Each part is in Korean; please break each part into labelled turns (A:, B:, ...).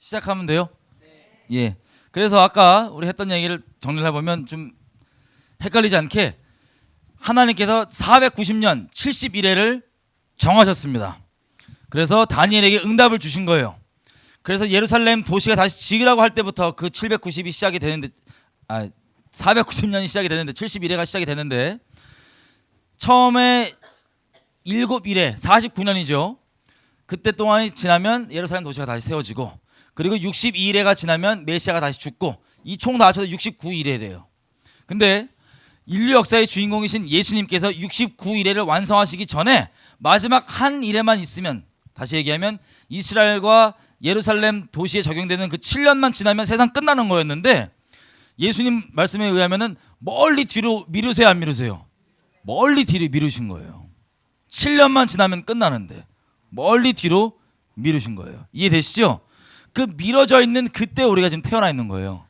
A: 시작하면 돼요? 예. 그래서 아까 우리 했던 얘기를 정리를 해보면 좀 헷갈리지 않게 하나님께서 490년 71회를 정하셨습니다. 그래서 다니엘에게 응답을 주신 거예요. 그래서 예루살렘 도시가 다시 지으라고 할 때부터 그 790이 시작이 되는데 490년이 시작이 되는데 71회가 시작이 되는데 처음에 7일에 49년이죠. 그때 동안이 지나면 예루살렘 도시가 다시 세워지고 그리고 62일에가 지나면 메시아가 다시 죽고 이 총 다 합쳐서 69일에래요. 근데 인류 역사의 주인공이신 예수님께서 69일에를 완성하시기 전에 마지막 한 일에만 있으면 다시 얘기하면 이스라엘과 예루살렘 도시에 적용되는 그 7년만 지나면 세상 끝나는 거였는데 예수님 말씀에 의하면은 멀리 뒤로 미루세요 안 미루세요? 멀리 뒤로 미루신 거예요. 7년만 지나면 끝나는데 멀리 뒤로 미루신 거예요. 이해되시죠? 그 미뤄져 있는 그때 우리가 지금 태어나 있는 거예요.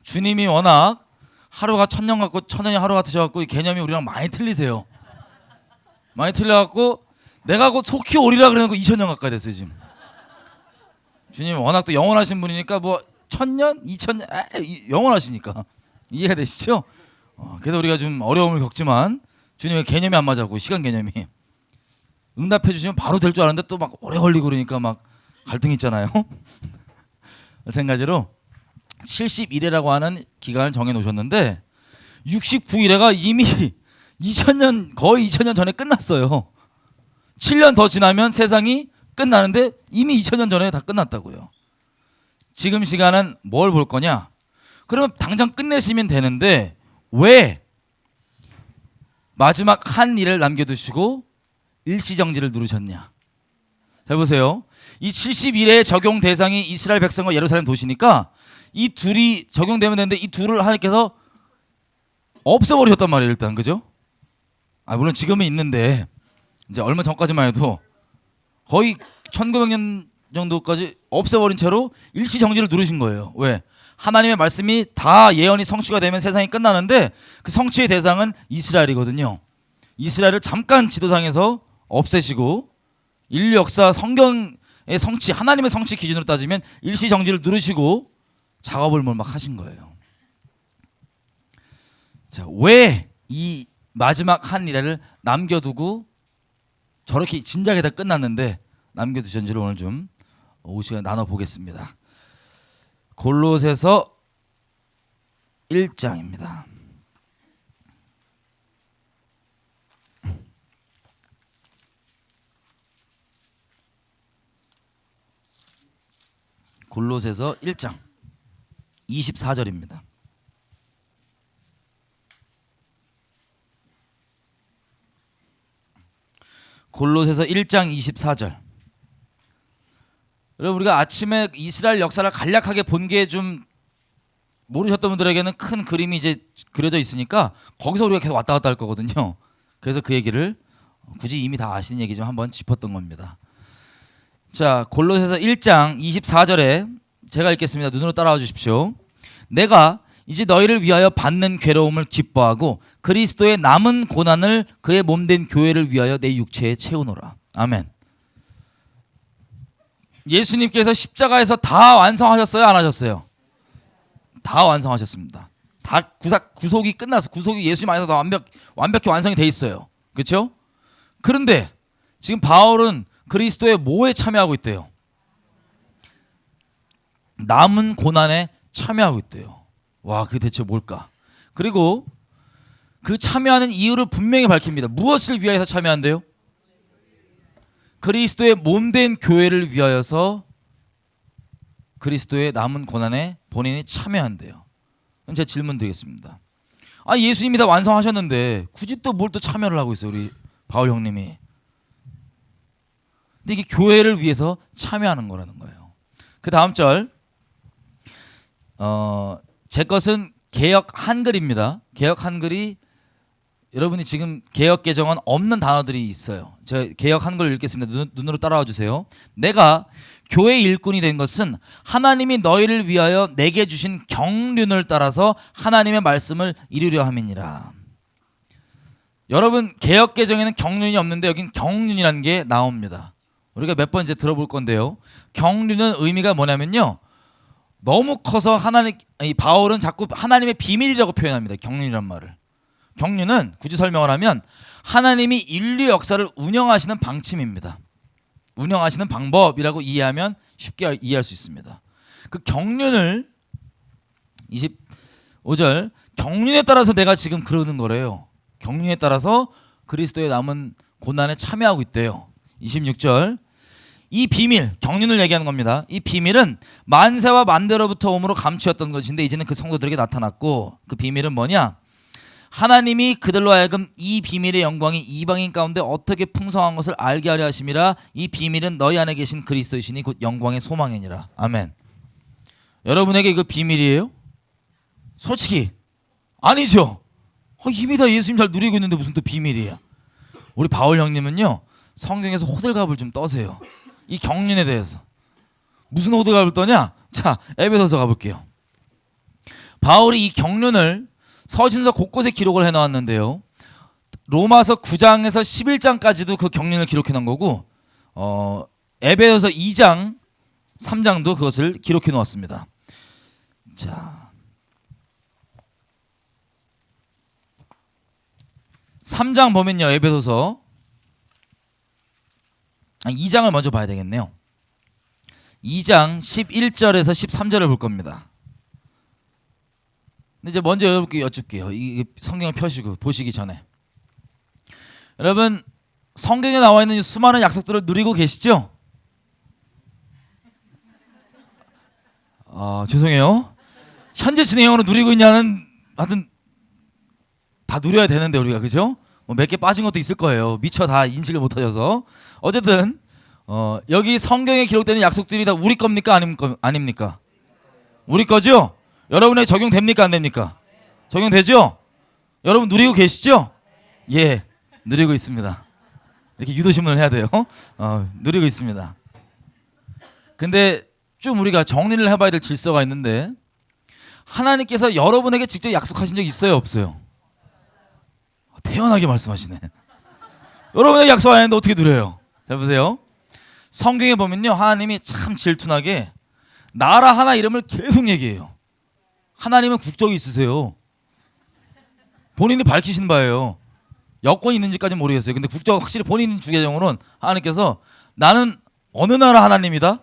A: 주님이 워낙 하루가 천년 같고 천년이 하루 같으셔갖고 이 개념이 우리랑 많이 틀리세요. 많이 틀려갖고 내가 곧 속히 오리라 그러는 거 2000년 가까이 됐어요 지금. 주님이 워낙 또 영원하신 분이니까 뭐 1000년, 2000년 영원하시니까 이해가 되시죠? 그래서 우리가 좀 어려움을 겪지만 주님의 개념이 안 맞아고 시간 개념이 응답해 주시면 바로 될 줄 알았는데 또 막 오래 걸리고 그러니까 막 갈등 있잖아요. 마찬가지로 71회라고 하는 기간을 정해 놓으셨는데 69일에가 이미 2000년 거의 2000년 전에 끝났어요. 7년 더 지나면 세상이 끝나는데 이미 2000년 전에 다 끝났다고요. 지금 시간은 뭘 볼 거냐? 그러면 당장 끝내시면 되는데 왜 마지막 한 일을 남겨두시고 일시정지를 누르셨냐? 잘 보세요. 이 71회 적용 대상이 이스라엘 백성과 예루살렘 도시니까 이 둘이 적용되면 되는데 이 둘을 하나님께서 없애버리셨단 말이에요. 일단 그죠? 물론 지금은 있는데 이제 얼마 전까지만 해도 거의 1900년 정도까지 없애버린 채로 일시정지를 누르신 거예요. 왜? 하나님의 말씀이 다 예언이 성취가 되면 세상이 끝나는데 그 성취의 대상은 이스라엘이거든요. 이스라엘을 잠깐 지도상에서 없애시고 인류 역사 성경의 성취, 하나님의 성취 기준으로 따지면 일시정지를 누르시고 작업을 막 하신 거예요. 자, 왜 이 마지막 한 일을 남겨두고 저렇게 진작에 다 끝났는데 남겨두셨는지를 오늘 좀 오후 시간에 나눠보겠습니다. 골로새서 1장입니다. 골로새서 1장 24절입니다. 골로새서 1장 24절. 여러분 우리가 아침에 이스라엘 역사를 간략하게 본 게 좀 모르셨던 분들에게는 큰 그림이 이제 그려져 있으니까 거기서 우리가 계속 왔다 갔다 할 거거든요. 그래서 그 얘기를 굳이 이미 다 아시는 얘기 좀 한번 짚었던 겁니다. 자, 골로새서 1장 24절에 제가 읽겠습니다. 눈으로 따라와 주십시오. 내가 이제 너희를 위하여 받는 괴로움을 기뻐하고 그리스도의 남은 고난을 그의 몸된 교회를 위하여 내 육체에 채우노라. 아멘. 예수님께서 십자가에서 다 완성하셨어요? 안 하셨어요? 다 완성하셨습니다. 다 구속이 끝나서 구속이 예수님 안에서 다 완벽히 완성이 돼 있어요. 그렇죠? 그런데 지금 바울은 그리스도의 뭐에 참여하고 있대요? 남은 고난에 참여하고 있대요. 와, 그게 대체 뭘까? 그리고 그 참여하는 이유를 분명히 밝힙니다. 무엇을 위하여서 참여한대요? 그리스도의 몸된 교회를 위하여서 그리스도의 남은 고난에 본인이 참여한대요. 그럼 제 질문 드리겠습니다. 예수님이 다 완성하셨는데 굳이 또 뭘 또 참여를 하고 있어요, 우리 바울 형님이. 근데 이게 교회를 위해서 참여하는 거라는 거예요. 그 다음 절, 제 것은 개역 한글입니다. 개역 한글이 여러분이 지금 개역 개정은 없는 단어들이 있어요. 제가 개역 한글 읽겠습니다. 눈으로 따라와 주세요. 내가 교회 일꾼이 된 것은 하나님이 너희를 위하여 내게 주신 경륜을 따라서 하나님의 말씀을 이루려 함이니라. 여러분 개역 개정에는 경륜이 없는데 여긴 경륜이라는 게 나옵니다. 우리가 몇 번 이제 들어볼 건데요. 경륜은 의미가 뭐냐면요. 너무 커서 이 바울은 자꾸 하나님의 비밀이라고 표현합니다. 경륜이란 말을. 경륜은 굳이 설명을 하면 하나님이 인류 역사를 운영하시는 방침입니다. 운영하시는 방법이라고 이해하면 쉽게 이해할 수 있습니다. 그 경륜을 25절 경륜에 따라서 내가 지금 그러는 거래요. 경륜에 따라서 그리스도의 남은 고난에 참여하고 있대요. 26절 이 비밀, 경륜을 얘기하는 겁니다. 이 비밀은 만세와 만대로부터 오므로 감추었던 것인데 이제는 그 성도들에게 나타났고 그 비밀은 뭐냐? 하나님이 그들로 하여금 이 비밀의 영광이 이방인 가운데 어떻게 풍성한 것을 알게 하려 하심이라. 이 비밀은 너희 안에 계신 그리스도이시니 곧 영광의 소망이니라. 아멘. 여러분에게 이거 비밀이에요? 솔직히 아니죠. 이미 다 예수님 잘 누리고 있는데 무슨 또 비밀이야. 우리 바울 형님은요 성경에서 호들갑을 좀 떠세요. 이 경륜에 대해서. 무슨 호들갑을 떠냐? 자, 에베소서 가볼게요. 바울이 이 경륜을 서신서 곳곳에 기록을 해놓았는데요. 로마서 9장에서 11장까지도 그 경륜을 기록해 놓은 거고 에베소서 2장 3장도 그것을 기록해 놓았습니다. 자, 3장 보면요. 에베소서 2장을 먼저 봐야 되겠네요. 2장 11절에서 13절을 볼 겁니다. 근데 이제 먼저 여러분께 여쭙게요. 이 성경을 펴시고 보시기 전에 여러분 성경에 나와 있는 수많은 약속들을 누리고 계시죠? 죄송해요. 현재 진행형으로 누리고 있냐는 하여튼 다 누려야 되는데 우리가 그죠? 몇 개 빠진 것도 있을 거예요. 미처 다 인식을 못하셔서. 어쨌든 여기 성경에 기록되는 약속들이 다 우리 겁니까? 아닙니까? 우리 거죠? 여러분에게 적용됩니까? 안 됩니까? 적용되죠? 여러분 누리고 계시죠? 예, 누리고 있습니다. 이렇게 유도신문을 해야 돼요. 누리고 있습니다. 근데 좀 우리가 정리를 해봐야 될 질서가 있는데 하나님께서 여러분에게 직접 약속하신 적 있어요? 없어요? 태연하게 말씀하시네. 여러분에게 약속 안 했는데 어떻게 누려요? 잘 보세요. 성경에 보면요 하나님이 참 질투나게 나라 하나 이름을 계속 얘기해요. 하나님은 국적이 있으세요. 본인이 밝히신 바예요. 여권이 있는지까지는 모르겠어요. 근데 국적 확실히 본인 주계정으로는 하나님께서 나는 어느 나라 하나님이다?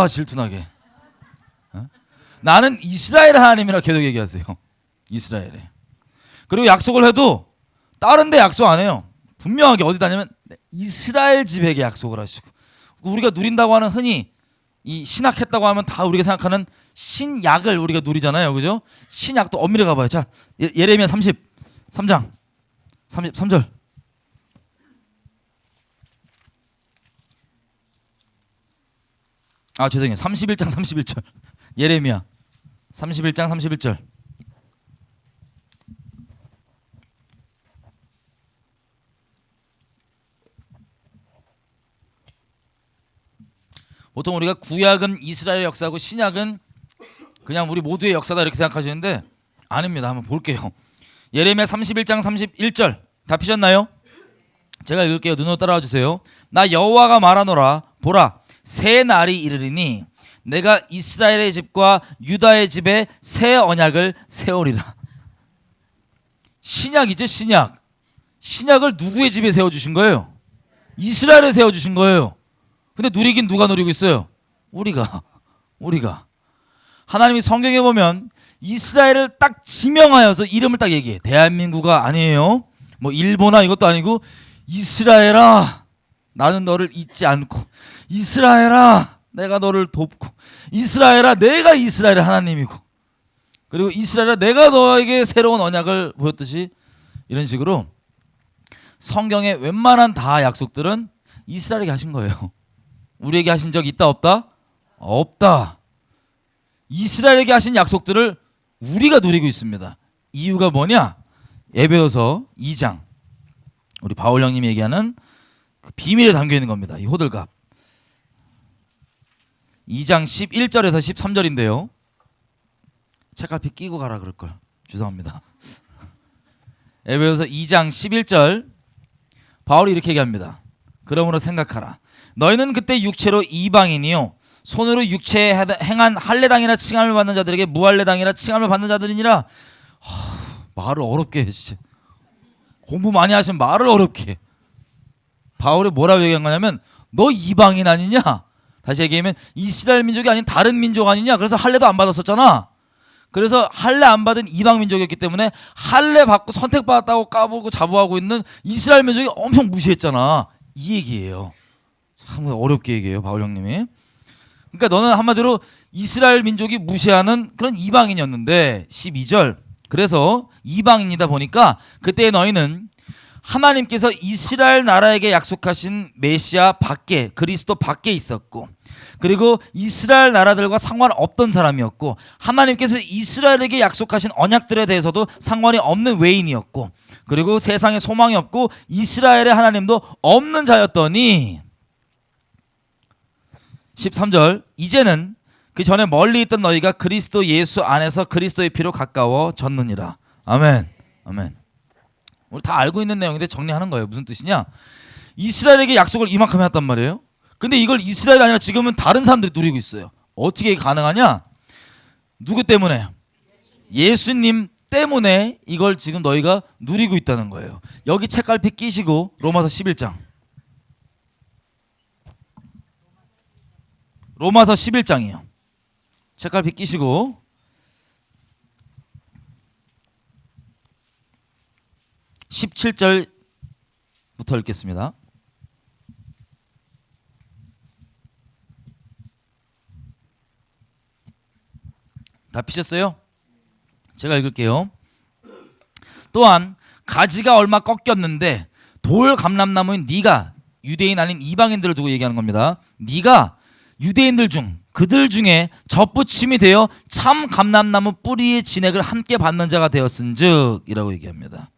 A: 질투나게. 나는 이스라엘 하나님이라 계속 얘기하세요. 이스라엘에. 그리고 약속을 해도 다른 데 약속 안 해요. 분명하게 어디 다냐면 이스라엘 집에게 약속을 하시고 우리가 누린다고 하는 흔히 이 신약했다고 하면 다 우리가 생각하는 신약을 우리가 누리잖아요. 그죠? 신약도 엄밀히 가봐요. 자, 예레미야 33장 33절 죄송해요. 31장 31절 예레미야 31장 31절 보통 우리가 구약은 이스라엘 역사고 신약은 그냥 우리 모두의 역사다 이렇게 생각하시는데 아닙니다. 한번 볼게요. 예레미야 31장 31절 다 피셨나요? 제가 읽을게요. 눈으로 따라와 주세요. 나 여호와가 말하노라 보라 새 날이 이르리니 내가 이스라엘의 집과 유다의 집에 새 언약을 세우리라. 신약이죠. 신약을 누구의 집에 세워주신 거예요? 이스라엘에 세워주신 거예요. 근데 누리긴 누가 누리고 있어요? 우리가 하나님이 성경에 보면 이스라엘을 딱 지명하여서 이름을 딱 얘기해. 대한민국가 아니에요. 뭐 일본아 이것도 아니고 이스라엘아 나는 너를 잊지 않고 이스라엘아 내가 너를 돕고 이스라엘아 내가 이스라엘의 하나님이고 그리고 이스라엘아 내가 너에게 새로운 언약을 보였듯이 이런 식으로 성경의 웬만한 다 약속들은 이스라엘에게 하신 거예요. 우리에게 하신 적 있다 없다? 없다. 이스라엘에게 하신 약속들을 우리가 누리고 있습니다. 이유가 뭐냐? 에베소서 2장 우리 바울 형님이 얘기하는 그 비밀에 담겨 있는 겁니다. 이 호들갑 2장 11절에서 13절인데요. 책갈피 끼고 가라 그럴걸. 죄송합니다. 에베소서 2장 11절 바울이 이렇게 얘기합니다. 그러므로 생각하라. 너희는 그때 육체로 이방인이요 손으로 육체에 행한 할례당이나 칭함을 받는 자들에게 무할례당이라 칭함을 받는 자들이니라. 말을 어렵게 해 진짜. 공부 많이 하시면 말을 어렵게 해. 바울이 뭐라고 얘기한 거냐면 너 이방인 아니냐? 다시 얘기하면 이스라엘 민족이 아닌 다른 민족 아니냐? 그래서 할례도 안 받았었잖아. 그래서 할례 안 받은 이방 민족이었기 때문에 할례 받고 선택받았다고 까불고 자부하고 있는 이스라엘 민족이 엄청 무시했잖아. 이 얘기예요. 참 어렵게 얘기해요 바울 형님이. 그러니까 너는 한마디로 이스라엘 민족이 무시하는 그런 이방인이었는데 12절 그래서 이방인이다 보니까 그때 너희는 하나님께서 이스라엘 나라에게 약속하신 메시아 밖에 그리스도 밖에 있었고 그리고 이스라엘 나라들과 상관없던 사람이었고 하나님께서 이스라엘에게 약속하신 언약들에 대해서도 상관이 없는 외인이었고 그리고 세상에 소망이 없고 이스라엘의 하나님도 없는 자였더니 13절 이제는 그 전에 멀리 있던 너희가 그리스도 예수 안에서 그리스도의 피로 가까워졌느니라. 아멘. 아멘. 우리 다 알고 있는 내용인데 정리하는 거예요. 무슨 뜻이냐? 이스라엘에게 약속을 이만큼 해왔단 말이에요. 근데 이걸 이스라엘이 아니라 지금은 다른 사람들이 누리고 있어요. 어떻게 가능하냐? 누구 때문에? 예수님 때문에 이걸 지금 너희가 누리고 있다는 거예요. 여기 책갈피 끼시고 로마서 11장 로마서 11장이에요. 책갈피 끼시고 17절부터 읽겠습니다. 다 피셨어요? 제가 읽을게요. 또한 가지가 얼마 꺾였는데 돌 감람나무인 네가 유대인 아닌 이방인들을 두고 얘기하는 겁니다. 네가 유대인들 중 그들 중에 접붙임이 되어 참 감람나무 뿌리의 진액을 함께 받는 자가 되었은즉 이라고 얘기합니다.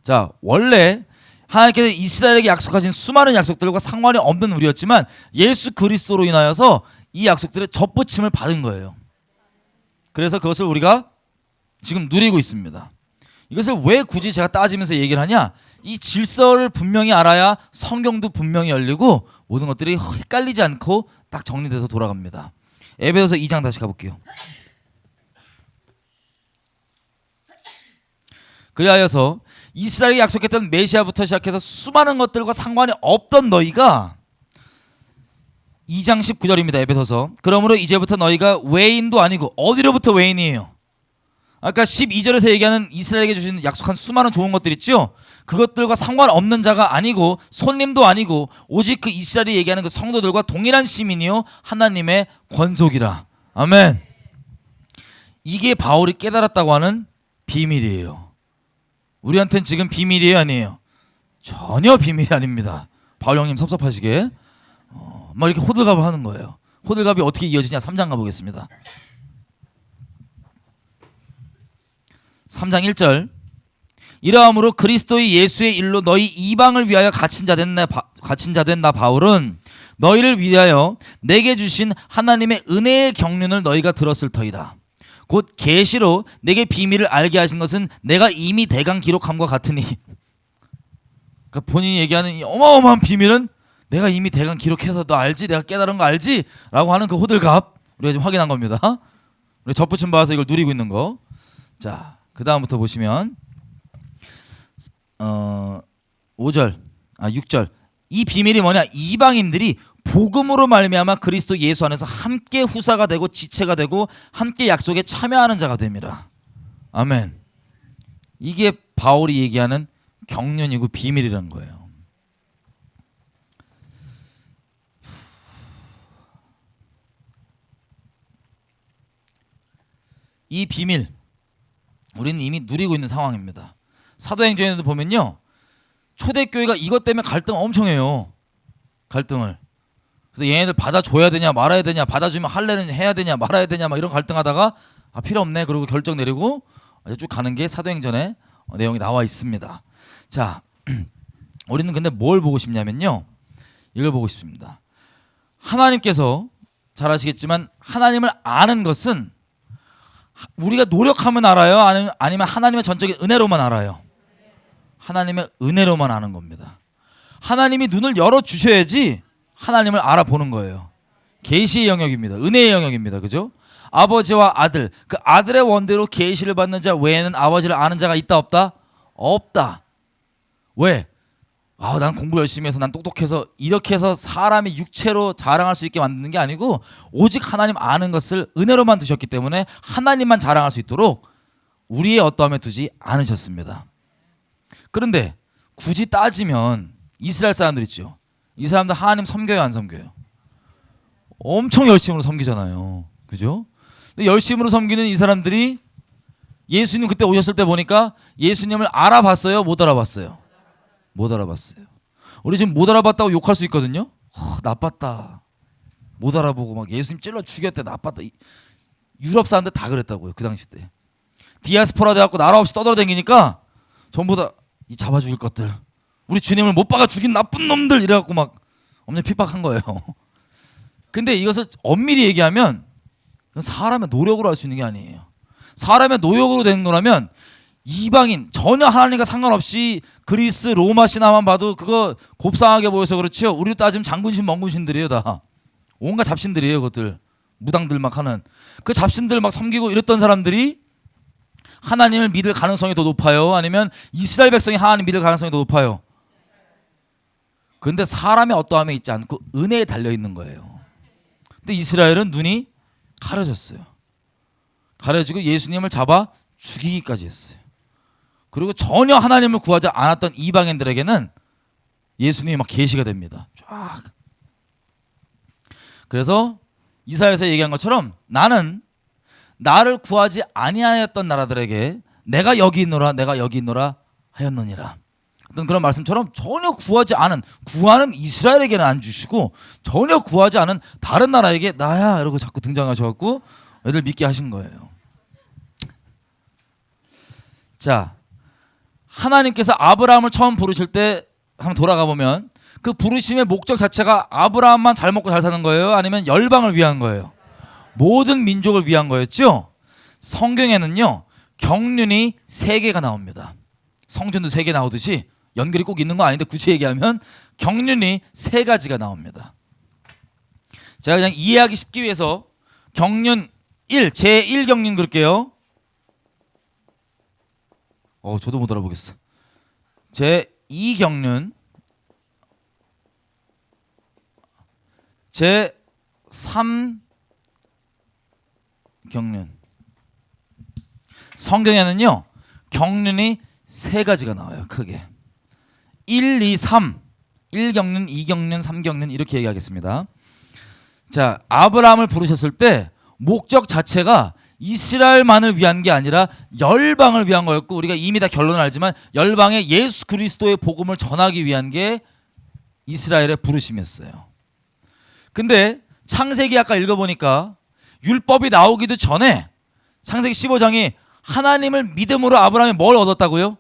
A: 자, 원래 하나님께서 이스라엘에게 약속하신 수많은 약속들과 상관이 없는 우리였지만 예수 그리스도로 인하여서 이 약속들의 접붙임을 받은 거예요. 그래서 그것을 우리가 지금 누리고 있습니다. 이것을 왜 굳이 제가 따지면서 얘기를 하냐? 이 질서를 분명히 알아야 성경도 분명히 열리고 모든 것들이 헷갈리지 않고 딱 정리돼서 돌아갑니다. 에베소서 2장 다시 가볼게요. 그리하여서 이스라엘이 약속했던 메시아부터 시작해서 수많은 것들과 상관이 없던 너희가 2장 19절입니다. 에베소서. 그러므로 이제부터 너희가 외인도 아니고 어디로부터 외인이에요? 아까 12절에서 얘기하는 이스라엘에게 주신 약속한 수많은 좋은 것들 있죠? 그것들과 상관없는 자가 아니고 손님도 아니고 오직 그 이스라엘이 얘기하는 그 성도들과 동일한 시민이요 하나님의 권속이라. 아멘. 이게 바울이 깨달았다고 하는 비밀이에요. 우리한테는 지금 비밀이에요 아니에요? 전혀 비밀이 아닙니다. 바울 형님 섭섭하시게 막 이렇게 호들갑을 하는 거예요. 호들갑이 어떻게 이어지냐 3장 가보겠습니다. 3장 1절 이러함으로 그리스도의 예수의 일로 너희 이방을 위하여 갇힌 자 된 나 바울은 너희를 위하여 내게 주신 하나님의 은혜의 경륜을 너희가 들었을 터이다. 곧 계시로 내게 비밀을 알게 하신 것은 내가 이미 대강 기록함과 같으니 그러니까 본인이 얘기하는 이 어마어마한 비밀은 내가 이미 대강 기록해서 너 알지? 내가 깨달은 거 알지? 라고 하는 그 호들갑 우리가 지금 확인한 겁니다. 우리 접붙임 받아서 이걸 누리고 있는 거. 자, 그 다음부터 보시면 6절 이 비밀이 뭐냐? 이방인들이 복음으로 말미암아 그리스도 예수 안에서 함께 후사가 되고 지체가 되고 함께 약속에 참여하는 자가 됩니다. 아멘. 이게 바울이 얘기하는 경륜이고 비밀이라는 거예요. 이 비밀 우리는 이미 누리고 있는 상황입니다. 사도행전에도 보면요 초대교회가 이것 때문에 갈등을 엄청 해요. 갈등을. 그래서 얘네들 받아줘야 되냐 말아야 되냐, 받아주면 할례는 해야 되냐 말아야 되냐 막 이런 갈등하다가 필요 없네 그러고 결정 내리고 쭉 가는 게 사도행전에 내용이 나와 있습니다. 자, 우리는 근데 뭘 보고 싶냐면요 이걸 보고 싶습니다. 하나님께서 잘 아시겠지만 하나님을 아는 것은 우리가 노력하면 알아요? 아니면 하나님의 전적인 은혜로만 알아요? 하나님의 은혜로만 아는 겁니다. 하나님이 눈을 열어주셔야지 하나님을 알아보는 거예요. 계시의 영역입니다. 은혜의 영역입니다. 그죠? 아버지와 아들, 그 아들의 원대로 계시를 받는 자 외에는 아버지를 아는 자가 있다 없다? 없다. 왜? 난 공부 열심히 해서 난 똑똑해서 이렇게 해서 사람이 육체로 자랑할 수 있게 만드는 게 아니고 오직 하나님 아는 것을 은혜로만 두셨기 때문에 하나님만 자랑할 수 있도록 우리의 어떠함에 두지 않으셨습니다. 그런데 굳이 따지면 이스라엘 사람들 있죠. 이 사람들 하나님 섬겨요 안 섬겨요? 엄청 열심으로 섬기잖아요. 그죠? 근데 열심으로 섬기는 이 사람들이 예수님 그때 오셨을 때 보니까 예수님을 알아봤어요? 못 알아봤어요? 못 알아봤어요. 우리 지금 못 알아봤다고 욕할 수 있거든요. 나빴다. 못 알아보고 막 예수님 찔러 죽였대. 나빴다. 유럽 사람들 다 그랬다고요. 그 당시 때. 디아스포라 돼갖고 나라 없이 떠돌아다니니까 전부 다 이 잡아 죽일 것들. 우리 주님을 못 박아 죽인 나쁜 놈들 이래갖고 막 엄청 핍박한 거예요. 근데 이것을 엄밀히 얘기하면 사람의 노력으로 할 수 있는 게 아니에요. 사람의 노력으로 된 거라면 이방인 전혀 하나님과 상관없이 그리스 로마 신화만 봐도 그거 곱상하게 보여서 그렇죠. 우리로 따지면 장군신 멍군신들이에요. 다 온갖 잡신들이에요. 그것들 무당들 막 하는 그 잡신들 막 섬기고 이랬던 사람들이 하나님을 믿을 가능성이 더 높아요? 아니면 이스라엘 백성이 하나님 믿을 가능성이 더 높아요? 그런데 사람의 어떠함에 있지 않고 은혜에 달려있는 거예요. 근데 이스라엘은 눈이 가려졌어요. 가려지고 예수님을 잡아 죽이기까지 했어요. 그리고 전혀 하나님을 구하지 않았던 이방인들에게는 예수님이 막 계시가 됩니다. 쫙. 그래서 이사야에서 얘기한 것처럼 나는 나를 구하지 아니하였던 나라들에게 내가 여기 있노라 내가 여기 있노라 하였느니라. 어떤 그런 말씀처럼 전혀 구하지 않은 구하는 이스라엘에게는 안 주시고 전혀 구하지 않은 다른 나라에게 나야 이러고 자꾸 등장하셔갖고 애들 믿게 하신 거예요. 자, 하나님께서 아브라함을 처음 부르실 때 한번 돌아가 보면 그 부르심의 목적 자체가 아브라함만 잘 먹고 잘 사는 거예요? 아니면 열방을 위한 거예요? 모든 민족을 위한 거였죠? 성경에는요 경륜이 3개가 나옵니다. 성전도 3개 나오듯이 연결이 꼭 있는 거 아닌데 굳이 얘기하면 경륜이 3가지가 나옵니다. 제가 그냥 이해하기 쉽기 위해서 경륜 1, 제1경륜 그럴게요. 저도 못 알아보겠어. 제2경륜, 제3경륜. 성경에는요 경륜이 3가지가 나와요. 크게 1, 2, 3 1경륜, 2경륜, 3경륜 이렇게 얘기하겠습니다. 자, 아브라함을 부르셨을 때 목적 자체가 이스라엘만을 위한 게 아니라 열방을 위한 거였고 우리가 이미 다 결론을 알지만 열방에 예수 그리스도의 복음을 전하기 위한 게 이스라엘의 부르심이었어요. 근데 창세기 아까 읽어보니까 율법이 나오기도 전에 창세기 15장이 하나님을 믿음으로 아브라함이 뭘 얻었다고요?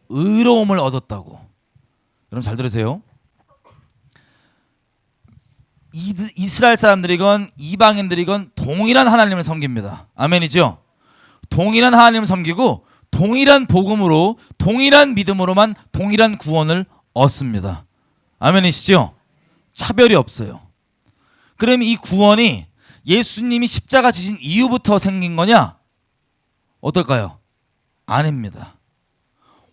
A: 의로움을 얻었다고. 여러분 잘 들으세요. 이스라엘 사람들이건 이방인들이건 동일한 하나님을 섬깁니다. 아멘이죠? 동일한 하나님을 섬기고 동일한 복음으로 동일한 믿음으로만 동일한 구원을 얻습니다. 아멘이시죠? 차별이 없어요. 그럼 이 구원이 예수님이 십자가 지신 이후부터 생긴 거냐? 어떨까요? 아닙니다.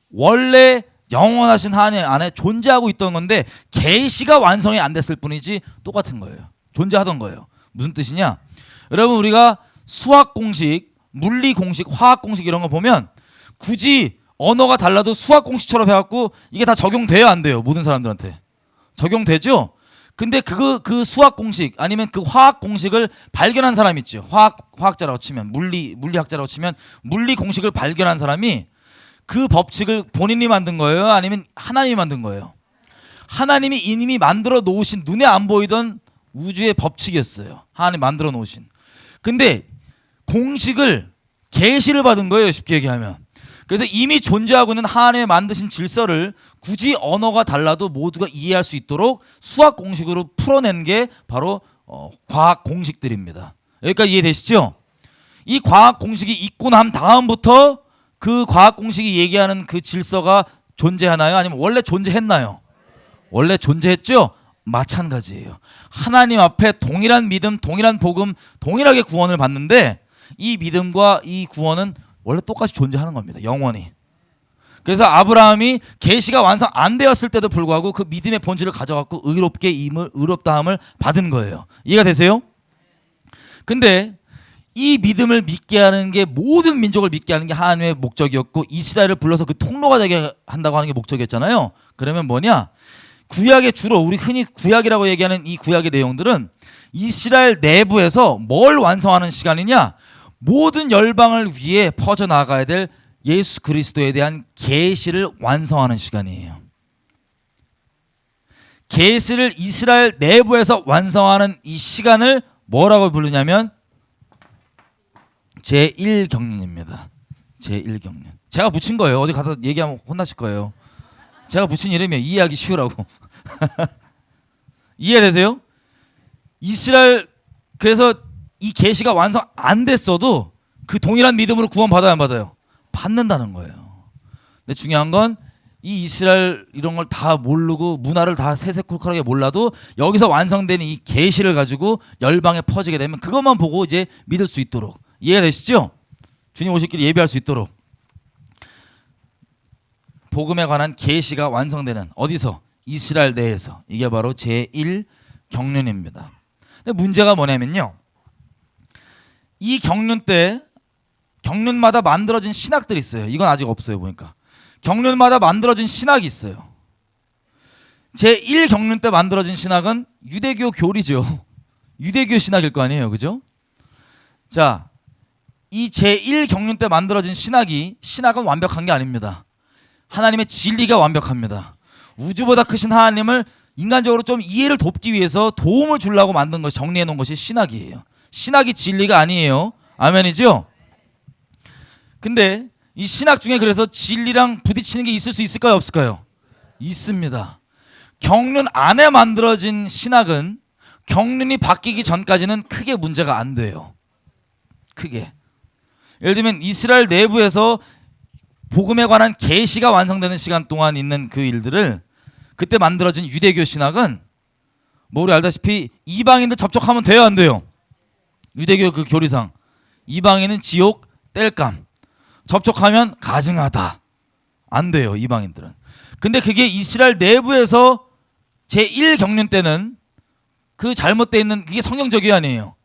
A: 원래 영원하신 하나님 안에 존재하고 있던 건데 계시가 완성이 안 됐을 뿐이지 똑같은 거예요. 존재하던 거예요. 무슨 뜻이냐? 여러분 우리가 수학 공식, 물리 공식, 화학 공식 이런 거 보면 굳이 언어가 달라도 수학 공식처럼 해갖고 이게 다 적용돼야 안 돼요. 모든 사람들한테. 적용되죠? 근데 그 수학 공식 아니면 그 화학 공식을 발견한 사람 있죠. 화학자라고 치면 물리학자라고 치면 물리 공식을 발견한 사람이 그 법칙을 본인이 만든 거예요? 아니면 하나님이 만든 거예요? 하나님이 이미 만들어 놓으신 눈에 안 보이던 우주의 법칙이었어요. 하나님 만들어 놓으신. 근데 공식을 계시를 받은 거예요. 쉽게 얘기하면. 그래서 이미 존재하고 있는 하나님의 만드신 질서를 굳이 언어가 달라도 모두가 이해할 수 있도록 수학 공식으로 풀어낸 게 바로 과학 공식들입니다. 여기까지 이해되시죠? 이 과학 공식이 있고 난 다음부터 그 과학 공식이 얘기하는 그 질서가 존재하나요? 아니면 원래 존재했나요? 원래 존재했죠? 마찬가지예요. 하나님 앞에 동일한 믿음, 동일한 복음, 동일하게 구원을 받는데 이 믿음과 이 구원은 원래 똑같이 존재하는 겁니다. 영원히. 그래서 아브라함이 계시가 완성 안 되었을 때도 불구하고 그 믿음의 본질을 가져갖고 의롭다함을 받은 거예요. 이해가 되세요? 근데 이 믿음을 믿게 하는 게 모든 민족을 믿게 하는 게 하나님의 목적이었고 이스라엘을 불러서 그 통로가 되게 한다고 하는 게 목적이었잖아요. 그러면 뭐냐? 구약의 주로 우리 흔히 구약이라고 얘기하는 이 구약의 내용들은 이스라엘 내부에서 뭘 완성하는 시간이냐? 모든 열방을 위해 퍼져나가야 될 예수 그리스도에 대한 계시를 완성하는 시간이에요. 계시를 이스라엘 내부에서 완성하는 이 시간을 뭐라고 부르냐면 제1경륜입니다. 제1경륜. 제가 붙인 거예요. 어디 가서 얘기하면 혼나실 거예요. 제가 붙인 이름이에요. 이해하기 쉬우라고. 이해되세요? 이스라엘 그래서 이 계시가 완성 안 됐어도 그 동일한 믿음으로 구원 받아야 안 받아요? 받는다는 거예요. 근데 중요한 건 이 이스라엘 이런 걸 다 모르고 문화를 다 세세콜콜하게 몰라도 여기서 완성된 이 계시를 가지고 열방에 퍼지게 되면 그것만 보고 이제 믿을 수 있도록 이해가 되시죠? 주님 오실 길 예비할 수 있도록 복음에 관한 계시가 완성되는 어디서? 이스라엘 내에서. 이게 바로 제1경륜입니다. 근데 문제가 뭐냐면요. 이 경륜 때 경륜마다 만들어진 신학들이 있어요. 이건 아직 없어요. 보니까. 경륜마다 만들어진 신학이 있어요. 제1경륜 때 만들어진 신학은 유대교 교리죠. 유대교 신학일 거 아니에요. 그죠? 자, 이 제1경륜 때 만들어진 신학은 완벽한 게 아닙니다. 하나님의 진리가 완벽합니다. 우주보다 크신 하나님을 인간적으로 좀 이해를 돕기 위해서 도움을 주려고 만든 것이 정리해 놓은 것이 신학이에요. 신학이 진리가 아니에요. 아멘이죠? 근데 이 신학 중에 그래서 진리랑 부딪히는 게 있을 수 있을까요? 없을까요? 있습니다. 경륜 안에 만들어진 신학은 경륜이 바뀌기 전까지는 크게 문제가 안 돼요. 크게. 예를 들면 이스라엘 내부에서 복음에 관한 계시가 완성되는 시간 동안 있는 그 일들을 그때 만들어진 유대교 신학은 뭐 우리 알다시피 이방인들 접촉하면 돼요 안 돼요? 유대교 그 교리상 이방인은 지옥 땔감 접촉하면 가증하다 안 돼요 이방인들은. 근데 그게 이스라엘 내부에서 제1경륜 때는 그 잘못되어 있는 그게 성경적이 아니에요.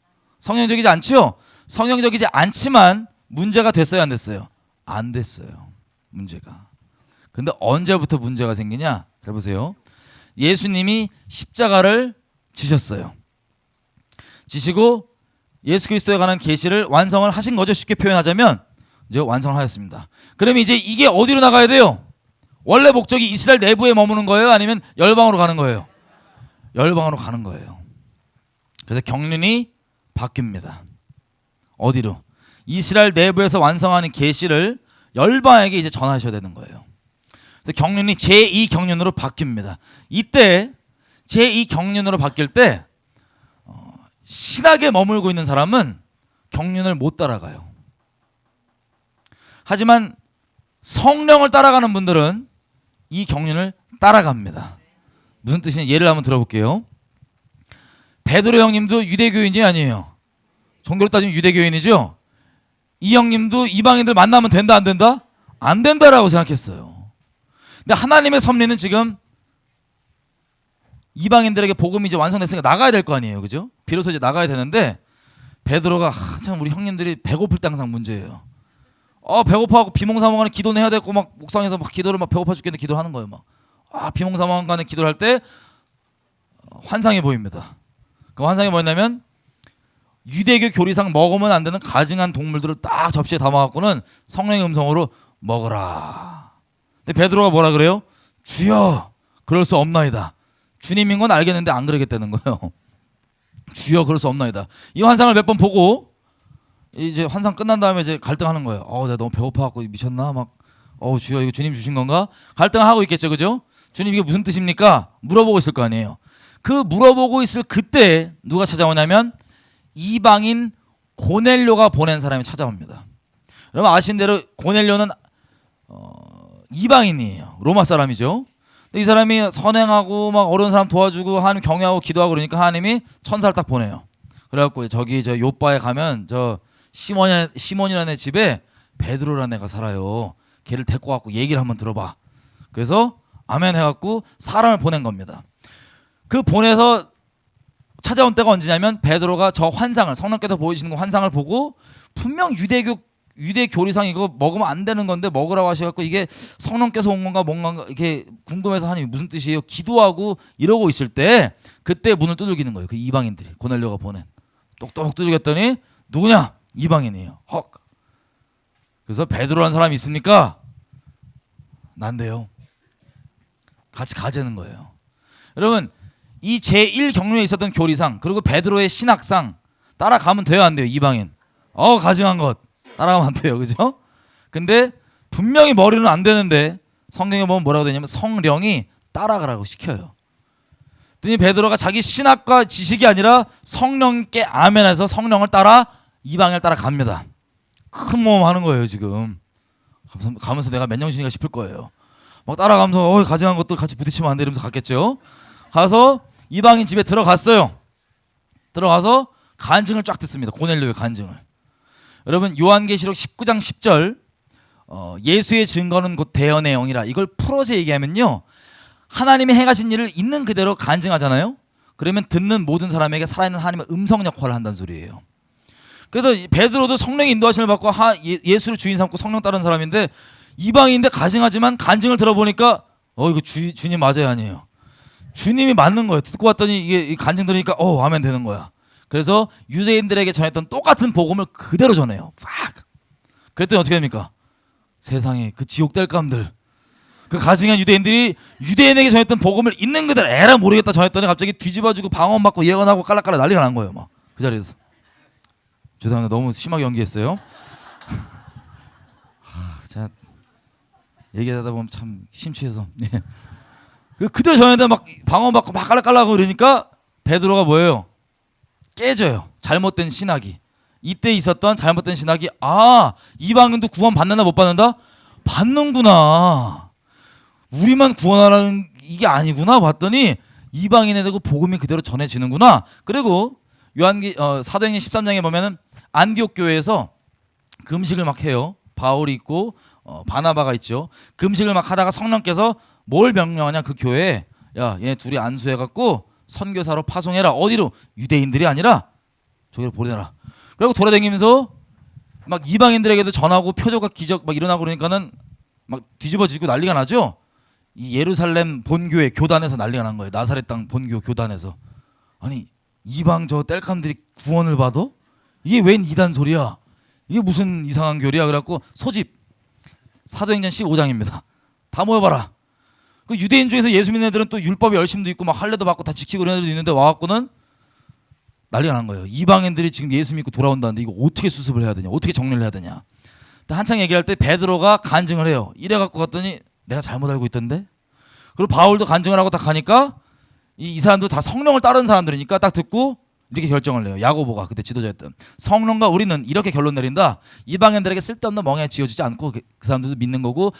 A: 성경적이지 않죠? 성경적이지 않지만 문제가 됐어요 안 됐어요? 안 됐어요 문제가. 근데 언제부터 문제가 생기냐? 잘 보세요. 예수님이 십자가를 지셨어요. 지시고 예수 그리스도에 관한 계시를 완성을 하신 거죠. 쉽게 표현하자면 이제 완성을 하였습니다. 그러면 이제 이게 어디로 나가야 돼요? 원래 목적이 이스라엘 내부에 머무는 거예요? 아니면 열방으로 가는 거예요? 열방으로 가는 거예요. 그래서 경륜이 바뀝니다. 어디로? 이스라엘 내부에서 완성하는 계시를 열방에게 이제 전하셔야 되는 거예요. 그래서 경륜이 제2경륜으로 바뀝니다. 이때 제2경륜으로 바뀔 때 신학에 머물고 있는 사람은 경륜을 못 따라가요. 하지만 성령을 따라가는 분들은 이 경륜을 따라갑니다. 무슨 뜻이냐? 예를 한번 들어볼게요. 베드로 형님도 유대교인이 아니에요. 종교로 따지면 유대교인이죠. 이 형님도 이방인들 만나면 된다 안 된다? 안 된다라고 생각했어요. 근데 하나님의 섭리는 지금 이방인들에게 복음이 이제 완성됐으니까 나가야 될 거 아니에요. 그죠? 비로소 이제 나가야 되는데 베드로가 참 우리 형님들이 배고플 때 항상 문제예요. 배고파하고 비몽사몽간에 기도는 해야 되고 막 옥상에서 막 기도를 막 배고파 죽겠는데 기도하는 거예요. 막 비몽사몽간에 기도를 할 때 환상이 보입니다. 그 환상이 뭐였냐면 유대교 교리상 먹으면 안 되는 가증한 동물들을 딱 접시에 담아갖고는 성령의 음성으로 먹어라. 근데 베드로가 뭐라 그래요? 주여 그럴 수 없나이다. 주님인 건 알겠는데 안 그러겠다는 거예요. 주여 그럴 수 없나이다. 이 환상을 몇 번 보고 이제 환상 끝난 다음에 이제 갈등하는 거예요. 내가 너무 배고파갖고 미쳤나? 막 주여 이거 주님 주신 건가? 갈등하고 있겠죠, 그죠? 주님 이게 무슨 뜻입니까? 물어보고 있을 거 아니에요. 그 물어보고 있을 그때 누가 찾아오냐면 이방인 고넬료가 보낸 사람이 찾아옵니다. 여러분 아시는 대로 고넬료는 이방인이에요. 로마 사람이죠. 근데 이 사람이 선행하고 막 어려운 사람 도와주고 하나님 경외하고 기도하고 그러니까 하나님이 천사를 딱 보내요. 그래갖고 저기 저 요바에 가면 저 시몬이라는 애 집에 베드로라는 애가 살아요. 걔를 데리고 갖고 얘기를 한번 들어봐. 그래서 아멘 해갖고 사람을 보낸 겁니다. 그 보내서 찾아온 때가 언제냐면 베드로가 저 환상을 성령께서 보여주시는 그 환상을 보고 분명 유대 교리상 이거 먹으면 안 되는 건데 먹으라고 하셔갖고 이게 성령께서 온 건가 뭔가 이렇게 궁금해서 하나님 무슨 뜻이에요? 기도하고 이러고 있을 때 그때 문을 두들기는 거예요. 그 이방인들이 고넬료가 보낸 똑똑 두들겼더니 누구냐? 이방인이에요. 헉. 그래서 베드로라는 사람이 있으니까 난데요. 같이 가자는 거예요. 여러분 이 제1경륜에 있었던 교리상 그리고 베드로의 신학상 따라가면 돼요 안 돼요? 이방인 가증한 것 따라가면 안 돼요. 그죠? 근데 분명히 머리는 안 되는데 성경에 보면 뭐라고 되냐면 성령이 따라가라고 시켜요. 그랬더니 베드로가 자기 신학과 지식이 아니라 성령께 아멘해서 성령을 따라 이방인을 따라갑니다. 큰 모험 하는 거예요 지금. 가면서 내가 몇 년신인가 싶을 거예요. 막 따라가면서 가증한 것들 같이 부딪히면 안 돼 이러면서 갔겠죠. 가서 이방인 집에 들어갔어요. 들어가서 간증을 쫙 듣습니다. 고넬료의 간증을. 여러분 요한계시록 19장 10절 예수의 증거는 곧 대언의 영이라 이걸 풀어서 얘기하면요. 하나님이 행하신 일을 있는 그대로 간증하잖아요. 그러면 듣는 모든 사람에게 살아있는 하나님의 음성 역할을 한다는 소리예요. 그래서 베드로도 성령의 인도하심을 받고 예수를 주인 삼고 성령 따르는 사람인데 이방인인데 가증하지만 간증을 들어보니까 이거 주님 맞아요 아니에요. 주님이 맞는 거예요. 듣고 왔더니 이게 간증 들으니까 아멘 되는 거야. 그래서 유대인들에게 전했던 똑같은 복음을 그대로 전해요. 팍. 그랬더니 어떻게 됩니까? 세상에 그 지옥 뗄감들 그 가증한 유대인들이 유대인에게 전했던 복음을 있는 그대로 에라 모르겠다 전했더니 갑자기 뒤집어지고 방언받고 예언하고 깔락깔락 난리가 난 거예요. 막 그 자리에서. 죄송합니다. 너무 심하게 연기했어요. 제가 얘기하다 보면 참 심취해서 그대로 전했는데 막 방언받고 막 깔락깔락하고 이러니까 베드로가 뭐예요? 깨져요. 잘못된 신학이. 이때 있었던 잘못된 신학이 이방인도 구원 받는다 못 받는다? 받는구나. 우리만 구원하라는 이게 아니구나 봤더니 이방인에 대고 복음이 그대로 전해지는구나. 그리고 사도행전 13장에 보면은 안디옥 교회에서 금식을 막 해요. 바울이 있고 바나바가 있죠. 금식을 막 하다가 성령께서 뭘 명령하냐 그 교회에 얘네 둘이 안수해갖고 선교사로 파송해라. 어디로? 유대인들이 아니라 저기로 보내라. 그리고 돌아다니면서 막 이방인들에게도 전하고 표적과 기적 막 일어나고 그러니까는 막 뒤집어지고 난리가 나죠. 이 예루살렘 본교회 교단에서 난리가 난 거예요. 나사렛 땅 본교 교단에서. 아니 이방 저 땔감들이 구원을 받아? 이게 웬 이단 소리야? 이게 무슨 이상한 교리야? 그래갖고 소집 사도행전 15장입니다. 다 모여봐라. 그 유대인 중에서 예수 믿는 애들은 또 율법의 열심도 있고 막 할례도 받고 다 지키고 그런 애들도 있는데 와갖고는 난리가 난 거예요. 이방인들이 지금 예수 믿고 돌아온다는데 이거 어떻게 수습을 해야 되냐? 어떻게 정리를 해야 되냐? 한창 얘기할 때 베드로가 간증을 해요. 이래갖고 갔더니 내가 잘못 알고 있던데? 그리고 바울도 간증을 하고 딱 가니까 이 사람도 다 성령을 따르는 사람들이니까 딱 듣고 이렇게 결정을 내요. 야고보가 그때 지도자였던 성령과 우리는 이렇게 결론 내린다. 이방인들에게 쓸데없는 멍에 지어주지 않고 그 사람들도 믿는 거고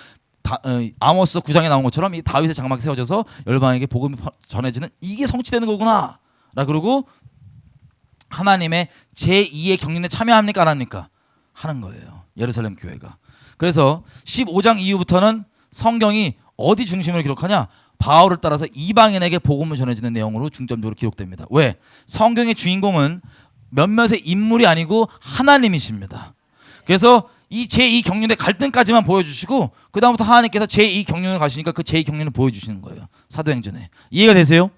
A: 아모스 9장에 나온 것처럼 이 다윗의 장막이 세워져서 열방에게 복음이 전해지는 이게 성취되는 거구나. 라 그러고 하나님의 제2의 경륜에 참여합니까 안 합니까? 하는 거예요. 예루살렘 교회가. 그래서 15장 이후부터는 성경이 어디 중심으로 기록하냐? 바울을 따라서 이방인에게 복음을 전해지는 내용으로 중점적으로 기록됩니다. 왜? 성경의 주인공은 몇몇의 인물이 아니고 하나님이십니다. 그래서 이 제2경륜의 갈등까지만 보여주시고 그 다음부터 하나님께서 제2경륜을 가시니까 그 제2경륜을 보여주시는 거예요. 사도행전에. 이해가 되세요?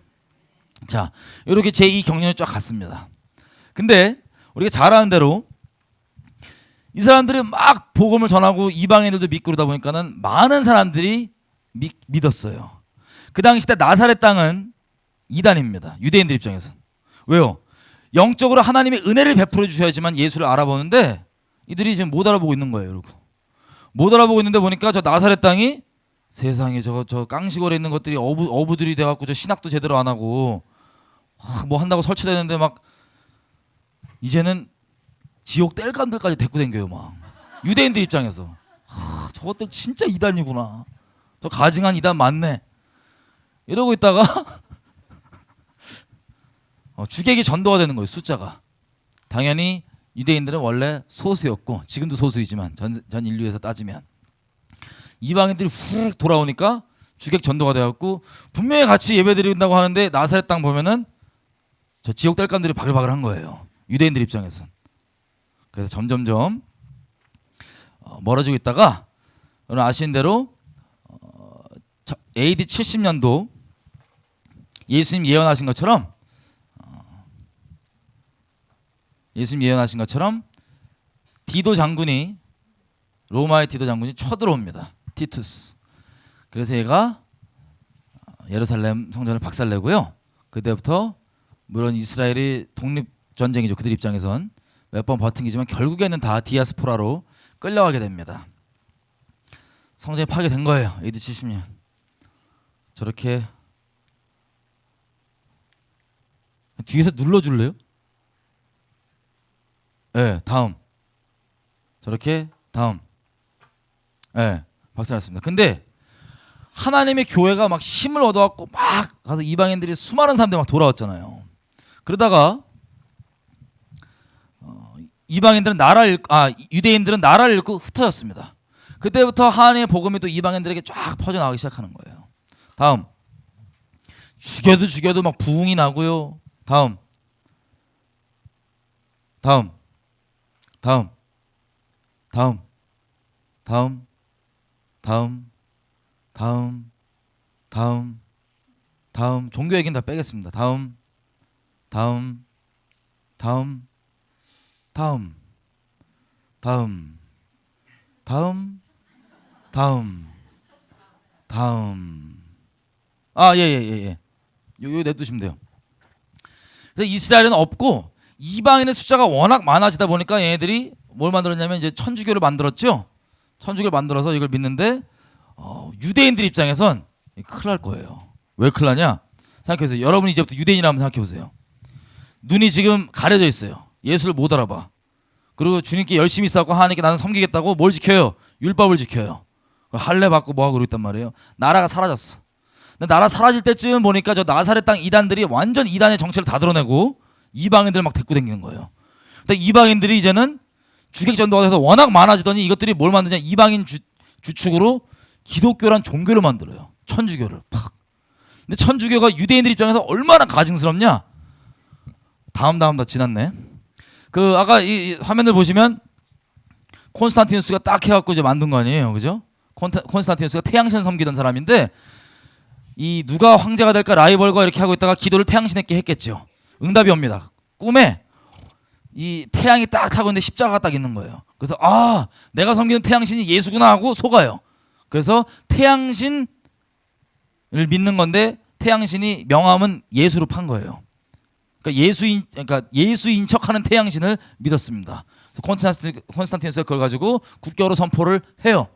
A: 자, 이렇게 제2경륜을 쫙 갔습니다. 근데 우리가 잘 아는 대로 이 사람들이 막 복음을 전하고 이방인들도 믿고 그러다 보니까는 많은 사람들이 믿었어요. 그 당시 때 나사렛 땅은 이단입니다. 유대인들 입장에서. 왜요? 영적으로 하나님의 은혜를 베풀어 주셔야지만 예수를 알아보는데 이들이 지금 못 알아보고 있는 거예요. 여러분. 못 알아보고 있는데 보니까 저 나사렛 땅이 세상에 저 깡시골에 있는 것들이 어부들이 돼갖고 저 신학도 제대로 안 하고 뭐 한다고 설치되는데 막 이제는 지옥 뗄감들까지 데리고 댕겨요. 막 유대인들 입장에서 저것들 진짜 이단이구나. 저 가증한 이단 맞네. 이러고 있다가 주객이 전도가 되는 거예요. 숫자가. 당연히 유대인들은 원래 소수였고 지금도 소수이지만 전 인류에서 따지면 이방인들이 훅 돌아오니까 주객 전도가 되었고 분명히 같이 예배드린다고 하는데 나사렛 땅 보면은 저 지옥 땔감들이 바글바글한 거예요. 유대인들 입장에선. 그래서 점점점 멀어지고 있다가 여러분 아시는 대로 AD 70년도 예수님 예언하신 것처럼 디도 장군이 로마의 디도 장군이 쳐들어옵니다. 티투스. 그래서 얘가 예루살렘 성전을 박살내고요. 그때부터 물론 이스라엘이 독립 전쟁이죠. 그들 입장에선 몇 번 버틴기지만 결국에는 다 디아스포라로 끌려가게 됩니다. 성전이 파괴된 거예요. AD 70년. 저렇게 뒤에서 눌러줄래요? 네, 다음. 저렇게 다음. 네, 박살났습니다. 근데 하나님의 교회가 막 힘을 얻어갖고 막 가서 이방인들이 수많은 사람들이 막 돌아왔잖아요. 그러다가 유대인들은 나라를 잃고 흩어졌습니다. 그때부터 하나님의 복음이 또 이방인들에게 쫙 퍼져나가기 시작하는 거예요. 다음. 죽여도 막 부흥이 나고요. 다음. 종교 얘기는 다 빼겠습니다. 다음. 예. 요 냅두시면 돼요. 그래서 이스라엘은 없고 이방인의 숫자가 워낙 많아지다 보니까 얘네들이 뭘 만들었냐면 이제 천주교를 만들었죠. 천주교를 만들어서 이걸 믿는데 유대인들 입장에선 큰일 날 거예요. 왜 큰일 나냐? 생각해보세요. 여러분이 이제부터 유대인이라면 생각해보세요. 눈이 지금 가려져 있어요. 예수를 못 알아봐. 그리고 주님께 열심히 싸고 하나님께 나는 섬기겠다고 뭘 지켜요? 율법을 지켜요. 할례 받고 뭐하고 그러고 있단 말이에요. 나라가 사라졌어. 근데 나라 사라질 때쯤 보니까 저 나사렛 땅 이단들이 완전 이단의 정체를 다 드러내고 이방인들 막 데리고 다니는 거예요. 근데 이방인들이 이제는 주객 전도가 돼서 워낙 많아지더니 이것들이 뭘 만드냐? 이방인 주축으로 기독교란 종교를 만들어요. 천주교를 팍. 근데 천주교가 유대인들 입장에서 얼마나 가증스럽냐? 다음 다 지났네. 그 아까 이 화면을 보시면 콘스탄티누스가 딱 해갖고 이제 만든 거 아니에요, 그죠? 콘스탄티누스가 태양신 섬기던 사람인데 이 누가 황제가 될까 라이벌과 이렇게 하고 있다가 기도를 태양신에게 했겠죠. 응답이 옵니다. 꿈에 이 태양이 딱 타고 있는데 십자가가 딱 있는 거예요. 그래서 내가 섬기는 태양신이 예수구나 하고 속아요. 그래서 태양신을 믿는 건데 태양신이 명함은 예수로 판 거예요. 그러니까 예수인 척하는 태양신을 믿었습니다. 그래서 콘스탄티누스가 그걸 가지고 국교로 선포를 해요.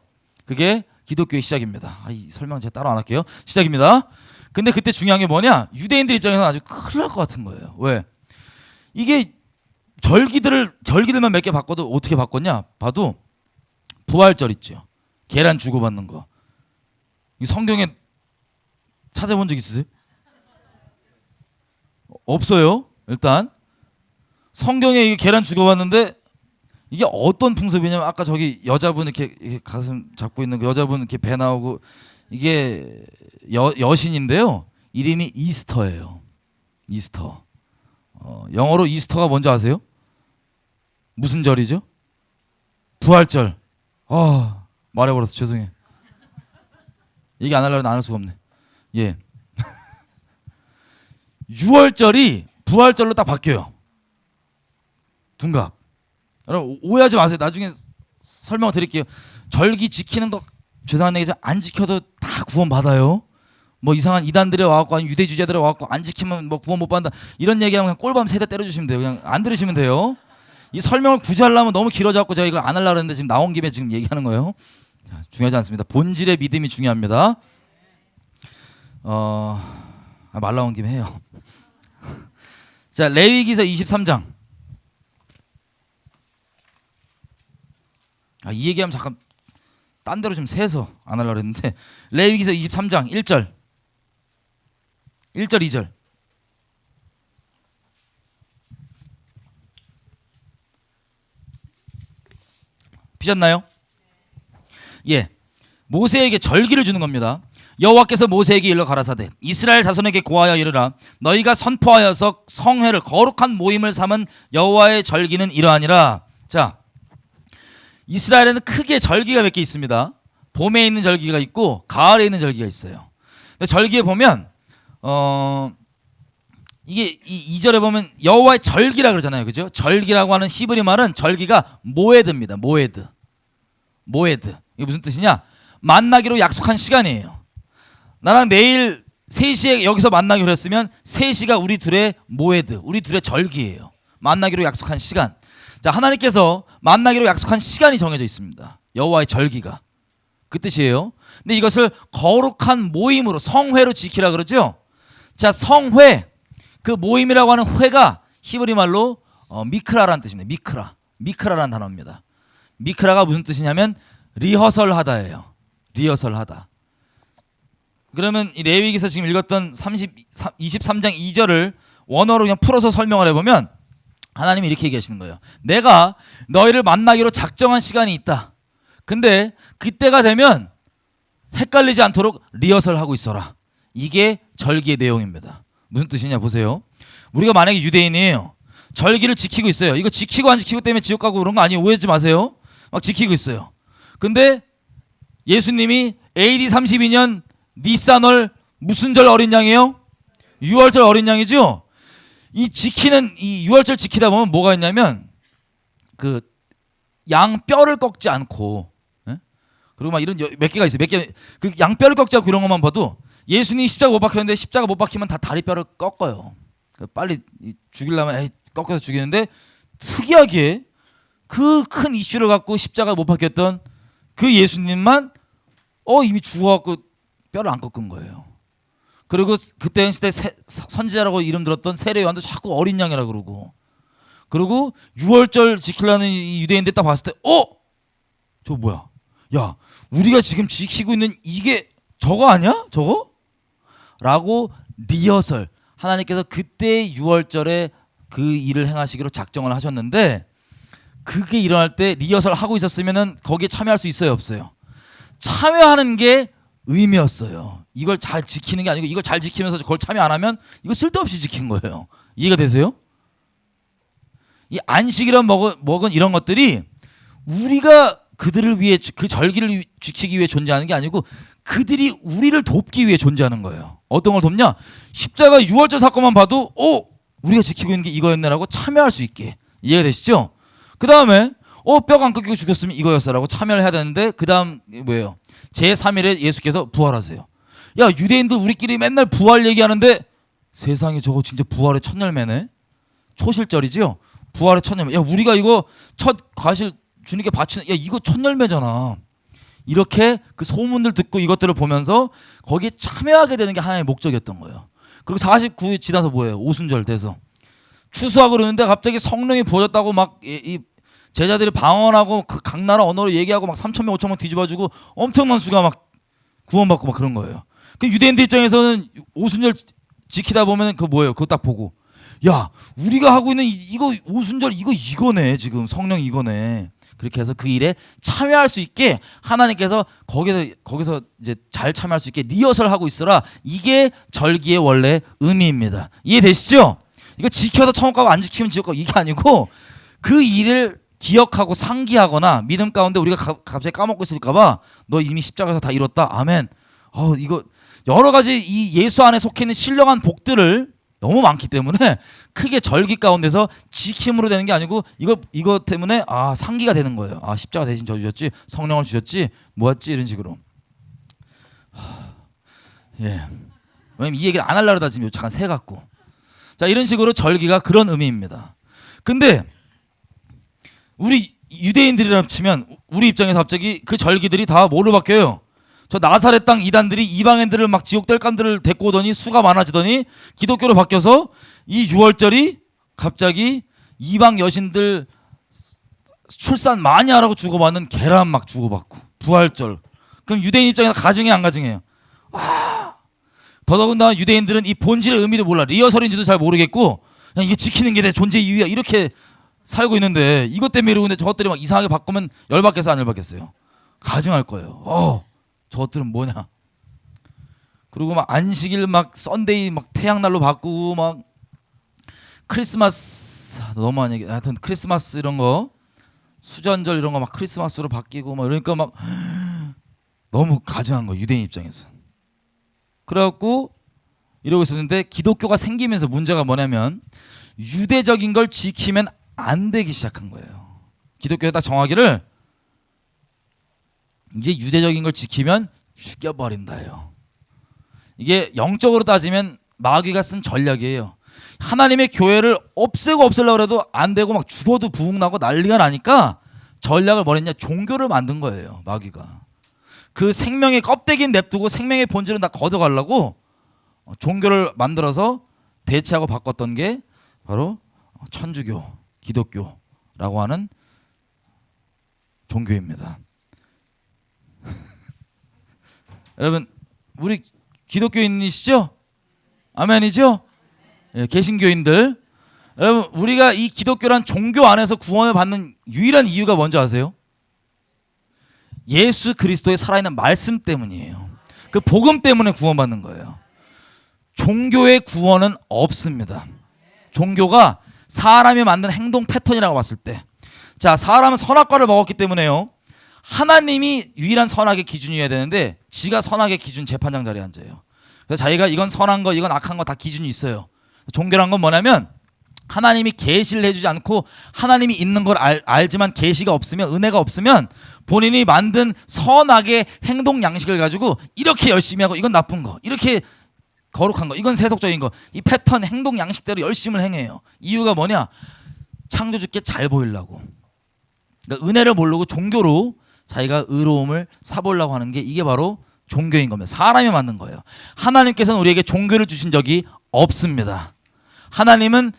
A: 그게 기독교의 시작입니다. 이 설명 제가 따로 안 할게요. 시작입니다. 근데 그때 중요한 게 뭐냐? 유대인들 입장에서는 아주 큰일 날 것 같은 거예요. 왜? 이게 절기들만 몇 개 바꿔도 어떻게 바꿨냐? 봐도 부활절 있죠. 계란 주고받는 거. 이 성경에 찾아본 적 있으세요? 없어요. 일단 성경에 이게 계란 주고받는데 이게 어떤 풍습이냐면 아까 저기 여자분 이렇게 가슴 잡고 있는 그 여자분 이렇게 배 나오고 이게 여신인데요. 이름이 이스터예요. 이스터. 영어로 이스터가 뭔지 아세요? 무슨 절이죠? 부활절. 말해버렸어. 죄송해요. 얘기 안 하려고 안 할 수가 없네. 예. 6월절이 부활절로 딱 바뀌어요. 둔갑. 여러분 오해하지 마세요. 나중에 설명을 드릴게요. 절기 지키는 거 죄송한 얘기지만 안 지켜도 다 구원 받아요. 뭐 이상한 이단들이 와갖고 아니 유대 주자들이 와갖고 안 지키면 뭐 구원 못 받는다 이런 얘기하면 그냥 꼴밤 세대 때려주시면 돼요. 그냥 안 들으시면 돼요. 이 설명을 굳이 하려면 너무 길어져갖고 제가 이걸 안 하려고 했는데 지금 나온 김에 지금 얘기하는 거예요. 자, 중요하지 않습니다. 본질의 믿음이 중요합니다. 말 나온 김에 해요. 자, 레위기서 23장. 이 얘기하면 잠깐 딴 데로 좀 새서 안 하려고 했는데 레위기서 23장 1절. 1절 2절. 피셨나요? 예. 모세에게 절기를 주는 겁니다. 여호와께서 모세에게 일러 가라사대 이스라엘 자손에게 고하여 이르라 너희가 선포하여서 성회를 거룩한 모임을 삼은 여호와의 절기는 이러하니라. 자, 이스라엘에는 크게 절기가 몇 개 있습니다. 봄에 있는 절기가 있고 가을에 있는 절기가 있어요. 근데 절기에 보면 이게 2절에 보면 여호와의 절기라 그러잖아요. 그죠? 절기라고 하는 히브리 말은 절기가 모에드입니다. 모에드. 이게 무슨 뜻이냐? 만나기로 약속한 시간이에요. 나랑 내일 3시에 여기서 만나기로 했으면 3시가 우리 둘의 모에드, 우리 둘의 절기예요. 만나기로 약속한 시간. 자, 하나님께서 만나기로 약속한 시간이 정해져 있습니다. 여호와의 절기가. 그 뜻이에요. 근데 이것을 거룩한 모임으로 성회로 지키라 그러죠. 자, 성회, 그 모임이라고 하는 회가 히브리 말로 미크라라는 뜻입니다. 미크라라는 단어입니다. 미크라가 무슨 뜻이냐면 리허설하다예요. 리허설하다. 그러면 이 레위기서 지금 읽었던 23장 2절을 원어로 그냥 풀어서 설명을 해보면 하나님이 이렇게 얘기하시는 거예요. 내가 너희를 만나기로 작정한 시간이 있다. 근데 그때가 되면 헷갈리지 않도록 리허설하고 있어라. 이게 절기의 내용입니다. 무슨 뜻이냐 보세요. 우리가 만약에 유대인이에요. 절기를 지키고 있어요. 이거 지키고 안 지키고 때문에 지옥 가고 그런 거 아니에요. 오해하지 마세요. 막 지키고 있어요. 근데 예수님이 AD 32년 니산월 무슨 절 어린 양이에요? 유월절 어린 양이죠. 이 지키는 이 유월절 지키다 보면 뭐가 있냐면 그 양 뼈를 꺾지 않고, 예? 그리고 막 이런 몇 개가 있어요. 몇 개 그 양 뼈를 꺾지 않고 이런 것만 봐도 예수님이 십자가 못 박혔는데 십자가 못 박히면 다 다리 뼈를 꺾어요. 빨리 죽이려면 꺾어서 죽이는데 특이하게 그 큰 이슈를 갖고 십자가 못 박혔던 그 예수님만 이미 죽어갖고 뼈를 안 꺾은 거예요. 그리고 그때 시대 선지자라고 이름 들었던 세례 요한도 자꾸 어린 양이라 그러고, 그리고 유월절 지키려는 이 유대인들 딱 봤을 때 저거 뭐야? 야, 우리가 지금 지키고 있는 이게 저거 아니야? 저거? 라고 리허설, 하나님께서 그때 유월절에 그 일을 행하시기로 작정을 하셨는데 그게 일어날 때 리허설 하고 있었으면은 거기에 참여할 수 있어요, 없어요? 참여하는 게 의미였어요. 이걸 잘 지키는 게 아니고 이걸 잘 지키면서 그걸 참여 안 하면 이거 쓸데없이 지킨 거예요. 이해가 되세요? 이 안식이란 먹은 이런 것들이 우리가 그들을 위해 그 절기를 지키기 위해 존재하는 게 아니고 그들이 우리를 돕기 위해 존재하는 거예요. 어떤 걸 돕냐? 십자가 유월절 사건만 봐도 우리가 지키고 있는 게 이거였네라고 참여할 수 있게. 이해가 되시죠? 그 다음에 뼈가 안 꺾이고 죽였으면 이거였어라고 참여를 해야 되는데 그 다음 뭐예요? 제3일에 예수께서 부활하세요. 야, 유대인들 우리끼리 맨날 부활 얘기하는데 세상에 저거 진짜 부활의 첫 열매네. 초실절이지요. 부활의 첫 열매. 야, 우리가 이거 첫 과실 주님께 바치는, 야, 이거 첫 열매잖아. 이렇게 그 소문들 듣고 이것들을 보면서 거기에 참여하게 되는 게 하나의 목적이었던 거예요. 그리고 49일 지나서 뭐예요? 오순절 돼서 추수하고 그러는데 갑자기 성령이 부어졌다고 막 이 제자들이 방언하고 그 각 나라 언어로 얘기하고 막 3,000명 5,000명 뒤집어주고 엄청난 수가 막 구원받고 막 그런 거예요. 그 유대인들 입장에서는 오순절 지키다 보면 그 뭐예요? 그거 딱 보고, 야, 우리가 하고 있는 이거 오순절 이거네, 지금 성령 이거네. 그렇게 해서 그 일에 참여할 수 있게 하나님께서 거기서 이제 잘 참여할 수 있게 리허설 하고 있어라. 이게 절기의 원래 의미입니다. 이해되시죠? 이거 지켜서 천국 가고 안 지키면 지옥 가고 이게 아니고 그 일을 기억하고 상기하거나 믿음 가운데 우리가 갑자기 까먹고 있을까봐 너 이미 십자가에서 다 이뤘다. 아멘. 이거 여러 가지 이 예수 안에 속해 있는 신령한 복들을 너무 많기 때문에 크게 절기 가운데서 지킴으로 되는 게 아니고 이거 때문에 상기가 되는 거예요. 십자가 대신 저 주셨지, 성령을 주셨지, 뭐였지, 이런 식으로. 예. 왜냐면 이 얘기를 안 하려다 지금 잠깐 새 갖고. 자, 이런 식으로 절기가 그런 의미입니다. 근데 우리 유대인들이라 치면 우리 입장에서 갑자기 그 절기들이 다 뭐로 바뀌어요? 저 나사렛 땅 이단들이 이방인들을 막 지옥 뗄간들을 데리고 오더니 수가 많아지더니 기독교로 바뀌어서 이 유월절이 갑자기 이방 여신들 출산 많이 하라고 주고받는 계란 막 주고받고 부활절. 그럼 유대인 입장에서 가증해 안 가증해요? 더더군다나 유대인들은 이 본질의 의미도 몰라. 리허설인지도 잘 모르겠고 그냥 이게 지키는 게 내 존재 이유야 이렇게 살고 있는데 이것 때문에 이러는데 저것들이 막 이상하게 바꾸면 열받겠어 안 열받겠어요? 가증할 거예요. 저것들은 뭐냐. 그리고 막 안식일 막 썬데이 막 태양날로 바꾸고 막 크리스마스 너무 많이 얘기. 하여튼 크리스마스 이런 거 수전절 이런 거 막 크리스마스로 바뀌고 막 이러니까 막 너무 가증한 거예요 유대인 입장에서. 그래갖고 이러고 있었는데 기독교가 생기면서 문제가 뭐냐면 유대적인 걸 지키면 안 되기 시작한 거예요. 기독교가 딱 정하기를 이제 유대적인 걸 지키면 죽여버린다요. 이게 영적으로 따지면 마귀가 쓴 전략이에요. 하나님의 교회를 없애려고 해도 안 되고 막 죽어도 부흥나고 난리가 나니까 전략을 뭐 했냐? 종교를 만든 거예요. 마귀가. 그 생명의 껍데기는 냅두고 생명의 본질은 다 걷어가려고 종교를 만들어서 대체하고 바꿨던 게 바로 천주교, 기독교라고 하는 종교입니다. 여러분 우리 기독교인이시죠? 아멘이죠? 예, 개신교인들 여러분 우리가 이 기독교란 종교 안에서 구원을 받는 유일한 이유가 뭔지 아세요? 예수 그리스도의 살아있는 말씀 때문이에요. 그 복음 때문에 구원받는 거예요. 종교의 구원은 없습니다. 종교가 사람이 만든 행동 패턴이라고 봤을 때, 자 사람은 선악과를 먹었기 때문에요. 하나님이 유일한 선악의 기준이어야 되는데 지가 선악의 기준 재판장 자리에 앉아요. 그래서 자기가 이건 선한 거 이건 악한 거 다 기준이 있어요. 종교란 건 뭐냐면 하나님이 계시를 해주지 않고 하나님이 있는 걸 알지만 계시가 없으면 은혜가 없으면 본인이 만든 선악의 행동 양식을 가지고 이렇게 열심히 하고 이건 나쁜 거 이렇게 거룩한 거 이건 세속적인 거 이 패턴 행동 양식대로 열심을 행해요. 이유가 뭐냐? 창조주께 잘 보이려고. 그러니까 은혜를 모르고 종교로 자기가 의로움을 사보려고 하는 게 이게 바로 종교인 겁니다. 사람이 만든 거예요. 하나님께서는 우리에게 종교를 주신 적이 없습니다. 하나님은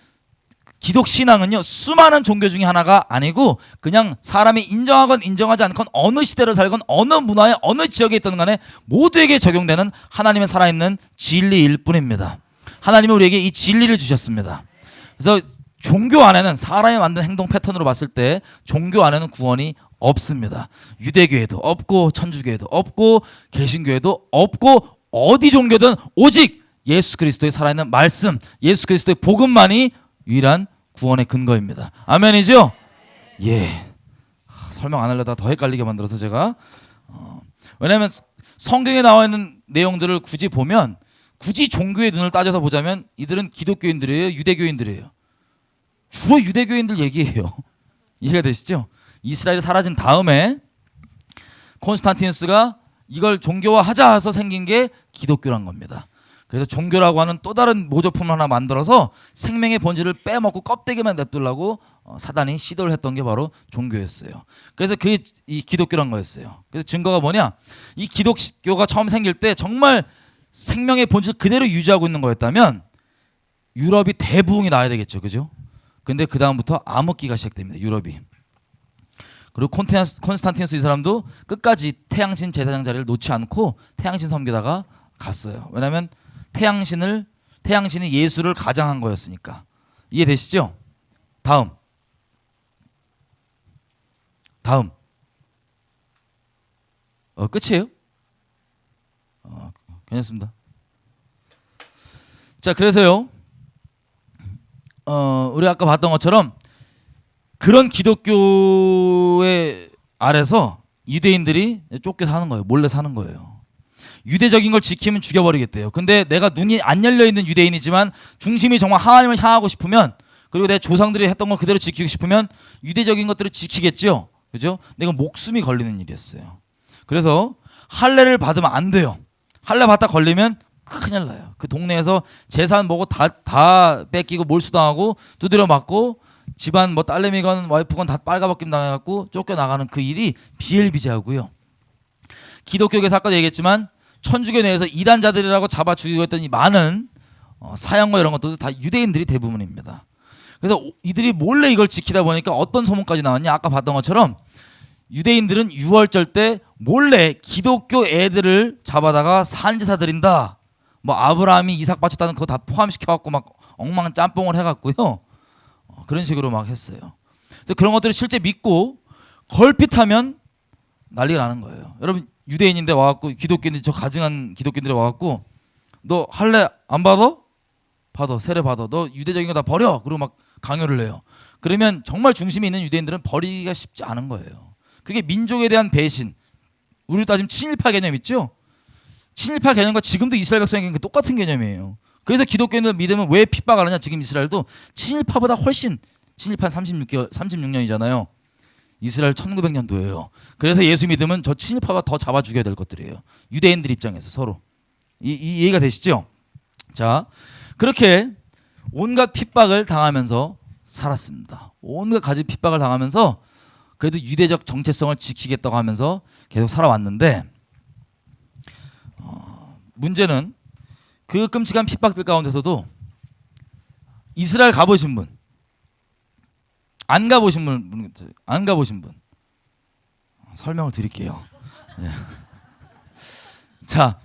A: 기독 신앙은요 수많은 종교 중에 하나가 아니고 그냥 사람이 인정하건 인정하지 않건 어느 시대로 살건 어느 문화에 어느 지역에 있든 간에 모두에게 적용되는 하나님의 살아있는 진리일 뿐입니다. 하나님은 우리에게 이 진리를 주셨습니다. 그래서 종교 안에는 사람이 만든 행동 패턴으로 봤을 때 종교 안에는 구원이 없습니다. 유대교에도 없고 천주교에도 없고 개신교에도 없고 어디 종교든 오직 예수 그리스도의 살아있는 말씀 예수 그리스도의 복음만이 유일한 구원의 근거입니다. 아멘이죠? 예. 설명 안 하려다가 더 헷갈리게 만들어서 제가 왜냐하면 성경에 나와 있는 내용들을 굳이 보면 굳이 종교의 눈을 따져서 보자면 이들은 기독교인들이에요 유대교인들이에요. 주로 유대교인들 얘기해요. 이해가 되시죠? 이스라엘이 사라진 다음에 콘스탄티누스가 이걸 종교화하자 해서 생긴 게 기독교란 겁니다. 그래서 종교라고 하는 또 다른 모조품을 하나 만들어서 생명의 본질을 빼먹고 껍데기만 냅두려고 사단이 시도를 했던 게 바로 종교였어요. 그래서 그게 이 기독교란 거였어요. 그래서 증거가 뭐냐? 이 기독교가 처음 생길 때 정말 생명의 본질 그대로 유지하고 있는 거였다면 유럽이 대부흥이 나야 되겠죠. 그죠? 근데 그 다음부터 암흑기가 시작됩니다. 유럽이. 그리고 콘스탄티누스 이 사람도 끝까지 태양신 제사장 자리를 놓지 않고 태양신 섬기다가 갔어요. 왜냐하면 태양신이 예수를 가장한 거였으니까. 이해되시죠? 다음 끝이에요? 괜찮습니다. 자 그래서요 우리 아까 봤던 것처럼 그런 기독교의 아래서 유대인들이 쫓겨 사는 거예요. 몰래 사는 거예요. 유대적인 걸 지키면 죽여버리겠대요. 근데 내가 눈이 안 열려있는 유대인이지만 중심이 정말 하나님을 향하고 싶으면 그리고 내 조상들이 했던 걸 그대로 지키고 싶으면 유대적인 것들을 지키겠죠. 그죠? 근데 이건 목숨이 걸리는 일이었어요. 그래서 할례를 받으면 안 돼요. 할례 받다 걸리면 큰일 나요. 그 동네에서 재산 뭐고 다 뺏기고 몰수당하고 두드려 맞고 집안 뭐 딸내미건 와이프건 다 빨가벗김 당해갖고 쫓겨나가는 그 일이 비일비재하고요. 기독교에서 아까 얘기했지만 천주교 내에서 이단자들이라고 잡아 죽이고 했던 이 많은 사형과 이런 것도 다 유대인들이 대부분입니다. 그래서 이들이 몰래 이걸 지키다 보니까 어떤 소문까지 나왔냐? 아까 봤던 것처럼 유대인들은 유월절 때 몰래 기독교 애들을 잡아다가 산제사 드린다 뭐 아브라함이 이삭 바쳤다는 그거 다 포함시켜 갖고 막 엉망 짬뽕을 해갖고요. 그런 식으로 막 했어요. 그래서 그런 것들을 실제 믿고 걸핏하면 난리가 나는 거예요. 여러분 유대인인데 와갖고 기독교인들 저 가증한 기독교인들이 와갖고 너 할례 안 받아? 받아 세례 받아. 너 유대적인 거 다 버려. 그리고 막 강요를 해요. 그러면 정말 중심에 있는 유대인들은 버리기가 쉽지 않은 거예요. 그게 민족에 대한 배신. 우리 따지면 친일파 개념 있죠? 친일파 개념과 지금도 이스라엘 백성에게 똑같은 개념이에요. 그래서 기독교인들 믿으면 왜 핍박을 하냐? 지금 이스라엘도 친일파보다 훨씬 친일파 36년이잖아요. 이스라엘 1900년도예요. 그래서 예수 믿으면 저 친일파가 더 잡아 죽여야 될 것들이에요. 유대인들 입장에서 서로. 이 이해가 되시죠? 자, 그렇게 온갖 핍박을 당하면서 살았습니다. 온갖 가지 핍박을 당하면서 그래도 유대적 정체성을 지키겠다고 하면서 계속 살아왔는데 문제는 그 끔찍한 핍박들 가운데서도 이스라엘 가보신 분, 안 가보신 분, 안 가보신 분 설명을 드릴게요. 네. 자,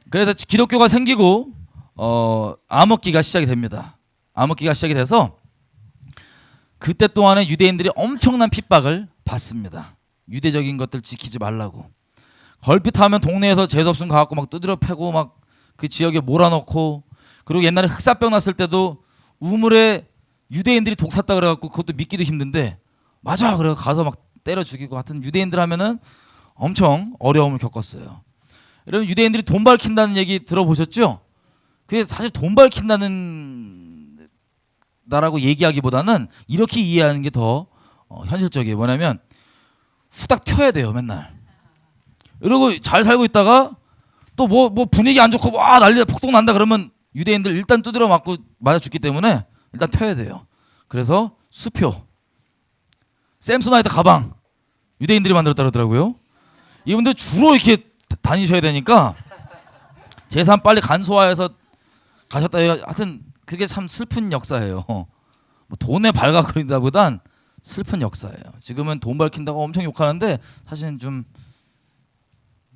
A: 그래서 기독교가 생기고 암흑기가 시작이 됩니다. 암흑기가 시작이 돼서 그때 동안에 유대인들이 엄청난 핍박을 받습니다. 유대적인 것들 지키지 말라고. 걸핏하면 동네에서 재수없음 가갖고 막 두드려 패고 막 그 지역에 몰아넣고, 그리고 옛날에 흑사병 났을 때도 우물에 유대인들이 독 탔다 그래갖고 그것도 믿기도 힘든데 맞아 그래 가서 막 때려 죽이고, 하여튼 유대인들 하면은 엄청 어려움을 겪었어요. 여러분 유대인들이 돈 밝힌다는 얘기 들어보셨죠? 그게 사실 돈 밝힌다는 나라고 얘기하기보다는 이렇게 이해하는 게 더 현실적이에요. 뭐냐면 후딱 튀어야 돼요 맨날. 이러고 잘 살고 있다가 또 뭐 분위기 안 좋고 와 난리가 폭동 난다 그러면 유대인들 일단 두드려 맞고 맞아 죽기 때문에 일단 튀어야 돼요. 그래서 수표, 샘소나이트 가방 유대인들이 만들었다 그러더라고요. 이분들 주로 이렇게 다니셔야 되니까 재산 빨리 간소화해서 가셨다. 하여튼 그게 참 슬픈 역사예요. 뭐 돈에 발가거린다보단 슬픈 역사예요. 지금은 돈 밝힌다고 엄청 욕하는데 사실은 좀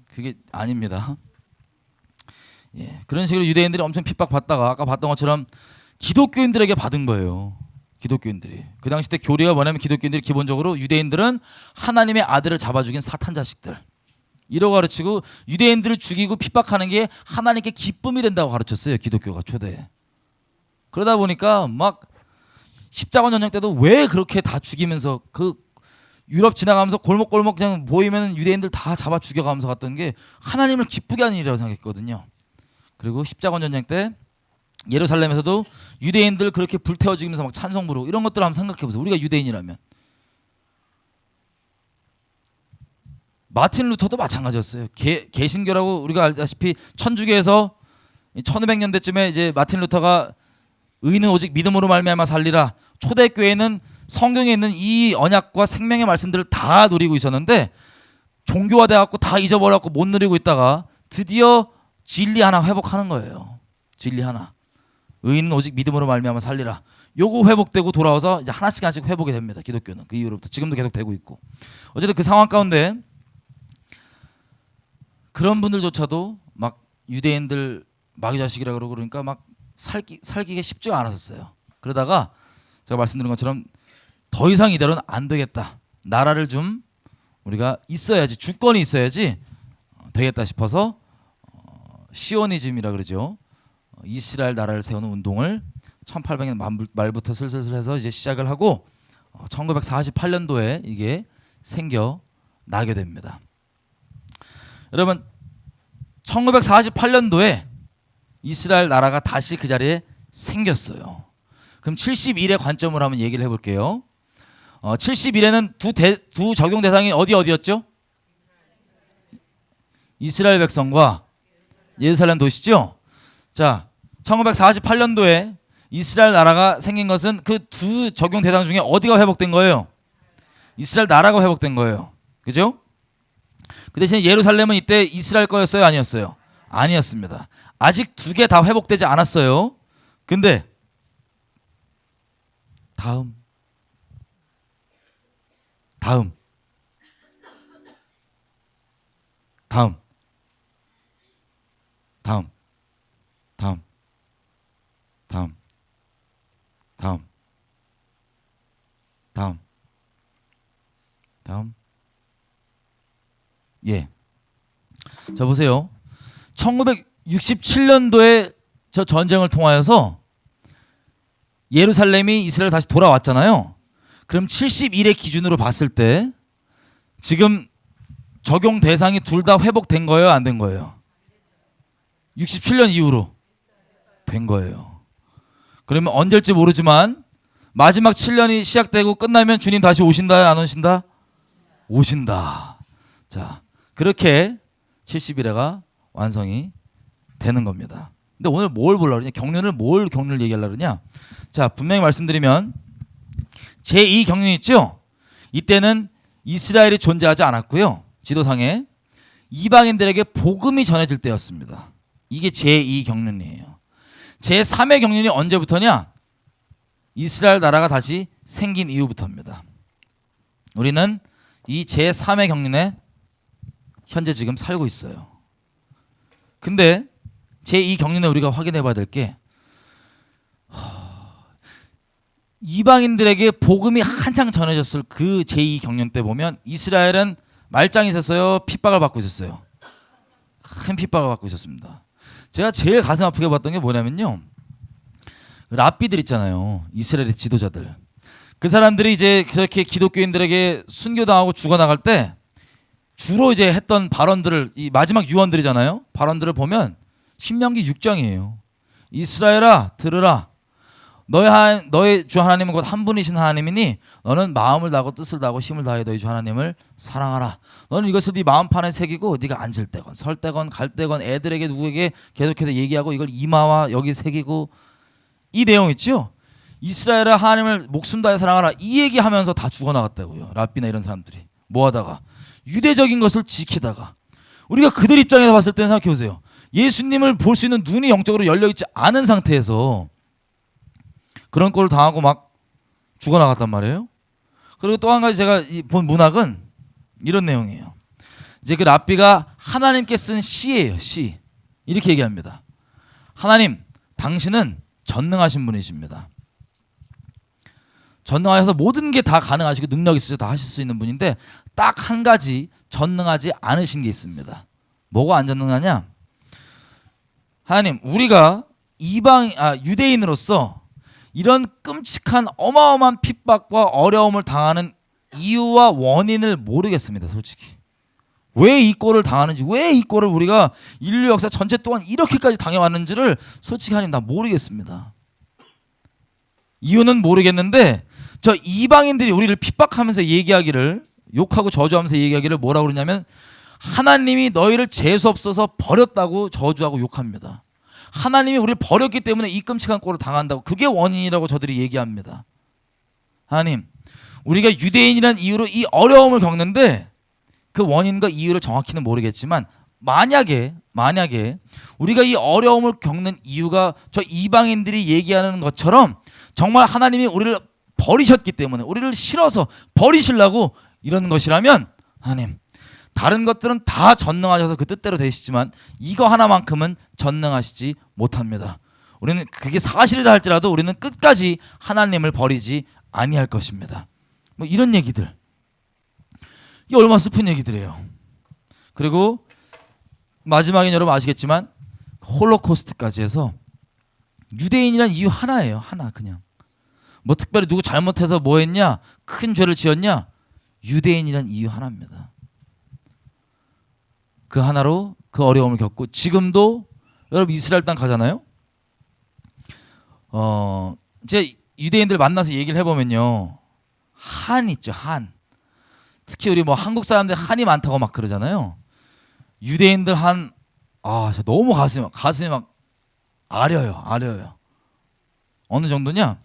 A: 그게 아닙니다. 예, 그런 식으로 유대인들이 엄청 핍박받다가 아까 봤던 것처럼 기독교인들에게 받은 거예요. 기독교인들이. 그 당시 때 교리가 뭐냐면 기독교인들이 기본적으로 유대인들은 하나님의 아들을 잡아 죽인 사탄 자식들 이러고 가르치고, 유대인들을 죽이고 핍박하는 게 하나님께 기쁨이 된다고 가르쳤어요. 기독교가 초대에. 그러다 보니까 막 십자군 전쟁 때도 왜 그렇게 다 죽이면서 그 유럽 지나가면서 골목골목 그냥 보이면 유대인들 다 잡아 죽여가면서 갔던 게 하나님을 기쁘게 하는 일이라고 생각했거든요. 그리고 십자군 전쟁 때 예루살렘에서도 유대인들 그렇게 불태워 죽이면서 막 찬송 부르고 이런 것들 한번 생각해 보세요. 우리가 유대인이라면. 마틴 루터도 마찬가지였어요. 개신교라고 우리가 알다시피 천주교에서 1500년대쯤에 이제 마틴 루터가 의인은 오직 믿음으로 말미암아 살리라. 초대교회는 성경에 있는 이 언약과 생명의 말씀들을 다 누리고 있었는데 종교화돼 갖고 다 잊어버렸고 못 누리고 있다가 드디어 진리 하나 회복하는 거예요. 진리 하나. 의인은 오직 믿음으로 말미암아 살리라. 요거 회복되고 돌아와서 이제 하나씩 회복이 됩니다. 기독교는 그 이후로부터 지금도 계속 되고 있고. 어쨌든 그 상황 가운데 그런 분들조차도 막 유대인들 마귀 자식이라 그러고 그러니까 막 살기가 쉽지가 않았었어요. 그러다가 제가 말씀드린 것처럼 더 이상 이대로는 안 되겠다. 나라를 좀 우리가 있어야지, 주권이 있어야지 되겠다 싶어서 시오니즘이라 그러죠. 이스라엘 나라를 세우는 운동을 1800년 말부터 슬슬 해서 이제 시작을 하고 1948년도에 이게 생겨나게 됩니다. 여러분 1948년도에 이스라엘 나라가 다시 그 자리에 생겼어요. 그럼 71의 관점으로 한번 얘기를 해볼게요. 71에는 두 적용 대상이 어디였죠? 이스라엘 백성과 예루살렘 도시죠. 자, 1948년도에 이스라엘 나라가 생긴 것은 그 두 적용 대상 중에 어디가 회복된 거예요? 이스라엘 나라가 회복된 거예요. 그죠? 그 대신에 예루살렘은 이때 이스라엘 거였어요? 아니었어요? 아니었습니다. 아직 두 개 다 회복되지 않았어요. 근데 다음 다음. 다음. 다음. 다음. 예. 자 보세요. 1967년도에 저 전쟁을 통하여서 예루살렘이 이스라엘 다시 돌아왔잖아요. 그럼 71의 기준으로 봤을 때 지금 적용 대상이 둘 다 회복된 거예요, 안 된 거예요? 67년 이후로 된 거예요. 그러면 언제일지 모르지만 마지막 7년이 시작되고 끝나면 주님 다시 오신다, 안 오신다? 오신다. 자, 그렇게 70일에가 완성이 되는 겁니다. 근데 오늘 뭘 보려고 그러냐? 경륜을 뭘 경륜을 얘기하려고 그러냐? 자, 분명히 말씀드리면 제2 경륜 있죠? 이때는 이스라엘이 존재하지 않았고요. 지도상에 이방인들에게 복음이 전해질 때였습니다. 이게 제2 경륜이에요. 제3의 경륜이 언제부터냐? 이스라엘 나라가 다시 생긴 이후부터입니다. 우리는 이 제3의 경륜에 현재 지금 살고 있어요. 근데 제2 경륜에 우리가 확인해 봐야 될 게 이방인들에게 복음이 한창 전해졌을 그 제2 경륜 때 보면 이스라엘은 말짱이 있었어요? 핍박을 받고 있었어요? 큰 핍박을 받고 있었습니다. 제가 제일 가슴 아프게 봤던 게 뭐냐면요. 랍비들 있잖아요. 이스라엘의 지도자들. 그 사람들이 이제 그렇게 기독교인들에게 순교당하고 죽어나갈 때 주로 이제 했던 발언들을, 이 마지막 유언들이잖아요. 발언들을 보면 신명기 6장이에요. 이스라엘아 들으라. 너의 주 하나님은 곧 한 분이신 하나님이니 너는 마음을 다하고 뜻을 다하고 힘을 다해 너희 주 하나님을 사랑하라. 너는 이것을 네 마음판에 새기고 네가 앉을 때건 설 때건 갈 때건 애들에게 누구에게 계속해서 얘기하고 이걸 이마와 여기 새기고, 이 내용 있죠. 이스라엘아 하나님을 목숨 다해 사랑하라. 이 얘기하면서 다 죽어나갔다고요. 랍비나 이런 사람들이 뭐하다가 유대적인 것을 지키다가. 우리가 그들 입장에서 봤을 때는 생각해 보세요. 예수님을 볼 수 있는 눈이 영적으로 열려있지 않은 상태에서 그런 꼴을 당하고 막 죽어나갔단 말이에요. 그리고 또 한 가지 제가 본 문학은 이런 내용이에요. 이제 그 랍비가 하나님께 쓴 시예요. 시. 이렇게 얘기합니다. 하나님, 당신은 전능하신 분이십니다. 전능하셔서 모든 게 다 가능하시고 능력 있으셔서 다 하실 수 있는 분인데 딱 한 가지 전능하지 않으신 게 있습니다. 뭐가 안 전능하냐? 하나님, 우리가 유대인으로서 이런 끔찍한 어마어마한 핍박과 어려움을 당하는 이유와 원인을 모르겠습니다. 솔직히 왜 이 꼴을 당하는지, 왜 이 꼴을 우리가 인류 역사 전체 동안 이렇게까지 당해왔는지를 솔직히 하나님 나 모르겠습니다. 이유는 모르겠는데 저 이방인들이 우리를 핍박하면서 얘기하기를, 욕하고 저주하면서 얘기하기를 뭐라고 그러냐면 하나님이 너희를 재수 없어서 버렸다고 저주하고 욕합니다. 하나님이 우리를 버렸기 때문에 이 끔찍한 꼴을 당한다고, 그게 원인이라고 저들이 얘기합니다. 하나님, 우리가 유대인이란 이유로 이 어려움을 겪는데 그 원인과 이유를 정확히는 모르겠지만 만약에 우리가 이 어려움을 겪는 이유가 저 이방인들이 얘기하는 것처럼 정말 하나님이 우리를 버리셨기 때문에, 우리를 싫어서 버리시려고 이러는 것이라면 하나님, 다른 것들은 다 전능하셔서 그 뜻대로 되시지만 이거 하나만큼은 전능하시지 못합니다. 우리는 그게 사실이다 할지라도 우리는 끝까지 하나님을 버리지 아니할 것입니다. 뭐 이런 얘기들, 이게 얼마나 슬픈 얘기들이에요. 그리고 마지막엔 여러분 아시겠지만 홀로코스트까지 해서 유대인이란 이유 하나예요. 하나. 그냥 뭐 특별히 누구 잘못해서 뭐 했냐, 큰 죄를 지었냐, 유대인이란 이유 하나입니다. 그 하나로 그 어려움을 겪고 지금도 여러분 이스라엘 땅 가잖아요. 이제 유대인들 만나서 얘기를 해보면요, 한 있죠. 한. 특히 우리 뭐 한국 사람들 한이 많다고 막 그러잖아요. 유대인들 한, 진짜 너무 가슴이 막 아려요. 어느 정도냐?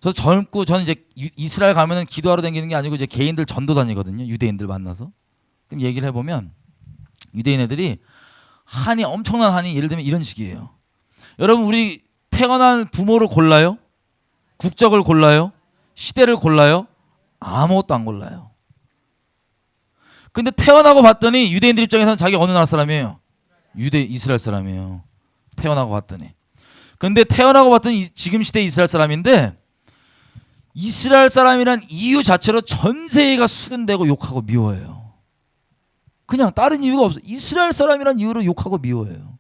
A: 저는 이제 이스라엘 가면은 기도하러 다니는 게 아니고 이제 개인들 전도 다니거든요. 유대인들 만나서. 그럼 얘기를 해보면 유대인 애들이 한이, 엄청난 한이 예를 들면 이런 식이에요. 여러분, 우리 태어난 부모를 골라요? 국적을 골라요? 시대를 골라요? 아무것도 안 골라요. 근데 태어나고 봤더니 유대인들 입장에서는 자기 어느 나라 사람이에요? 이스라엘 사람이에요. 태어나고 봤더니. 근데 태어나고 봤던 지금 시대 이스라엘 사람인데 이스라엘 사람이란 이유 자체로 전 세계가 수근대고 욕하고 미워해요. 그냥 다른 이유가 없어. 이스라엘 사람이란 이유로 욕하고 미워해요.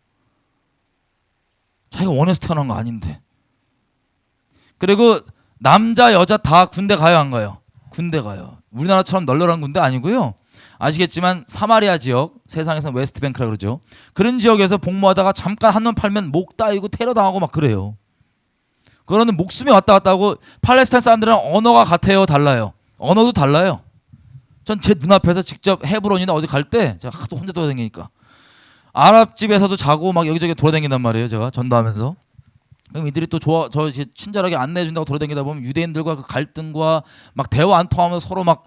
A: 자기가 원해서 태어난 거 아닌데. 그리고 남자 여자 다 군대 가요 안 가요? 군대 가요. 우리나라처럼 널널한 군대 아니고요. 아시겠지만 사마리아 지역, 세상에서 웨스트뱅크라 그러죠. 그런 지역에서 복무하다가 잠깐 한눈 팔면 목 따이고 테러 당하고 막 그래요. 그러는 목숨이 왔다 갔다 하고 팔레스타인 사람들은 언어가 같아요, 달라요? 언어도 달라요. 전 제 눈앞에서 직접 헤브론이나 어디 갈 때 제가 하도 혼자 돌아다니니까 아랍집에서도 자고 막 여기저기 돌아다닌단 말이에요. 제가 전도하면서. 그럼 이들이 또 저 친절하게 안내해준다고 돌아다니다 보면 유대인들과 그 갈등과 막 대화 안 통하면서 서로 막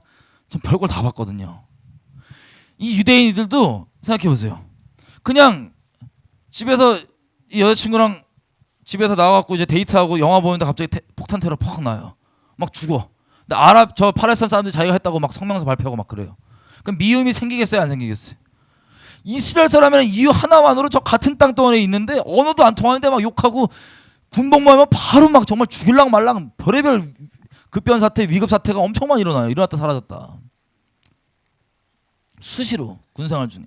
A: 좀 별걸 다 봤거든요. 이 유대인들도 생각해보세요. 그냥 집에서 이 여자친구랑 집에서 나와갖고 이제 데이트하고 영화 보는데 갑자기 폭탄 테러 퍽 나요. 막 죽어. 근데 저 팔레스타인 사람들이 자기가 했다고 막 성명서 발표하고 막 그래요. 그럼 미움이 생기겠어요, 안 생기겠어요? 이스라엘 사람이라는 이유 하나만으로 저 같은 땅덩어리에 있는데 언어도 안 통하는데 막 욕하고 군복무하면 바로 막 정말 죽일랑 말랑 별의별 급변 사태, 위급 사태가 엄청 많이 일어나요. 일어났다 사라졌다. 수시로 군생활 중에.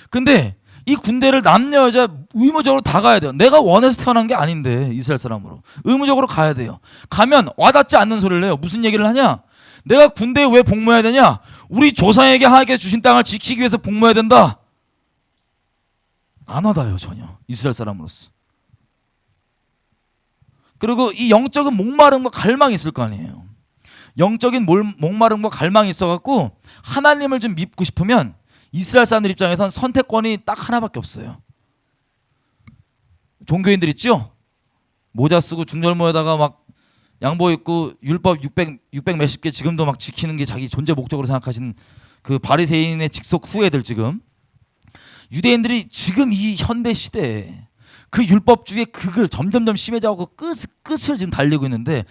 A: 근데 이 군대를 남녀 여자 의무적으로 다 가야 돼요. 내가 원해서 태어난 게 아닌데 이스라엘 사람으로 의무적으로 가야 돼요. 가면 와닿지 않는 소리를 해요. 무슨 얘기를 하냐? 내가 군대에 왜 복무해야 되냐? 우리 조상에게 하나님께 주신 땅을 지키기 위해서 복무해야 된다. 안 와닿아요 전혀. 이스라엘 사람으로서. 그리고 이 영적인 목마름과 갈망이 있을 거 아니에요. 영적인 목마름과 갈망이 있어갖고 하나님을 좀 믿고 싶으면 이스라엘 사람들 입장에선 선택권이 딱 하나밖에 없어요. 종교인들 있죠? 모자 쓰고 중절모에다가 막 양복 입고 율법 600 몇십 개 지금도 막 지키는 게 자기 존재 목적으로 생각하시는 그 바리새인의 직속 후예들 지금. 유대인들이 지금 이 현대 시대에 그 율법주의의 극을 점점점 심해져가고 끝을 지금 달리고 있는데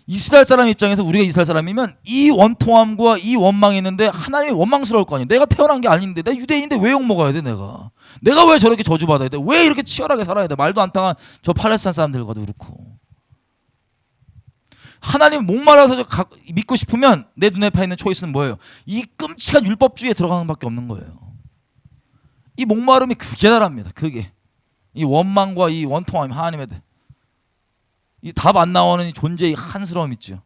A: 이스라엘 사람 입장에서 우리가 이스라엘 사람이면 이 원통함과 이 원망이 있는데 하나님이 원망스러울 거 아니에요. 내가 태어난 게 아닌데 내가 유대인인데 왜 욕먹어야 돼 내가. 내가 왜 저렇게 저주받아야 돼. 왜 이렇게 치열하게 살아야 돼. 말도 안 통한 저 팔레스타인 사람들과도 그렇고. 하나님 목말라서 믿고 싶으면 내 눈앞에 있는 초이스는 뭐예요? 이 끔찍한 율법주의에 들어가는 밖에 없는 거예요. 이 목마름이 그게 다릅니다. 그게. 이 원망과 이 원통함이 하나님에 대해 이 답 안 나오는 이 존재의 한스러움 있죠.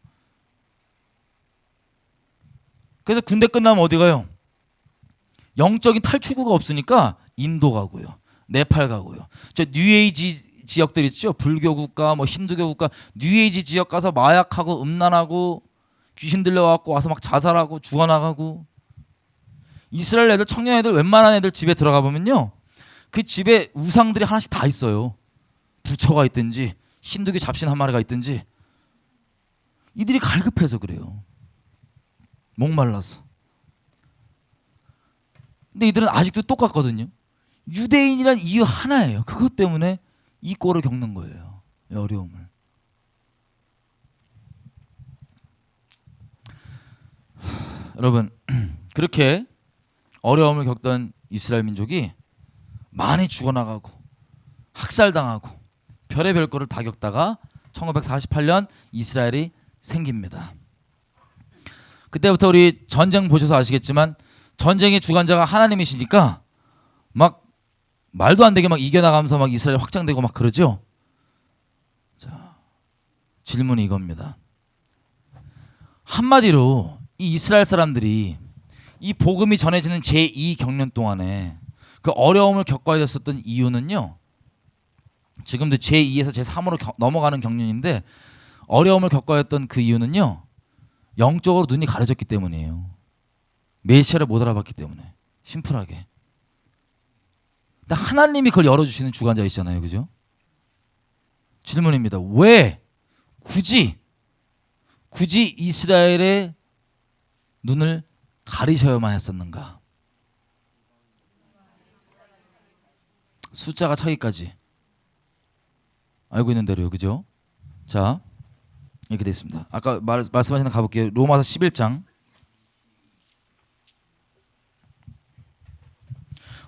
A: 그래서 군대 끝나면 어디 가요? 영적인 탈출구가 없으니까 인도 가고요. 네팔 가고요. 저 뉴에이지 지역들 있죠. 불교 국가, 뭐 힌두교 국가, 뉴에이지 지역 가서 마약하고 음란하고 귀신 들려와갖고 와서 막 자살하고 죽어나가고. 이스라엘 애들 청년 애들 웬만한 애들 집에 들어가 보면요. 그 집에 우상들이 하나씩 다 있어요. 부처가 있든지 힌두교 잡신 한 마리가 있든지. 이들이 갈급해서 그래요. 목말라서. 근데 이들은 아직도 똑같거든요. 유대인이란 이유 하나예요. 그것 때문에 이 꼴을 겪는 거예요. 이 어려움을. 여러분 그렇게 어려움을 겪던 이스라엘 민족이 많이 죽어나가고 학살당하고 별의별 거를 다 겪다가 1948년 이스라엘이 생깁니다. 그때부터 우리 전쟁 보셔서 아시겠지만 전쟁의 주관자가 하나님이시니까 막 말도 안 되게 막 이겨나가면서 막 이스라엘 확장되고 막 그러죠. 자, 질문이 이겁니다. 한마디로 이 이스라엘 사람들이 이 복음이 전해지는 제2 경륜 동안에 그 어려움을 겪어야 됐었던 이유는요. 지금도 제2에서 제3으로 넘어가는 경륜인데 어려움을 겪어야 했던 그 이유는요. 영적으로 눈이 가려졌기 때문이에요. 메시아를 못 알아봤기 때문에. 심플하게. 근데 하나님이 그걸 열어주시는 주관자이시잖아요. 그죠? 질문입니다. 왜 굳이 이스라엘의 눈을 가리셔야만 했었는가? 숫자가 차기까지 알고 있는 대로요. 그죠? 자, 이렇게 됐습니다. 아까 말씀하신 대 가볼게요. 로마서 11장.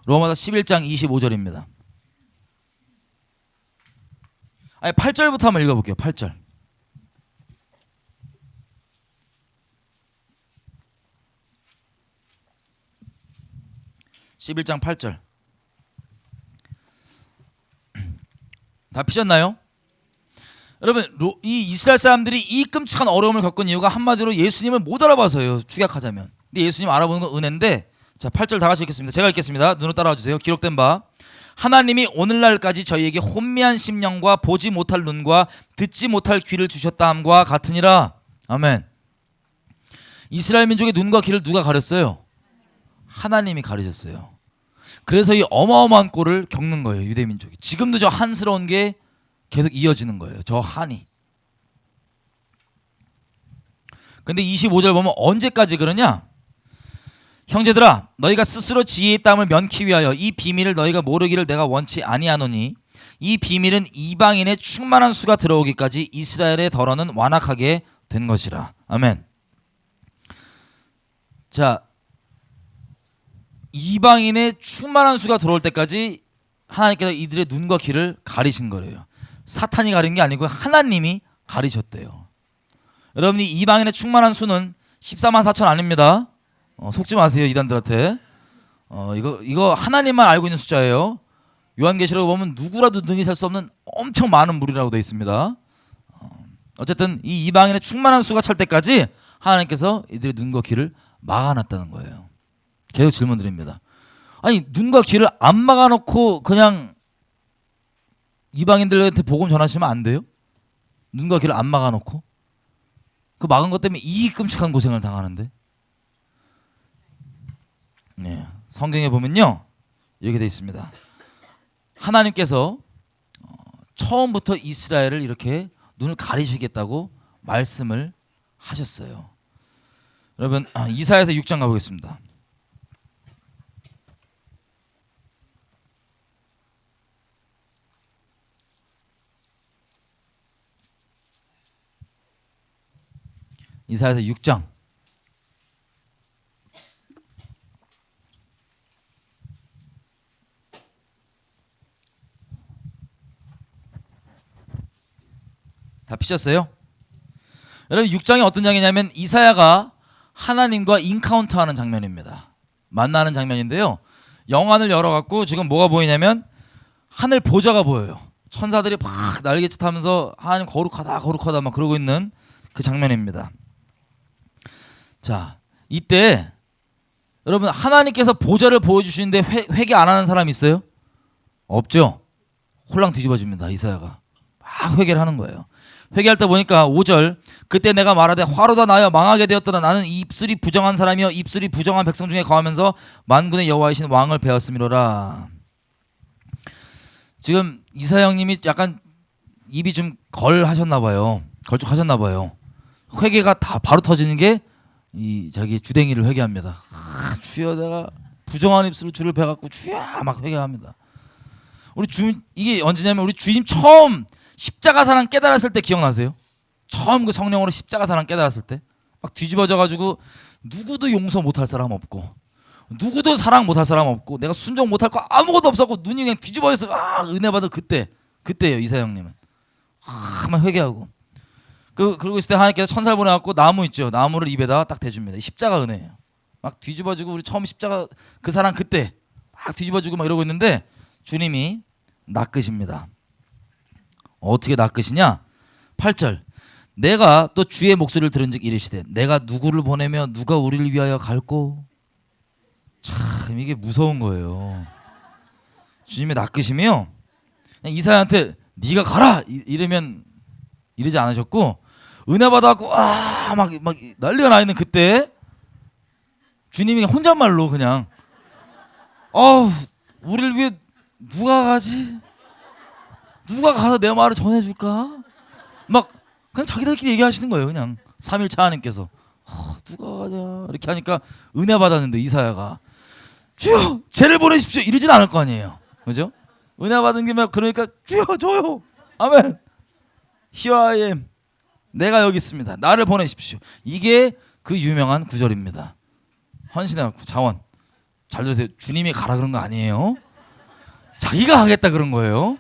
A: 로마서 11장 25절입니다. 아니 8절부터 한번 읽어볼게요. 8절. 11장 8절. 다 피셨나요? 여러분 이 이스라엘 사람들이 이 끔찍한 어려움을 겪은 이유가 한마디로 예수님을 못 알아봐서요. 축약하자면. 근데 예수님 알아보는 건 은혜인데, 자 8절 다 같이 읽겠습니다. 제가 읽겠습니다. 눈으로 따라와 주세요. 기록된 바 하나님이 오늘날까지 저희에게 혼미한 심령과 보지 못할 눈과 듣지 못할 귀를 주셨다 함과 같으니라. 아멘. 이스라엘 민족의 눈과 귀를 누가 가렸어요? 하나님이 가리셨어요. 그래서 이 어마어마한 꼴을 겪는 거예요. 유대 민족이. 지금도 저 한스러운 게 계속 이어지는 거예요. 저 한이. 근데 25절 보면 언제까지 그러냐? 형제들아 너희가 스스로 지혜의 땀을 면키 위하여 이 비밀을 너희가 모르기를 내가 원치 아니하노니 이 비밀은 이방인의 충만한 수가 들어오기까지 이스라엘의 덜어는 완악하게 된 것이라. 아멘. 자, 이방인의 충만한 수가 들어올 때까지 하나님께서 이들의 눈과 귀를 가리신 거래요. 사탄이 가린 게 아니고 하나님이 가리셨대요. 여러분이 이방인의 충만한 수는 14만 4천 아닙니다. 속지 마세요 이단들한테. 이거 하나님만 알고 있는 숫자예요. 요한계시록에 보면 누구라도 능히 살 수 없는 엄청 많은 무리라고 되어 있습니다. 어쨌든 이 이방인의 충만한 수가 찰 때까지 하나님께서 이들의 눈과 귀를 막아놨다는 거예요. 계속 질문 드립니다. 아니 눈과 귀를 안 막아놓고 그냥 이방인들한테 복음 전하시면 안 돼요? 눈과 귀를 안 막아놓고 그 막은 것 때문에 이 끔찍한 고생을 당하는데. 네, 성경에 보면요 이렇게 돼 있습니다. 하나님께서 처음부터 이스라엘을 이렇게 눈을 가리시겠다고 말씀을 하셨어요. 여러분 이사야서 6장 가보겠습니다. 이사야서 6장 다 피셨어요? 여러분 6장이 어떤 장이냐면 이사야가 하나님과 인카운트하는 장면입니다. 만나는 장면인데요. 영안을 열어갖고 지금 뭐가 보이냐면 하늘 보좌가 보여요. 천사들이 막 날개짓 하면서 하나님 거룩하다 거룩하다 막 그러고 있는 그 장면입니다. 자, 이때 여러분 하나님께서 보좌를 보여주시는데 회개 안 하는 사람 있어요? 없죠? 홀랑 뒤집어집니다. 이사야가 막 회개를 하는 거예요. 회개할 때 보니까 5절 그때 내가 말하되 화로다 나여 망하게 되었더라. 나는 입술이 부정한 사람이여 입술이 부정한 백성 중에 거하면서 만군의 여호와이신 왕을 배웠음이로라. 지금 이사야 형님이 약간 입이 좀 걸하셨나 봐요. 걸쭉하셨나 봐요. 회개가 다 바로 터지는 게 이 자기 주댕이를 회개합니다. 주여 내가 부정한 입술로 주를 베갖고 주야 막 회개합니다. 우리 주 이게 언제냐면 우리 주님 처음 십자가 사랑 깨달았을 때 기억나세요? 처음 그 성령으로 십자가 사랑 깨달았을 때 막 뒤집어져가지고 누구도 용서 못할 사람 없고 누구도 사랑 못할 사람 없고 내가 순종 못할 거 아무것도 없었고 눈이 그냥 뒤집어져서 은혜 받은 그때예요. 이사야 형님은 막 회개하고 그러고 있을 때 하나님께서 천사를 보내갖고 나무 있죠. 나무를 입에다가 딱 대줍니다. 십자가 은혜예요. 막 뒤집어지고 우리 처음 십자가 그 사랑 그때 막 뒤집어지고 막 이러고 있는데 주님이 낚으십니다. 어떻게 낚으시냐? 8절 내가 또 주의 목소리를 들은즉 이르시되 내가 누구를 보내며 누가 우리를 위하여 갈꼬. 참 이게 무서운 거예요. 주님이 낚으시며 이사야한테 네가 가라 이러면 이러지 않으셨고 은혜 받아갖고 막 난리가 나 있는 그때 주님이 혼잣말로 그냥 우리를 위해 누가 가지? 누가 가서 내 말을 전해줄까? 막 그냥 자기들끼리 얘기하시는 거예요. 그냥 3일차 하나님께서 누가 가냐 이렇게 하니까 은혜 받았는데 이사야가 주여 쟤를 보내십시오 이러진 않을 거 아니에요. 그죠? 은혜 받은 게 막 그러니까 주여 저요 아멘 Here I am 내가 여기 있습니다 나를 보내십시오. 이게 그 유명한 구절입니다. 헌신해갖고 자원 잘 들으세요. 주님이 가라 그런 거 아니에요. 자기가 하겠다 그런 거예요.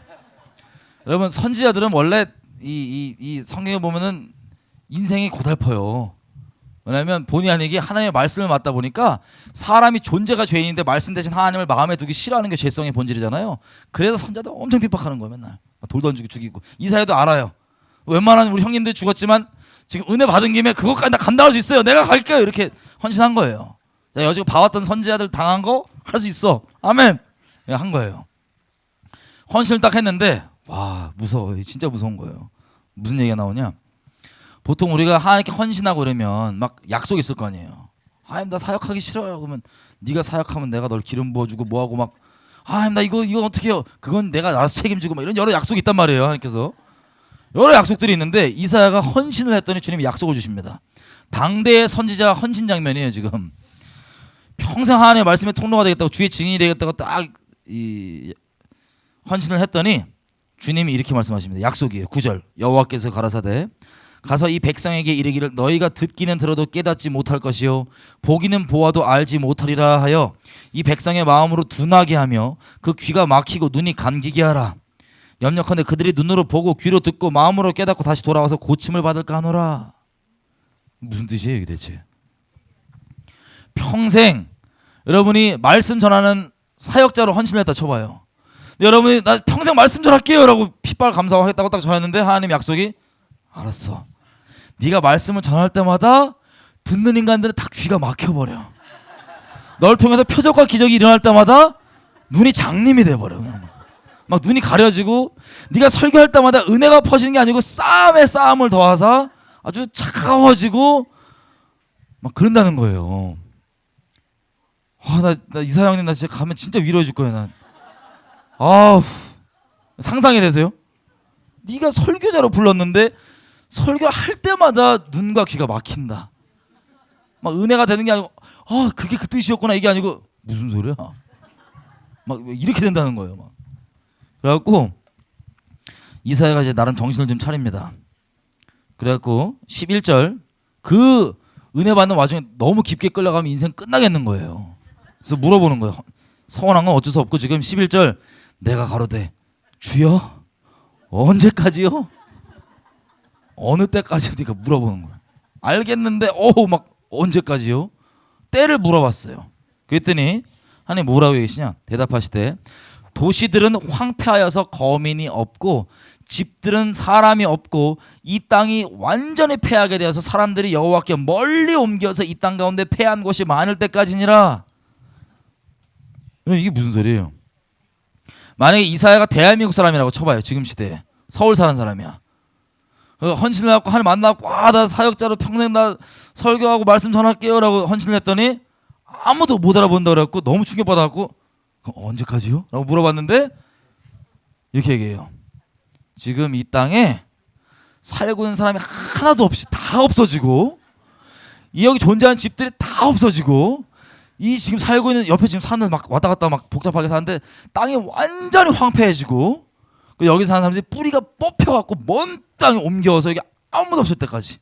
A: 여러분 선지자들은 원래 이 성경에 보면은 인생이 고달퍼요. 왜냐하면 본의 아니게 하나님의 말씀을 맡다 보니까 사람이 존재가 죄인인데 말씀 대신 하나님을 마음에 두기 싫어하는 게 죄성의 본질이잖아요. 그래서 선자들 엄청 핍박하는 거예요. 맨날 돌 던지고 죽이고. 이사야도 알아요. 웬만한 우리 형님들 죽었지만 지금 은혜 받은 김에 그것까지 나 감당할 수 있어요. 내가 갈게요. 이렇게 헌신한 거예요. 여지껏 봐왔던 선지자들 당한 거 할 수 있어. 아멘. 한 거예요. 헌신을 딱 했는데 와 무서워요. 진짜 무서운 거예요. 무슨 얘기가 나오냐? 보통 우리가 하나님께 헌신하고 그러면 막 약속 있을 거 아니에요. 하나님 나 사역하기 싫어요. 그러면 네가 사역하면 내가 널 기름 부어주고 뭐하고 막 하나님 나 이거 어떻게 해요? 그건 내가 알아서 책임지고 막 이런 여러 약속이 있단 말이에요. 하나님께서 여러 약속들이 있는데 이사야가 헌신을 했더니 주님이 약속을 주십니다. 당대의 선지자 헌신 장면이에요. 지금 평생 하나님의 말씀의 통로가 되겠다고 주의 증인이 되겠다고 딱 이 헌신을 했더니 주님이 이렇게 말씀하십니다. 약속이에요. 9절 여호와께서 가라사대 가서 이 백성에게 이르기를 너희가 듣기는 들어도 깨닫지 못할 것이요 보기는 보아도 알지 못하리라 하여 이 백성의 마음으로 둔하게 하며 그 귀가 막히고 눈이 감기게 하라. 염려컨대 그들이 눈으로 보고 귀로 듣고 마음으로 깨닫고 다시 돌아와서 고침을 받을까 하노라. 무슨 뜻이에요 이게 대체? 평생 여러분이 말씀 전하는 사역자로 헌신을 했다 쳐봐요. 근데 여러분이 나 평생 말씀 전할게요 라고 핏발 감사하겠다고 딱 전했는데 하나님 약속이 알았어. 네가 말씀을 전할 때마다 듣는 인간들은 다 귀가 막혀버려. 널 통해서 표적과 기적이 일어날 때마다 눈이 장님이 돼버려. 막 눈이 가려지고 네가 설교할 때마다 은혜가 퍼지는 게 아니고 싸움에 싸움을 더하사 아주 차가워지고 막 그런다는 거예요. 나 이사장님 나 진짜 가면 진짜 위로해 줄 거야. 난 아우 상상이 되세요? 네가 설교자로 불렀는데 설교를 할 때마다 눈과 귀가 막힌다. 막 은혜가 되는 게 아니고 그게 그 뜻이었구나 이게 아니고 무슨 소리야? 막 이렇게 된다는 거예요. 막. 그래갖고 이사야가 이제 나름 정신을 좀 차립니다. 그래갖고 11절 그 은혜 받는 와중에 너무 깊게 끌려가면 인생 끝나겠는 거예요. 그래서 물어보는 거예요. 서운한 건 어쩔 수 없고 지금 11절 내가 가로되 주여 언제까지요? 어느 때까지? 네가 물어보는 거야. 알겠는데 막 언제까지요? 때를 물어봤어요. 그랬더니 하나님 뭐라고 얘기하시냐? 대답하시되 도시들은 황폐하여서 거민이 없고 집들은 사람이 없고 이 땅이 완전히 패하게 되어서 사람들이 여호와께 멀리 옮겨서 이 땅 가운데 패한 곳이 많을 때까지니라. 이게 무슨 소리예요? 만약에 이사야가 대한민국 사람이라고 쳐봐요. 지금 시대에 서울 사는 사람이야. 헌신을 하고 하나님 만나고 나 사역자로 평생 나 설교하고 말씀 전할게요 라고 헌신을 했더니 아무도 못 알아본다 그래갖고 너무 충격받아갖고 언제까지요? 라고 물어봤는데 이렇게 얘기해요. 지금 이 땅에 살고 있는 사람이 하나도 없이 다 없어지고 이 여기 존재하는 집들이 다 없어지고 이 지금 살고 있는 옆에 지금 사는 막 왔다 갔다 막 복잡하게 사는데 땅이 완전히 황폐해지고 여기 사는 사람들이 뿌리가 뽑혀갖고 먼 땅에 옮겨서 이게 아무도 없을 때까지.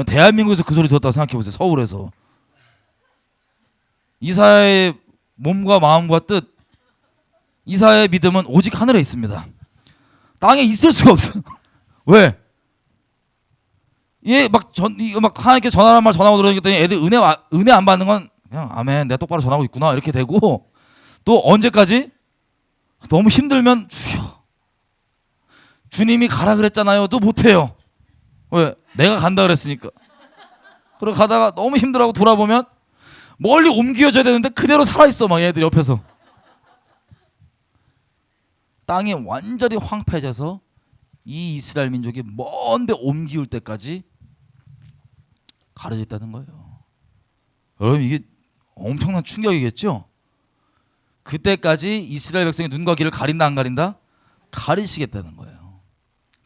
A: 대한민국에서 그 소리 들었다고 생각해보세요. 서울에서. 이사야의 몸과 마음과 뜻 이사야의 믿음은 오직 하늘에 있습니다. 땅에 있을 수가 없어. 왜? 막 하나님께 전하라는 말 전하고 들었더니 애들 은혜 안 받는 건 그냥 아멘 내가 똑바로 전하고 있구나 이렇게 되고 또 언제까지? 너무 힘들면 주여 주님이 가라 그랬잖아요. 또 못해요. 왜? 내가 간다 그랬으니까. 그러고 가다가 너무 힘들어하고 돌아보면 멀리 옮겨져야 되는데 그대로 살아있어. 막 얘들 옆에서. 땅이 완전히 황폐해져서 이 이스라엘 민족이 먼데 옮기울 때까지 가려져 있다는 거예요. 여러분 이게 엄청난 충격이겠죠? 그때까지 이스라엘 백성의 눈과 귀를 가린다 안 가린다? 가리시겠다는 거예요.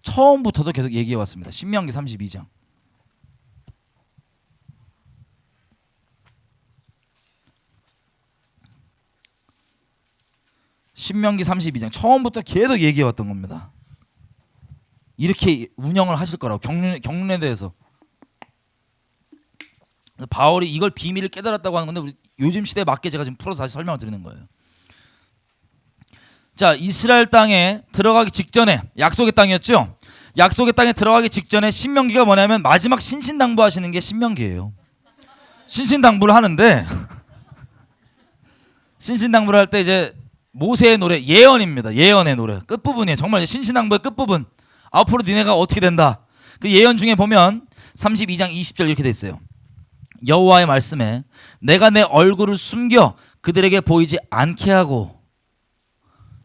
A: 처음부터도 계속 얘기해 왔습니다. 신명기 32장. 신명기 32장 처음부터 계속 얘기해 왔던 겁니다. 이렇게 운영을 하실 거라고 경륜에 대해서. 바울이 이걸 비밀을 깨달았다고 하는 건데 우리 요즘 시대에 맞게 제가 지금 풀어서 다시 설명을 드리는 거예요. 자, 이스라엘 땅에 들어가기 직전에 약속의 땅이었죠. 약속의 땅에 들어가기 직전에 신명기가 뭐냐면 마지막 신신당부하시는 게 신명기예요. 신신당부를 하는데 신신당부를 할 때 이제 모세의 노래 예언입니다. 예언의 노래 끝부분이에요. 정말 신신당부의 끝부분. 앞으로 니네가 어떻게 된다. 그 예언 중에 보면 32장 20절 이렇게 돼 있어요. 여호와의 말씀에 내가 내 얼굴을 숨겨 그들에게 보이지 않게 하고.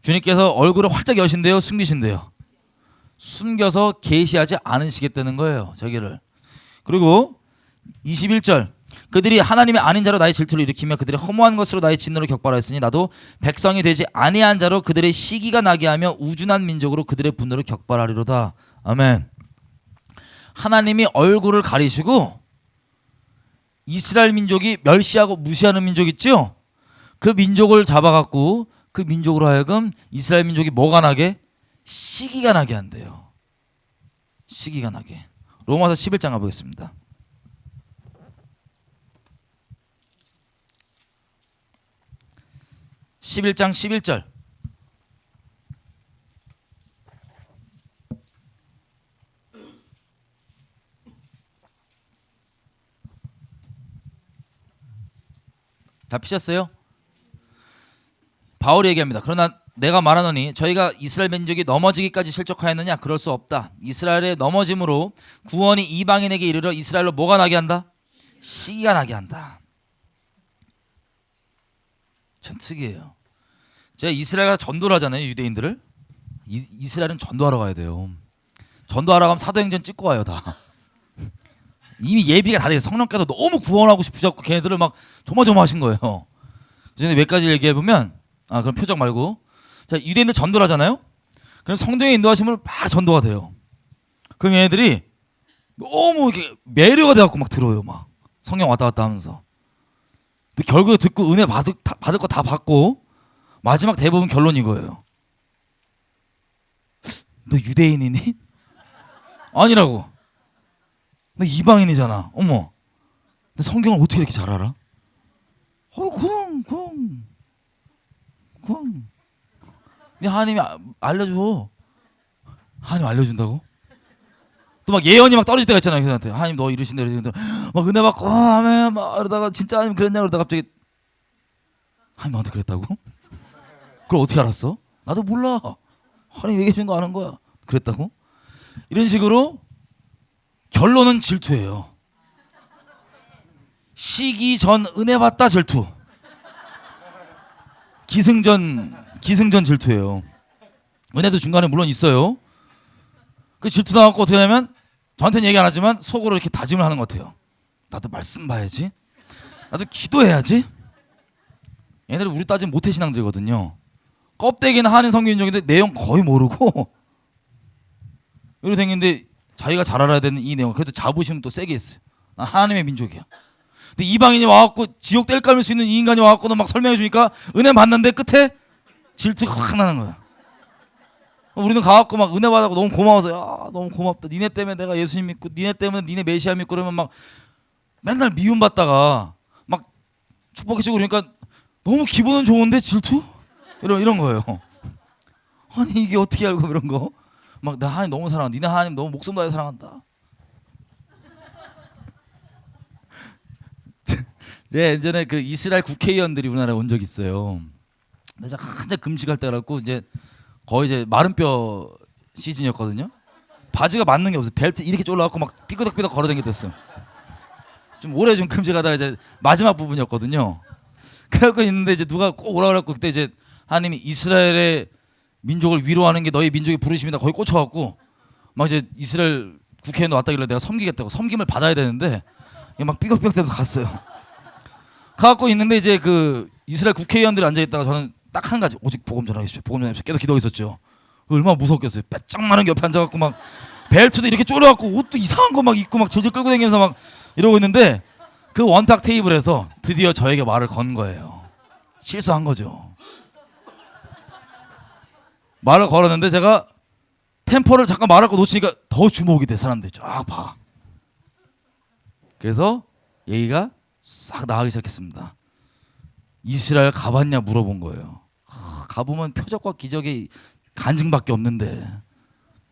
A: 주님께서 얼굴을 활짝 여신대요, 숨기신대요? 숨겨서 계시하지 않으시겠다는 거예요, 자기를. 그리고 21절 그들이 하나님의 아닌 자로 나의 질투를 일으키며 그들이 허무한 것으로 나의 진노를 격발하였으니 나도 백성이 되지 아니한 자로 그들의 시기가 나게 하며 우준한 민족으로 그들의 분노를 격발하리로다. 아멘. 하나님이 얼굴을 가리시고 이스라엘 민족이 멸시하고 무시하는 민족 있죠? 그 민족을 잡아갖고 그 민족으로 하여금 이스라엘 민족이 뭐가 나게? 시기가 나게 한대요. 시기가 나게. 로마서 11장 가보겠습니다. (11장 11절) 잡히셨어요? 바울이 얘기합니다. 그러나 내가 말하노니 저희가 이스라엘 민족이 넘어지기까지 실족하였느냐? 그럴 수 없다. 이스라엘의 넘어짐으로 구원이 이방인에게 이르러 이스라엘로 뭐가 나게 한다? 시기가 나게 한다. 참 특이해요. 제가 이스라엘 가서 전도를 하잖아요, 유대인들을. 이스라엘은 전도하러 가야 돼요. 전도하러 가면 사도행전 찍고 와요, 다. 이미 예비가 다 돼요. 성령께서 너무 구원하고 싶으셨고 걔네들을 막 조마조마하신 거예요. 전에 몇 가지 얘기해보면 그럼 표적 말고 자, 유대인들 전도를 하잖아요. 그럼 성령의 인도하심으로 막 전도가 돼요. 그럼 얘네들이 너무 이렇게 매료가 돼갖고 막 들어요. 막 성령 왔다 갔다 하면서. 근데 결국에 듣고 은혜 받을 거 다 받고 마지막 대부분 결론이 이거예요. 너 유대인이니? 아니라고. 너 이방인이잖아. 어머. 너 성경을 어떻게 이렇게 잘 알아? 그냥. 네 하나님이 알려줘. 하나님 알려준다고? 또 막 예언이 막 떨어질 때가 있잖아요. 그들한테 하나님 너 이러신다 이러신다. 막 은혜 받고 아멘 막 이러다가 진짜 하나님 그랬냐 그러다가 갑자기 하나님 너한테 그랬다고? 그걸 어떻게 알았어? 나도 몰라. 하나님 얘기해 준 거 아는 거야. 그랬다고? 이런 식으로 결론은 질투예요. 시기 전 은혜 받다 질투. 기승전 질투예요. 은혜도 중간에 물론 있어요. 그 질투 나갖고 어떻게 하냐면 저한테는 얘기 안 하지만 속으로 이렇게 다짐을 하는 것 같아요. 나도 말씀 봐야지. 나도 기도해야지. 얘네들 우리 따지면 모태신앙들이거든요. 껍데기는 하나님 성경인종인데 내용 거의 모르고 이러고 다니는데 자기가 잘 알아야 되는 이 내용. 그래도 자부심은 또 세게 했어요. 난 하나님의 민족이야. 근데 이방인이 와갖고 지옥 뗄 깔릴 수 있는 이 인간이 와갖고는 막 설명해 주니까 은혜 받는데 끝에 질투가 확 나는 거야. 우리는 가갖고 막 은혜 받고 너무 고마워서 야 너무 고맙다. 니네 때문에 내가 예수님 믿고 니네 때문에 니네 메시아 믿고 그러면 막 맨날 미움받다가 막 축복해주고 그러니까 너무 기분은 좋은데 질투? 이런 거예요. 아니 이게 어떻게 알고 그런 거? 막 나 하나님 너무 사랑한다. 니네 하나님 너무 목숨 다해 사랑한다. 네, 예전에 그 이스라엘 국회의원들이 우리나라에 온 적이 있어요. 근데 한참 금식할 때라고 이제 거의 이제 마른 뼈 시즌이었거든요. 바지가 맞는 게 없어요. 벨트 이렇게 졸라갖고 막 삐그덕삐덕 걸어다녔어요. 좀 오래 좀 금식하다가 이제 마지막 부분이었거든요. 그래갖고 있는데 이제 누가 꼭 오라 그래갖고 그때 이제 하나님이 이스라엘의 민족을 위로하는 게 너희 민족의 부르심이다. 거기 꽂혀갖고 막 이제 이스라엘 국회의원 왔다길래 내가 섬기겠다고 섬김을 받아야 되는데 막 삐걱삐걱 대면서 갔어요. 가갖고 있는데 이제 그 이스라엘 국회의원들이 앉아있다가 저는 딱 한 가지 오직 복음 전하십시오. 복음 전하십시오. 계속 기도하고 있었죠. 얼마나 무섭겠어요. 빼짝마는 게 옆에 앉아갖고 막 벨트도 이렇게 쪼려갖고 옷도 이상한 거 막 입고 막 질질 끌고 다니면서 막 이러고 있는데 그 원탁 테이블에서 드디어 저에게 말을 건 거예요. 실수한 거죠. 말을 걸었는데 제가 템포를 잠깐 말할 거 놓치니까 더 주목이 돼. 사람들이 쫙 봐. 그래서 얘기가 싹 나가기 시작했습니다. 이스라엘 가봤냐 물어본 거예요. 가보면 표적과 기적의 간증밖에 없는데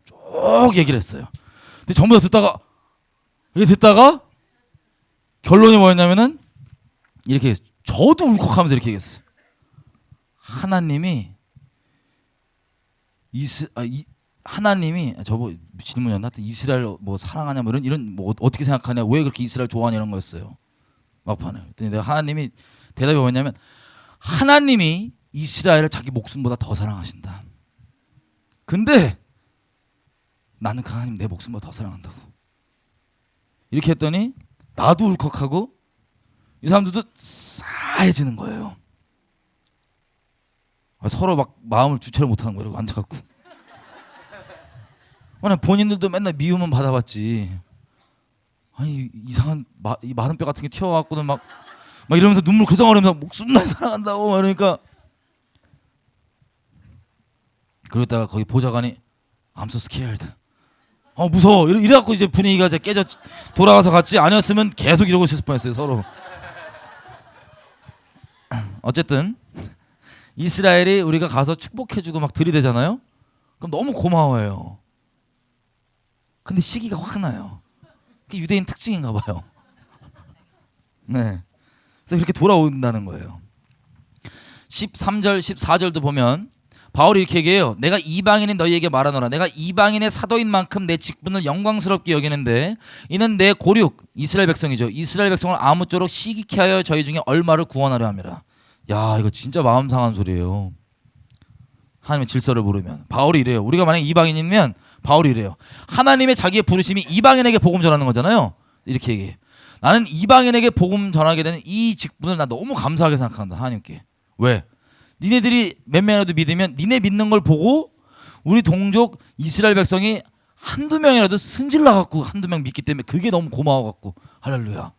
A: 쭉 얘기를 했어요. 근데 전부 다 듣다가 결론이 뭐였냐면은 이렇게 저도 울컥하면서 이렇게 얘기했어요. 하나님이 저보 질문이었나? 하여튼 이스라엘 뭐 사랑하냐 뭐 이런 뭐 어떻게 생각하냐, 왜 그렇게 이스라엘 좋아하냐 이런 거였어요. 막판에. 그랬더니 내가 하나님이 대답이 뭐냐면 하나님이 이스라엘을 자기 목숨보다 더 사랑하신다. 근데 나는 그 하나님 내 목숨보다 더 사랑한다고. 이렇게 했더니 나도 울컥하고 이 사람들도 싸해지는 거예요. 서로 막 마음을 주체를 못하는 거예요. 앉아갖고. 본인들도 맨날 미움은 받아봤지. 아니 이상한 이 마른 뼈 같은 게 튀어갖고는 막 이러면서 눈물 그성거리면서 목숨만 사랑한다고 막 이러니까. 그러다가 거기 보좌관이 I'm so scared. 무서워. 이래갖고 이제 분위기가 이제 깨져 돌아가서 갔지. 아니었으면 계속 이러고 있을 뻔했어요 서로. 어쨌든 이스라엘이 우리가 가서 축복해주고 막 들이대잖아요. 그럼 너무 고마워해요. 근데 시기가 확 나요. 그게 유대인 특징인가 봐요. 네. 그래서 그렇게 돌아온다는 거예요. 13절 14절도 보면 바울이 이렇게 얘기해요. 내가 이방인인 너희에게 말하노라. 내가 이방인의 사도인 만큼 내 직분을 영광스럽게 여기는데 이는 내 고륙 이스라엘 백성이죠. 이스라엘 백성을 아무쪼록 시기케 하여 저희 중에 얼마를 구원하려 함이라. 야, 이거 진짜 마음 상한 소리예요. 하나님의 질서를 모르면. 바울이 이래요. 우리가 만약에 이방인이면 바울이 이래요. 하나님의 자기의 부르심이 이방인에게 복음 전하는 거잖아요. 이렇게 얘기해. 나는 이방인에게 복음 전하게 되는 이 직분을 나 너무 감사하게 생각한다. 하나님께. 왜? 니네들이 몇 명이라도 믿으면 니네 믿는 걸 보고 우리 동족 이스라엘 백성이 한두 명이라도 승질나갖고 한두 명 믿기 때문에 그게 너무 고마워갖고 할렐루야.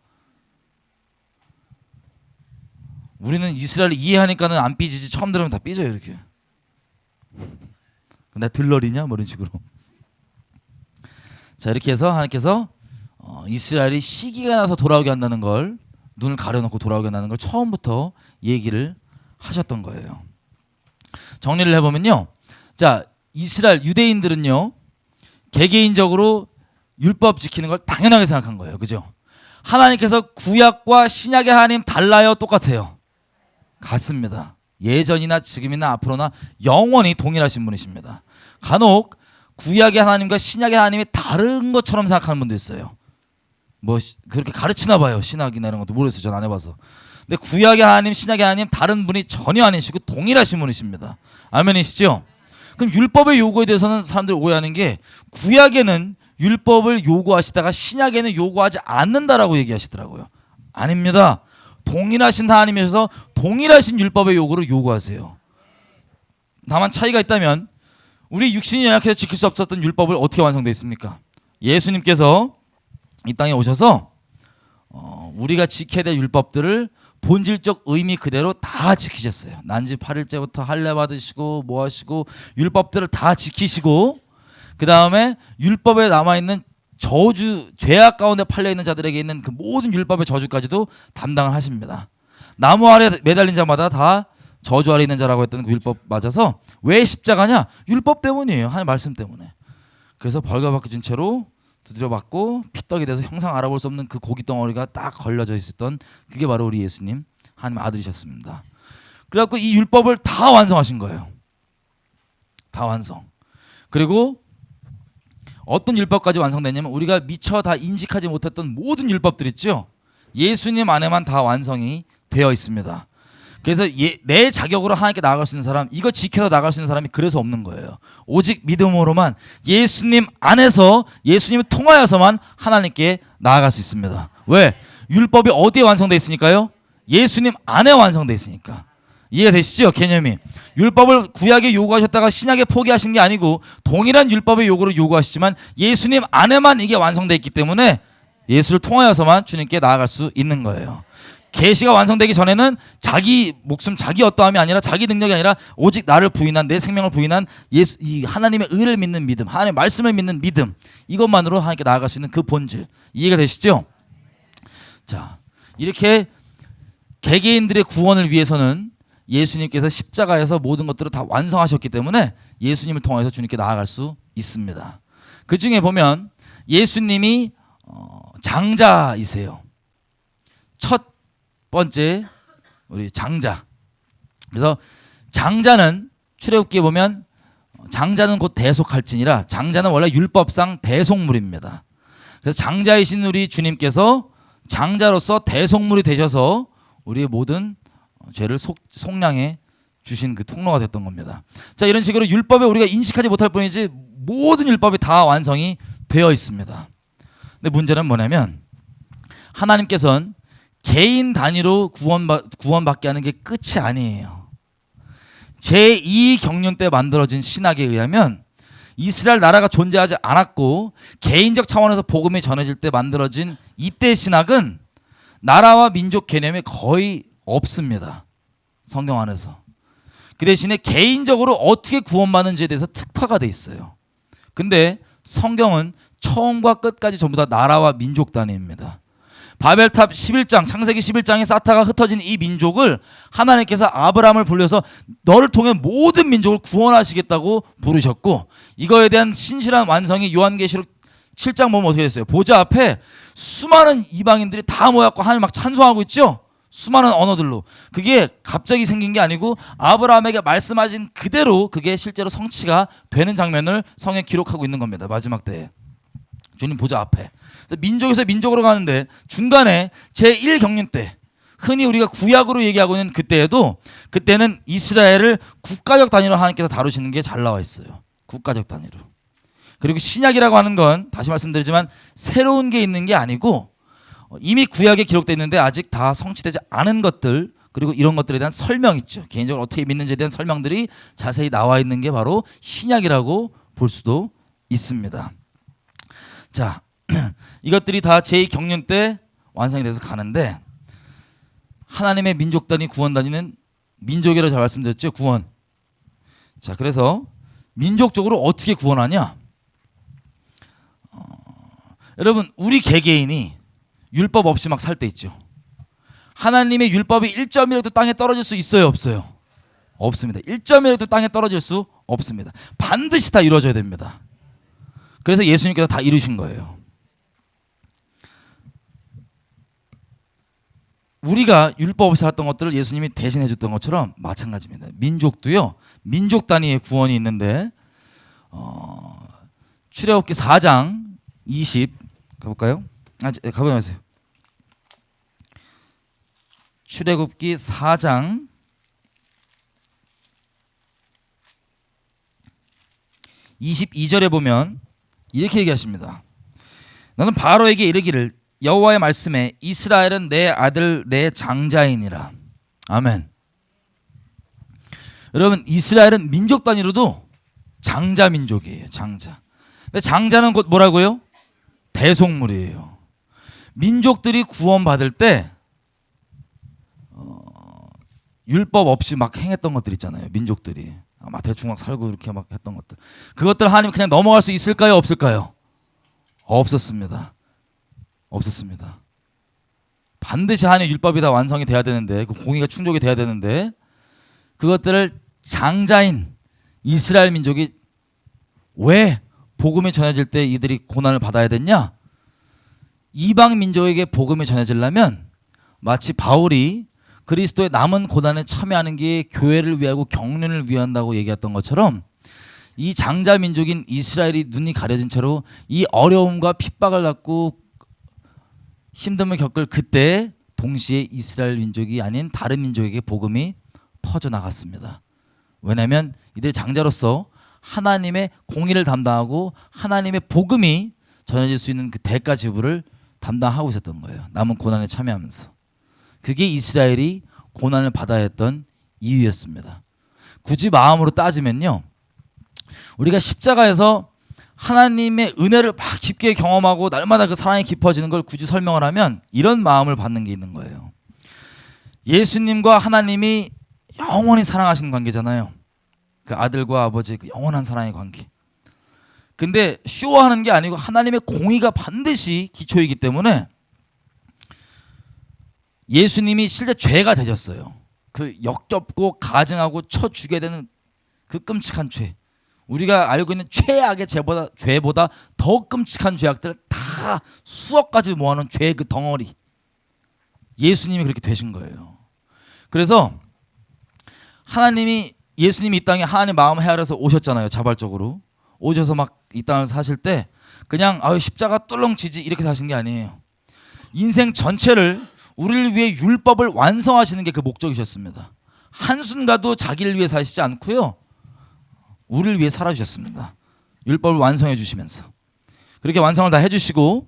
A: 우리는 이스라엘을 이해하니까는 안 삐지지 처음 들으면 다 삐져요 이렇게. 나 들러리냐? 뭐 이런 식으로. 자, 이렇게 해서 하나님께서 이스라엘이 시기가 나서 돌아오게 한다는 걸, 눈을 가려놓고 돌아오게 한다는 걸 처음부터 얘기를 하셨던 거예요. 정리를 해보면요. 자, 이스라엘 유대인들은요 개개인적으로 율법 지키는 걸 당연하게 생각한 거예요. 그죠? 하나님께서 구약과 신약의 하나님 달라요? 똑같아요? 같습니다. 예전이나 지금이나 앞으로나 영원히 동일하신 분이십니다. 간혹 구약의 하나님과 신약의 하나님이 다른 것처럼 생각하는 분도 있어요. 뭐 그렇게 가르치나 봐요. 신학이나 이런 것도 모르겠어요. 전 안 해봐서. 근데 구약의 하나님, 신약의 하나님 다른 분이 전혀 아니시고 동일하신 분이십니다. 아멘이시죠? 그럼 율법의 요구에 대해서는 사람들이 오해하는 게 구약에는 율법을 요구하시다가 신약에는 요구하지 않는다라고 얘기하시더라고요. 아닙니다. 동일하신 하나님이셔서 동일하신 율법의 요구를 요구하세요. 다만 차이가 있다면 우리 육신이 연약해서 지킬 수 없었던 율법을 어떻게 완성되어 있습니까? 예수님께서 이 땅에 오셔서 우리가 지켜야 될 율법들을 본질적 의미 그대로 다 지키셨어요. 난지 8일째부터 할례 받으시고 뭐 하시고 율법들을 다 지키시고 그 다음에 율법에 남아있는 저주, 죄악 가운데 팔려있는 자들에게 있는 그 모든 율법의 저주까지도 담당을 하십니다. 나무 아래 매달린 자마다 다 저주 아래 있는 자라고 했던 그 율법 맞아서 왜 십자가냐? 율법 때문이에요. 하나님 말씀 때문에. 그래서 벌거벗겨진 채로 두드려 맞고 피떡이 돼서 형상 알아볼 수 없는 그 고기 덩어리가 딱 걸려져 있었던 그게 바로 우리 예수님 하나님 아들이셨습니다. 그래갖고 이 율법을 다 완성하신 거예요. 다 완성. 그리고 어떤 율법까지 완성됐냐면 우리가 미처 다 인식하지 못했던 모든 율법들 있죠. 예수님 안에만 다 완성이 되어 있습니다. 그래서 내 자격으로 하나님께 나아갈 수 있는 사람, 이거 지켜서 나아갈 수 있는 사람이 그래서 없는 거예요. 오직 믿음으로만 예수님 안에서 예수님을 통하여서만 하나님께 나아갈 수 있습니다. 왜? 율법이 어디에 완성되어 있으니까요? 예수님 안에 완성되어 있으니까. 이해가 되시죠? 개념이. 율법을 구약에 요구하셨다가 신약에 포기하신 게 아니고 동일한 율법의 요구를 요구하시지만 예수님 안에만 이게 완성되어 있기 때문에 예수를 통하여서만 주님께 나아갈 수 있는 거예요. 계시가 완성되기 전에는 자기 목숨, 자기 어떠함이 아니라 자기 능력이 아니라 오직 나를 부인한, 내 생명을 부인한 예수, 이 하나님의 의를 믿는 믿음, 하나님의 말씀을 믿는 믿음, 이것만으로 하나님께 나아갈 수 있는 그 본질. 이해가 되시죠? 자, 이렇게 개개인들의 구원을 위해서는 예수님께서 십자가에서 모든 것들을 다 완성하셨기 때문에 예수님을 통해서 주님께 나아갈 수 있습니다. 그 중에 보면 예수님이 장자이세요. 첫 번째 우리 장자. 그래서 장자는 출애굽기에 보면 장자는 곧 대속할지니라. 장자는 원래 율법상 대속물입니다. 그래서 장자이신 우리 주님께서 장자로서 대속물이 되셔서 우리의 모든 죄를 속량해 주신 그 통로가 됐던 겁니다. 자, 이런 식으로 율법에 우리가 인식하지 못할 뿐이지 모든 율법이 다 완성이 되어 있습니다. 근데 문제는 뭐냐면 하나님께서는 개인 단위로 구원받게 하는 게 끝이 아니에요. 제2경륜 때 만들어진 신학에 의하면 이스라엘 나라가 존재하지 않았고 개인적 차원에서 복음이 전해질 때 만들어진 이때 신학은 나라와 민족 개념이 거의 없습니다. 성경 안에서. 그 대신에 개인적으로 어떻게 구원받는지에 대해서 특화가 돼 있어요. 근데 성경은 처음과 끝까지 전부 다 나라와 민족 단위입니다. 바벨탑 11장, 창세기 11장에 사타가 흩어진 이 민족을 하나님께서 아브라함을 불려서 너를 통해 모든 민족을 구원하시겠다고 부르셨고, 이거에 대한 신실한 완성이 요한계시록 7장 보면 어떻게 됐어요? 보좌 앞에 수많은 이방인들이 다 모였고 하나님 막 찬송하고 있죠? 수많은 언어들로. 그게 갑자기 생긴 게 아니고 아브라함에게 말씀하신 그대로 그게 실제로 성취가 되는 장면을 성경에 기록하고 있는 겁니다. 마지막 때에 주님 보좌 앞에 민족에서 민족으로 가는데 중간에 제1경륜 때 흔히 우리가 구약으로 얘기하고 있는 그때에도 그때는 이스라엘을 국가적 단위로 하나님께서 다루시는 게 잘 나와 있어요. 국가적 단위로. 그리고 신약이라고 하는 건 다시 말씀드리지만 새로운 게 있는 게 아니고 이미 구약에 기록되어 있는데 아직 다 성취되지 않은 것들, 그리고 이런 것들에 대한 설명 있죠. 개인적으로 어떻게 믿는지에 대한 설명들이 자세히 나와 있는 게 바로 신약이라고 볼 수도 있습니다. 자, 이것들이 다 제2경륜 때 완성이 돼서 가는데 하나님의 민족 단위 구원 단위는 민족이라고 잘 말씀드렸죠. 구원. 자, 그래서 민족적으로 어떻게 구원하냐? 여러분, 우리 개개인이 율법 없이 막 살 때 있죠. 하나님의 율법이 1점이라도 땅에 떨어질 수 있어요, 없어요? 없습니다. 1점이라도 땅에 떨어질 수 없습니다. 반드시 다 이루어져야 됩니다. 그래서 예수님께서 다 이루신 거예요. 우리가 율법 없이 살았던 것들을 예수님이 대신해 줬던 것처럼 마찬가지입니다. 민족도요, 민족 단위의 구원이 있는데 출애굽기 4장 20 가볼까요? 가보세요. 출애굽기 4장 22절에 보면 이렇게 얘기하십니다. 너는 바로에게 이르기를 여호와의 말씀에 이스라엘은 내 아들 내 장자이니라. 아멘. 여러분, 이스라엘은 민족 단위로도 장자 민족이에요. 장자. 근데 장자는 곧 뭐라고요? 대속물이에요. 민족들이 구원받을 때 율법 없이 막 행했던 것들 있잖아요. 민족들이 막 대충 막 살고 이렇게 막 했던 것들, 그것들 하나님 그냥 넘어갈 수 있을까요? 없을까요? 없었습니다. 없었습니다. 반드시 하나님의 율법이 다 완성이 돼야 되는데, 그 공의가 충족이 돼야 되는데, 그것들을 장자인 이스라엘 민족이 왜 복음이 전해질 때 이들이 고난을 받아야 됐냐? 이방 민족에게 복음이 전해지려면 마치 바울이 그리스도의 남은 고난에 참여하는 게 교회를 위하고 경륜을 위한다고 얘기했던 것처럼 이 장자 민족인 이스라엘이 눈이 가려진 채로 이 어려움과 핍박을 받고 힘듦을 겪을 그때 동시에 이스라엘 민족이 아닌 다른 민족에게 복음이 퍼져나갔습니다. 왜냐하면 이들이 장자로서 하나님의 공의를 담당하고 하나님의 복음이 전해질 수 있는 그 대가 지불을 담당하고 있었던 거예요. 남은 고난에 참여하면서. 그게 이스라엘이 고난을 받아야 했던 이유였습니다. 굳이 마음으로 따지면요, 우리가 십자가에서 하나님의 은혜를 막 깊게 경험하고 날마다 그 사랑이 깊어지는 걸 굳이 설명을 하면 이런 마음을 받는 게 있는 거예요. 예수님과 하나님이 영원히 사랑하시는 관계잖아요. 그 아들과 아버지의 그 영원한 사랑의 관계. 근데 쇼하는 게 아니고 하나님의 공의가 반드시 기초이기 때문에 예수님이 실제 죄가 되셨어요. 그 역겹고 가증하고 쳐 죽여야 되는 그 끔찍한 죄, 우리가 알고 있는 최악의 죄보다 더 끔찍한 죄악들 다 수억 가지 모아놓은 죄의 그 덩어리, 예수님이 그렇게 되신 거예요. 그래서 예수님이 이 땅에 하나님 마음 헤아려서 오셨잖아요. 자발적으로 오셔서 막 이 땅을 사실 때 그냥 십자가 뚫렁치지 이렇게 사신 게 아니에요. 인생 전체를 우리를 위해 율법을 완성하시는 게 그 목적이셨습니다. 한순간도 자기를 위해 사시지 않고요, 우리를 위해 살아주셨습니다. 율법을 완성해 주시면서 그렇게 완성을 다 해주시고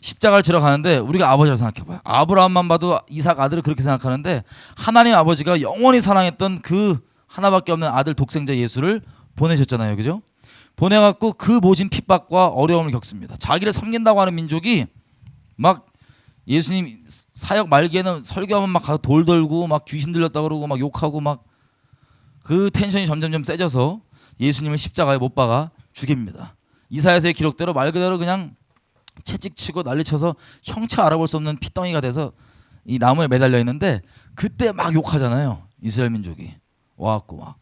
A: 십자가를 지러 가는데, 우리가 아버지를 생각해봐요. 아브라함만 봐도 이삭 아들을 그렇게 생각하는데, 하나님 아버지가 영원히 사랑했던 그 하나밖에 없는 아들 독생자 예수를 보내셨잖아요. 그죠? 보내갖고 그 모진 핍박과 어려움을 겪습니다. 자기를 섬긴다고 하는 민족이 막 예수님 사역 말기에는 설교하면 막 가서 돌 돌고 막 귀신 들렸다 그러고 막 욕하고 막 그 텐션이 점점점 세져서 예수님을 십자가에 못 박아 죽입니다. 이사야서의 기록대로 말 그대로 그냥 채찍치고 난리쳐서 형체 알아볼 수 없는 피덩이가 돼서 이 나무에 매달려 있는데, 그때 막 욕하잖아요. 이스라엘 민족이 와갖고 막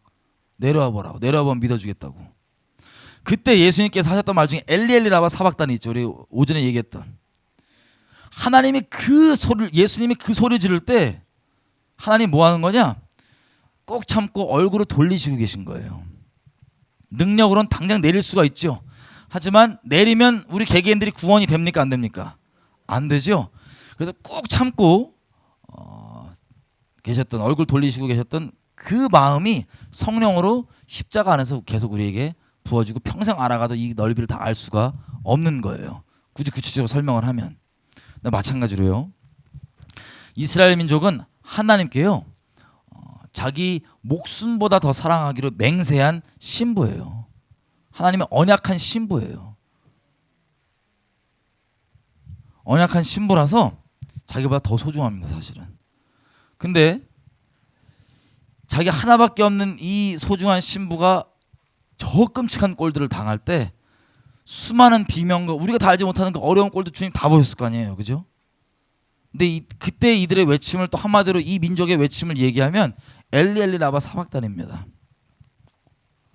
A: 내려와 보라고, 내려와 보면 믿어주겠다고. 그때 예수님께서 하셨던 말 중에 엘리 라마 사박단이 있죠. 우리 오전에 얘기했던 하나님이 예수님이 그 소리 지를 때 하나님 뭐 하는 거냐? 꼭 참고 얼굴을 돌리시고 계신 거예요. 능력으로는 당장 내릴 수가 있죠. 하지만 내리면 우리 개개인들이 구원이 됩니까? 안 됩니까? 안 되죠. 그래서 꼭 참고 계셨던, 얼굴 돌리시고 계셨던 그 마음이 성령으로 십자가 안에서 계속 우리에게 부어지고 평생 알아가도 이 넓이를 다 알 수가 없는 거예요. 굳이 구체적으로 설명을 하면. 마찬가지로요, 이스라엘 민족은 하나님께요 자기 목숨보다 더 사랑하기로 맹세한 신부예요. 하나님의 언약한 신부예요. 언약한 신부라서 자기보다 더 소중합니다, 사실은. 근데 자기 하나밖에 없는 이 소중한 신부가 저 끔찍한 꼴들을 당할 때 수많은 비명과 우리가 다 알지 못하는 그 어려운 꼴도 주님 다 보셨을 거 아니에요. 그죠? 근데 그때 이들의 외침을 또 한마디로 이 민족의 외침을 얘기하면 엘리 라마 사박단입니다.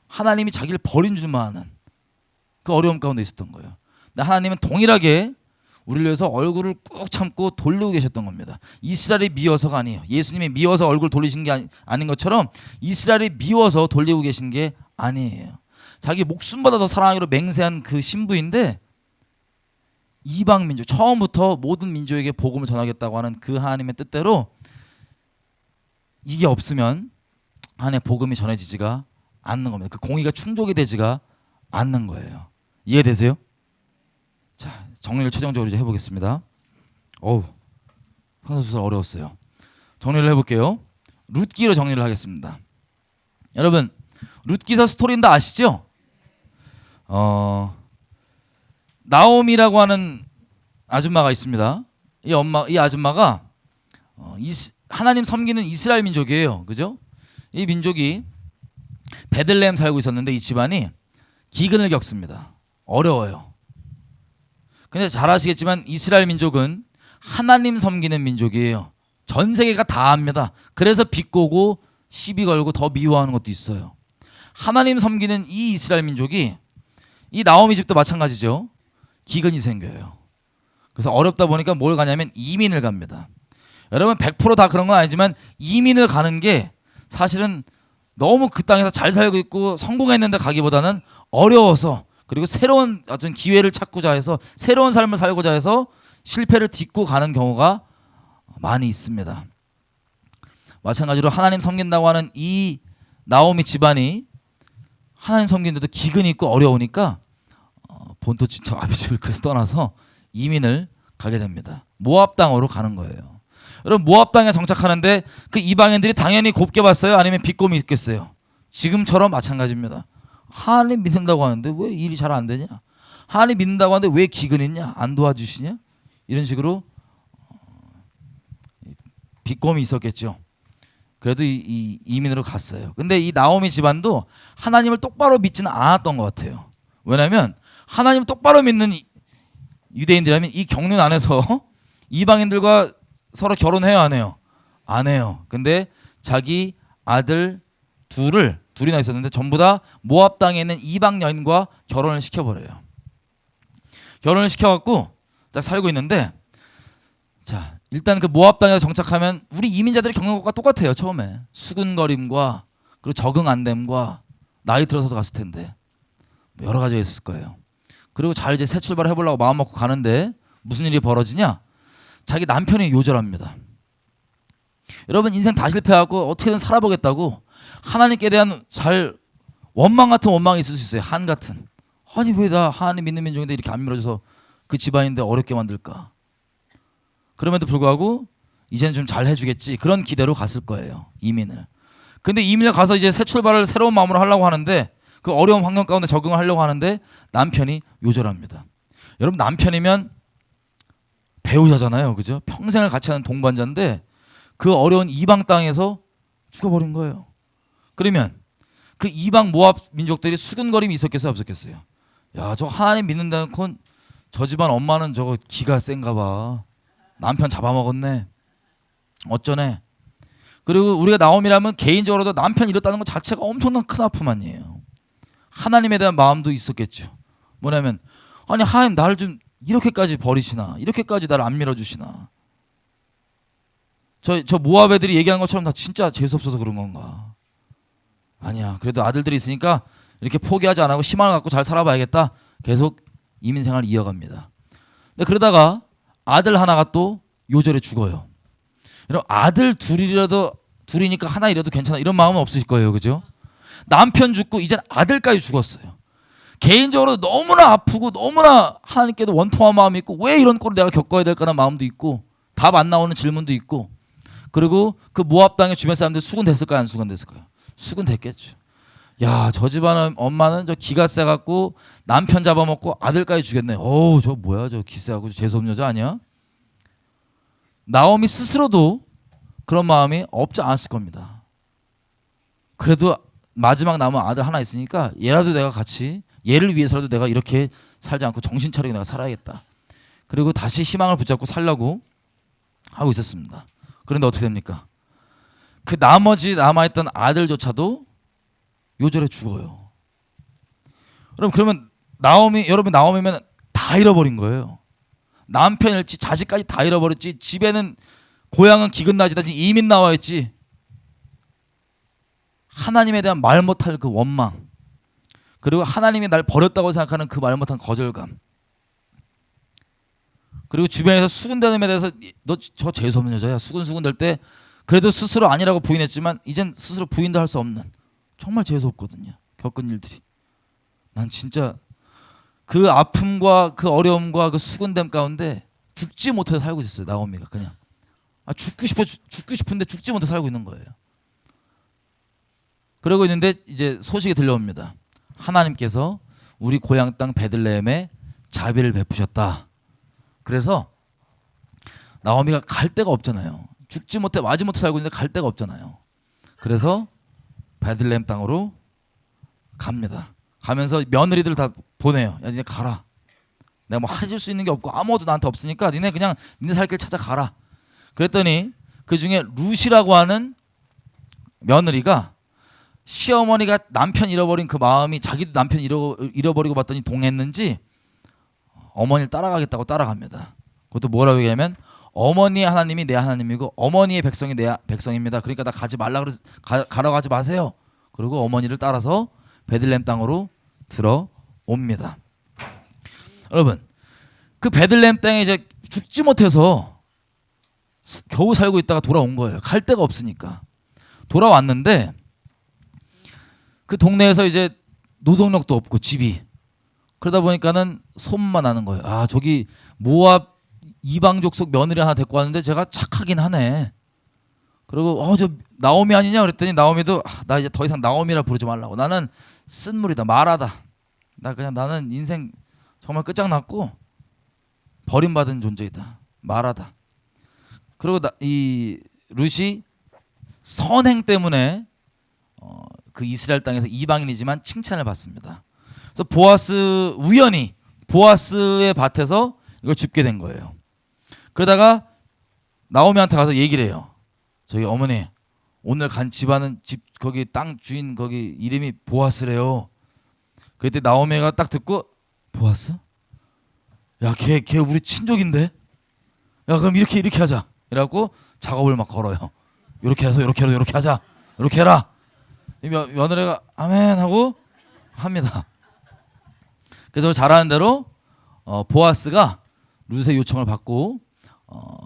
A: 하나님이 자기를 버린 줄만 아는 그 어려움 가운데 있었던 거예요. 근데 하나님은 동일하게 우리를 위해서 얼굴을 꾹 참고 돌리고 계셨던 겁니다. 이스라엘이 미워서가 아니에요. 예수님이 미워서 얼굴 돌리신 게 아닌 것처럼 이스라엘이 미워서 돌리고 계신 게 아니에요. 자기 목숨보다 더 사랑하기로 맹세한 그 신부인데, 이방 민족, 처음부터 모든 민족에게 복음을 전하겠다고 하는 그 하나님의 뜻대로 이게 없으면 안에 복음이 전해지지가 않는 겁니다. 그 공의가 충족이 되지가 않는 거예요. 이해되세요? 자, 정리를 최종적으로 이제 해보겠습니다. 성서수설 어려웠어요. 정리를 해볼게요. 룻기로 정리를 하겠습니다. 여러분, 룻기서 스토리는 다 아시죠? 나오미라고 하는 아줌마가 있습니다. 이 아줌마가 하나님 섬기는 이스라엘 민족이에요. 그죠? 이 민족이 베들레헴 살고 있었는데 이 집안이 기근을 겪습니다. 어려워요. 근데 잘 아시겠지만 이스라엘 민족은 하나님 섬기는 민족이에요. 전 세계가 다 압니다. 그래서 비꼬고 시비 걸고 더 미워하는 것도 있어요. 하나님 섬기는 이 이스라엘 민족이, 이 나오미 집도 마찬가지죠. 기근이 생겨요. 그래서 어렵다 보니까 뭘 가냐면 이민을 갑니다. 여러분 100% 다 그런 건 아니지만 이민을 가는 게 사실은 너무 그 땅에서 잘 살고 있고 성공했는데 가기보다는 어려워서, 그리고 새로운 어떤 기회를 찾고자 해서 새로운 삶을 살고자 해서 실패를 딛고 가는 경우가 많이 있습니다. 마찬가지로 하나님 섬긴다고 하는 이 나오미 집안이 하나님 섬기는데도 기근이 있고 어려우니까 본토 친척 아비집을 그래서 떠나서 이민을 가게 됩니다. 모압 땅으로 가는 거예요. 여러분, 모압 땅에 정착하는데 그 이방인들이 당연히 곱게 봤어요? 아니면 비꼼이 있겠어요? 지금처럼 마찬가지입니다. 하나님 믿는다고 하는데 왜 일이 잘 안 되냐? 하나님 믿는다고 하는데 왜 기근 있냐? 안 도와주시냐? 이런 식으로 비꼼이 있었겠죠. 그래도 이민으로 갔어요. 근데 이 나오미 집안도 하나님을 똑바로 믿지는 않았던 것 같아요. 왜냐하면 하나님을 똑바로 믿는 유대인들이라면 이 경륜 안에서 이방인들과 서로 결혼해요, 안 해요? 안 해요. 근데 자기 아들 둘이나 있었는데 전부 다 모압 땅에 있는 이방 여인과 결혼을 시켜버려요. 결혼을 시켜갖고 딱 살고 있는데, 자 일단 그 모압 땅에 정착하면 우리 이민자들이 겪는 것과 똑같아요. 처음에 수군거림과 그리고 적응 안 됨과 나이 들어서도 갔을 텐데 뭐 여러 가지가 있을 거예요. 그리고 잘 이제 새 출발을 해보려고 마음 먹고 가는데 무슨 일이 벌어지냐? 자기 남편이 요절합니다. 여러분 인생 다 실패하고 어떻게든 살아보겠다고 하나님께 대한 원망 같은 원망이 있을 수 있어요. 한 같은. 아니 왜 나 하나님 믿는 민족인데 이렇게 안 밀어줘서 그 집안인데 어렵게 만들까? 그럼에도 불구하고 이제는 좀 잘 해주겠지, 그런 기대로 갔을 거예요, 이민을. 근데 이민을 가서 이제 새 출발을 새로운 마음으로 하려고 하는데, 그 어려운 환경 가운데 적응을 하려고 하는데 남편이 요절합니다. 여러분 남편이면 배우자잖아요, 그죠? 평생을 같이 하는 동반자인데 그 어려운 이방 땅에서 죽어버린 거예요. 그러면 그 이방 모압 민족들이 수근거림이 있었겠어요, 없었겠어요? 야, 저 하나님 믿는다는 건 저 집안 엄마는 저거 기가 센가 봐. 남편 잡아먹었네. 어쩌네. 그리고 우리가 나옴이라면 개인적으로도 남편 잃었다는 것 자체가 엄청난 큰 아픔 아니에요. 하나님에 대한 마음도 있었겠죠. 뭐냐면 아니 하나님 나를 좀 이렇게까지 버리시나, 이렇게까지 나를 안 밀어주시나. 저 모압 애들이 얘기한 것처럼 다 진짜 재수없어서 그런 건가? 아니야. 그래도 아들들이 있으니까 이렇게 포기하지 안 하고 희망을 갖고 잘 살아봐야겠다. 계속 이민 생활을 이어갑니다. 근데 그러다가 아들 하나가 또 요절에 죽어요. 여러분 아들 둘이니까 하나 이라도 괜찮아 이런 마음은 없으실 거예요, 그죠? 남편 죽고 이젠 아들까지 죽었어요. 개인적으로 너무나 아프고 너무나 하나님께도 원통한 마음이 있고 왜 이런 꼴을 내가 겪어야 될까라는 마음도 있고 답 안 나오는 질문도 있고, 그리고 그 모압 땅의 주변 사람들 수군됐을까요, 안 수군됐을까요? 수군됐겠죠. 야, 저 집안은 엄마는 저 기가 세갖고 남편 잡아먹고 아들까지 죽였네. 어우, 저 뭐야, 저 기세하고 재수없는 여자 아니야? 나오미 스스로도 그런 마음이 없지 않았을 겁니다. 그래도 마지막 남은 아들 하나 있으니까 얘라도 내가 같이, 얘를 위해서라도 내가 이렇게 살지 않고 정신 차리고 내가 살아야겠다. 그리고 다시 희망을 붙잡고 살려고 하고 있었습니다. 그런데 어떻게 됩니까? 그 나머지 남아있던 아들조차도 요절에 죽어요. 그러면 여러분 나오미면 다 잃어버린 거예요. 남편 잃지, 자식까지 다 잃어버렸지. 집에는 고향은 기근나지다 이민 나와 있지. 하나님에 대한 말 못할 그 원망, 그리고 하나님이 날 버렸다고 생각하는 그 말 못한 거절감, 그리고 주변에서 수군대는 데 대해서 너 저 재수없는 여자야 수군 될 때 그래도 스스로 아니라고 부인했지만 이젠 스스로 부인도 할 수 없는 정말 재수없거든요. 겪은 일들이. 난 진짜 그 아픔과 그 어려움과 그 수군됨 가운데 죽지 못해서 살고 있었어요. 나오미가 그냥 죽고 싶은데 죽지 못해 살고 있는 거예요. 그러고 있는데 이제 소식이 들려옵니다. 하나님께서 우리 고향 땅 베들레헴에 자비를 베푸셨다. 그래서 나오미가 갈 데가 없잖아요. 죽지 못해 마지 못해 살고 있는데 갈 데가 없잖아요. 그래서 베들레헴 땅으로 갑니다. 가면서 며느리들 다 보내요. 야, 니네 가라. 내가 뭐 해줄 수 있는 게 없고 아무것도 나한테 없으니까 니네 그냥 니네 살 길 찾아가라. 그랬더니 그 중에 룻이라고 하는 며느리가 시어머니가 남편 잃어버린 그 마음이 자기도 남편 잃어버리고 봤더니 동했는지 어머니를 따라가겠다고 따라갑니다. 그것도 뭐라고 얘기하면 어머니의 하나님이 내 하나님이고 어머니의 백성이 내 백성입니다. 그러니까 나 가지 말라 가라고 하지 마세요. 그리고 어머니를 따라서 베들레헴 땅으로 들어옵니다. 여러분 그 베들레헴 땅에 이제 죽지 못해서 겨우 살고 있다가 돌아온 거예요. 갈 데가 없으니까 돌아왔는데 그 동네에서 이제 노동력도 없고 집이, 그러다 보니까는 소문만 나는 거예요. 아 저기 모압 이방족 속 며느리 하나 데리고 왔는데 제가 착하긴 하네. 그리고 저 나오미 아니냐 그랬더니 나오미도 나 이제 더 이상 나오미라 부르지 말라고. 나는 쓴물이다, 말하다. 나는 인생 정말 끝장났고 버림받은 존재이다, 말하다. 그리고 이 룻이 선행 때문에 그 이스라엘 땅에서 이방인이지만 칭찬을 받습니다. 그래서 우연히 보아스의 밭에서 이걸 줍게 된 거예요. 그러다가 나오미한테 가서 얘기를 해요. 저기 어머니 오늘 간 집안은 집 거기 땅 주인 거기 이름이 보아스래요. 그때 나오미가 딱 듣고 보아스? 야, 걔 우리 친족인데? 야, 그럼 이렇게 하자. 이래갖고 작업을 막 걸어요. 이렇게 해서 이렇게 하자. 이렇게 해라. 며느리가 아멘 하고 합니다. 그래서 잘하는 대로 보아스가 룻의 요청을 받고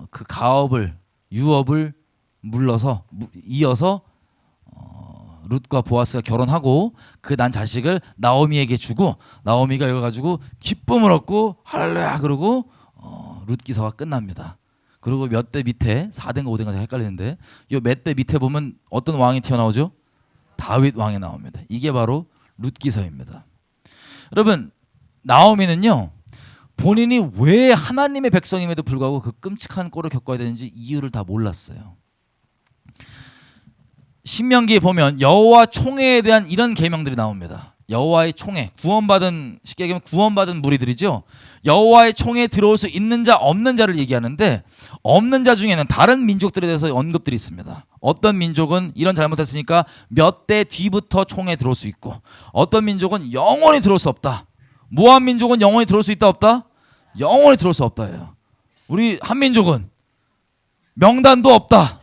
A: 그 가업을 유업을 이어서 룻과 보아스가 결혼하고 그 난 자식을 나오미에게 주고 나오미가 이거 가지고 기쁨을 얻고 할렐루야 그러고 룻 기사가 끝납니다. 그리고 몇 대 밑에 4대인가 5대인가 헷갈리는데 이 몇 대 밑에 보면 어떤 왕이 튀어나오죠? 다윗 왕이 나옵니다. 이게 바로 룻 기사입니다. 여러분 나오미는요 본인이 왜 하나님의 백성임에도 불구하고 그 끔찍한 꼴을 겪어야 되는지 이유를 다 몰랐어요. 신명기에 보면 여호와 총회에 대한 이런 계명들이 나옵니다. 여호와의 총회, 쉽게 얘기하면 구원받은 무리들이죠. 여호와의 총회에 들어올 수 있는 자 없는 자를 얘기하는데 없는 자 중에는 다른 민족들에 대해서 언급들이 있습니다. 어떤 민족은 이런 잘못했으니까 몇 대 뒤부터 총회에 들어올 수 있고 어떤 민족은 영원히 들어올 수 없다. 모압 민족은 영원히 들어올 수 있다 없다? 영원히 들어올 수 없다예요. 우리 한민족은 명단도 없다.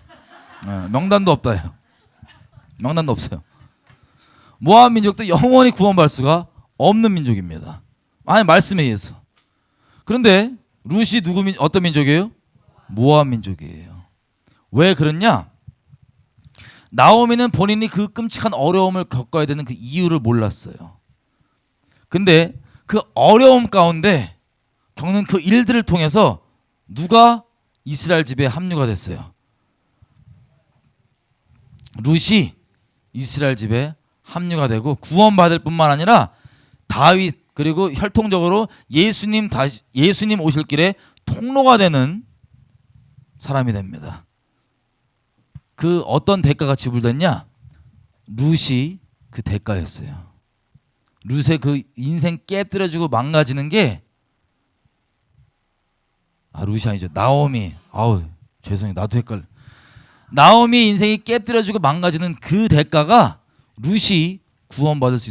A: 명단도 없다예요. 명단도 없어요. 모압 민족도 영원히 구원받을 수가 없는 민족입니다. 아니 말씀에 의해서. 그런데 룻이 어떤 민족이에요? 모압 민족이에요. 왜 그렇냐? 나오미는 본인이 그 끔찍한 어려움을 겪어야 되는 그 이유를 몰랐어요. 근데 그 어려움 가운데 겪는 그 일들을 통해서 누가 이스라엘 집에 합류가 됐어요? 룻이 이스라엘 집에 합류가 되고 구원받을 뿐만 아니라 다윗 그리고 혈통적으로 예수님 오실 길에 통로가 되는 사람이 됩니다. 그 어떤 대가가 지불됐냐? 룻이 그 대가였어요. 룻의 그 인생 깨뜨려주고 망가지는 게 룻이 아니죠. 나오미. 죄송해요. 나도 헷갈려. 나오미의 인생이 깨뜨려지고 망가지는 그 대가가 룻이 구원받을 수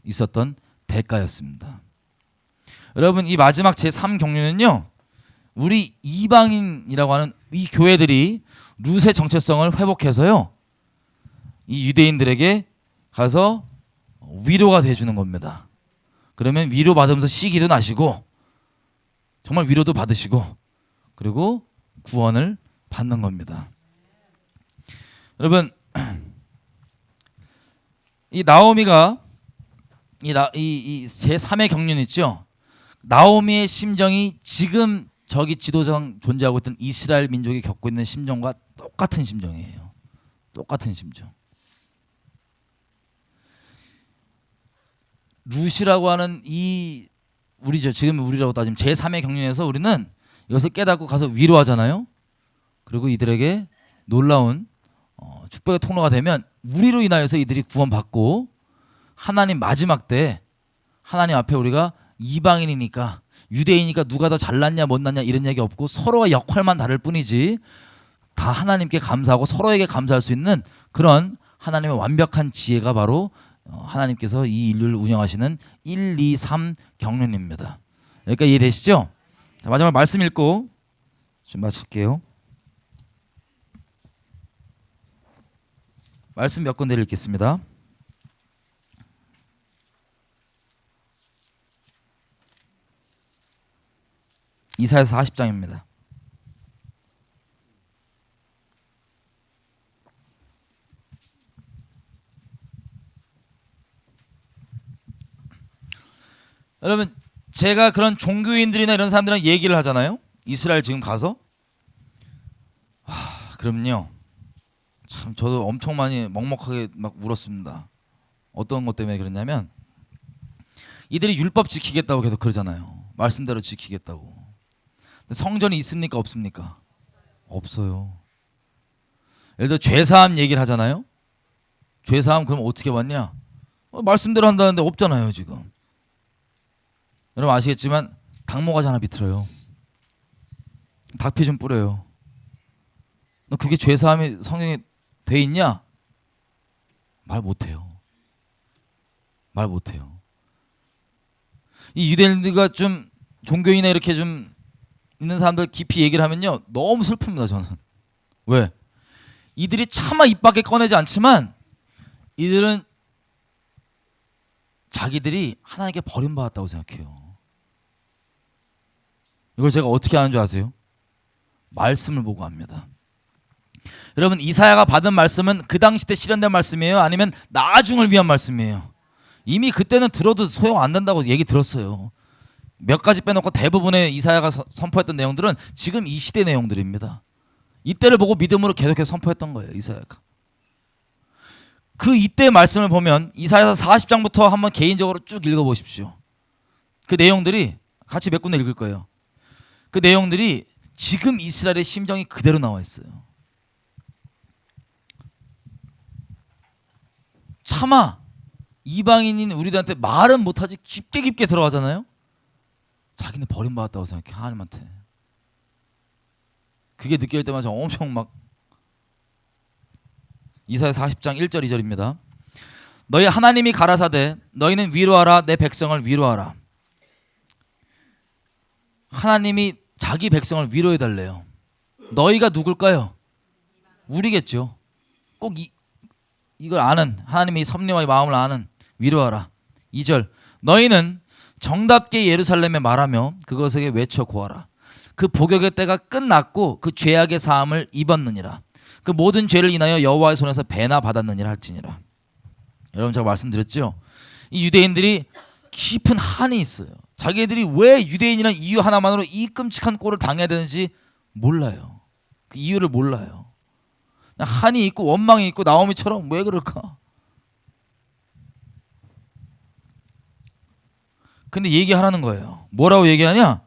A: 있었던 대가였습니다. 여러분 이 마지막 제3경륜은요. 우리 이방인이라고 하는 이 교회들이 룻의 정체성을 회복해서요. 이 유대인들에게 가서 위로가 돼주는 겁니다. 그러면 위로받으면서 시기도 나시고 정말 위로도 받으시고 그리고 구원을 받는 겁니다. 여러분 이 나오미가 이 제3의 경륜 있죠. 나오미의 심정이 지금 저기 지도상 존재하고 있던 이스라엘 민족이 겪고 있는 심정과 똑같은 심정이에요. 똑같은 심정. 룻이라고 하는 지금 우리라고 따지면 제3의 경륜에서 우리는 이것을 깨닫고 가서 위로하잖아요. 그리고 이들에게 놀라운 축복의 통로가 되면 우리로 인하여서 이들이 구원받고 하나님 마지막 때 하나님 앞에 우리가 이방인이니까 유대인이니까 누가 더 잘났냐 못났냐 이런 얘기 없고 서로의 역할만 다를 뿐이지 다 하나님께 감사하고 서로에게 감사할 수 있는 그런 하나님의 완벽한 지혜가 바로 하나님께서 이 인류를 운영하시는 1, 2, 3 경륜입니다. 여기까지 이해되시죠? 자, 마지막 말씀 읽고 좀 마칠게요. 말씀 몇 군데를 읽겠습니다. 이사야서 40장입니다. 여러분 제가 그런 종교인들이나 이런 사람들이랑 얘기를 하잖아요. 이스라엘 지금 가서 그럼요. 참 저도 엄청 많이 먹먹하게 막 울었습니다. 어떤 것 때문에 그랬냐면 이들이 율법 지키겠다고 계속 그러잖아요. 말씀대로 지키겠다고. 근데 성전이 있습니까 없습니까? 없어요. 예를 들어 죄사함 얘기를 하잖아요. 죄사함 그럼 어떻게 받냐? 말씀대로 한다는데 없잖아요 지금. 여러분 아시겠지만 닭모가지 하나 비틀어요. 닭피 좀 뿌려요. 그게 죄사함이 성경에 돼 있냐? 말 못해요. 말 못해요. 이 유대인들과 좀 종교인에 이렇게 좀 있는 사람들 깊이 얘기를 하면요, 너무 슬픕니다. 저는. 왜? 이들이 차마 입 밖에 꺼내지 않지만 이들은 자기들이 하나님께 버림받았다고 생각해요. 이걸 제가 어떻게 아는 줄 아세요? 말씀을 보고 압니다. 여러분, 이사야가 받은 말씀은 그 당시 때 실현된 말씀이에요? 아니면 나중을 위한 말씀이에요? 이미 그때는 들어도 소용 안 된다고 얘기 들었어요. 몇 가지 빼놓고 대부분의 이사야가 선포했던 내용들은 지금 이 시대 내용들입니다. 이때를 보고 믿음으로 계속해서 선포했던 거예요. 이사야가. 그 이때의 말씀을 보면 이사야서 40장부터 한번 개인적으로 쭉 읽어보십시오. 그 내용들이 같이 몇 군데 읽을 거예요. 그 내용들이 지금 이스라엘의 심정이 그대로 나와 있어요. 차마 이방인인 우리들한테 말은 못하지 깊게 들어가잖아요. 자기는 버림받았다고 생각해, 하나님한테. 그게 느껴질 때마다 엄청 막. 이사야 40장 1절 2절입니다. 너희 하나님이 가라사대 너희는 위로하라, 내 백성을 위로하라. 하나님이 자기 백성을 위로해달래요. 너희가 누굴까요? 우리겠죠. 꼭 이걸 아는, 하나님이 섭리와 마음을 아는, 위로하라. 2절, 너희는 정답게 예루살렘에 말하며 그것에게 외쳐 고하라. 그 복역의 때가 끝났고 그 죄악의 사함을 입었느니라. 그 모든 죄를 인하여 여호와의 손에서 배나 받았느니라 할지니라. 여러분, 제가 말씀드렸죠, 이 유대인들이 깊은 한이 있어요. 자기들이 왜 유대인이라는 이유 하나만으로 이 끔찍한 꼴을 당해야 되는지 몰라요. 그 이유를 몰라요. 그냥 한이 있고 원망이 있고 나오미처럼 왜 그럴까? 근데 얘기하라는 거예요. 뭐라고 얘기하냐?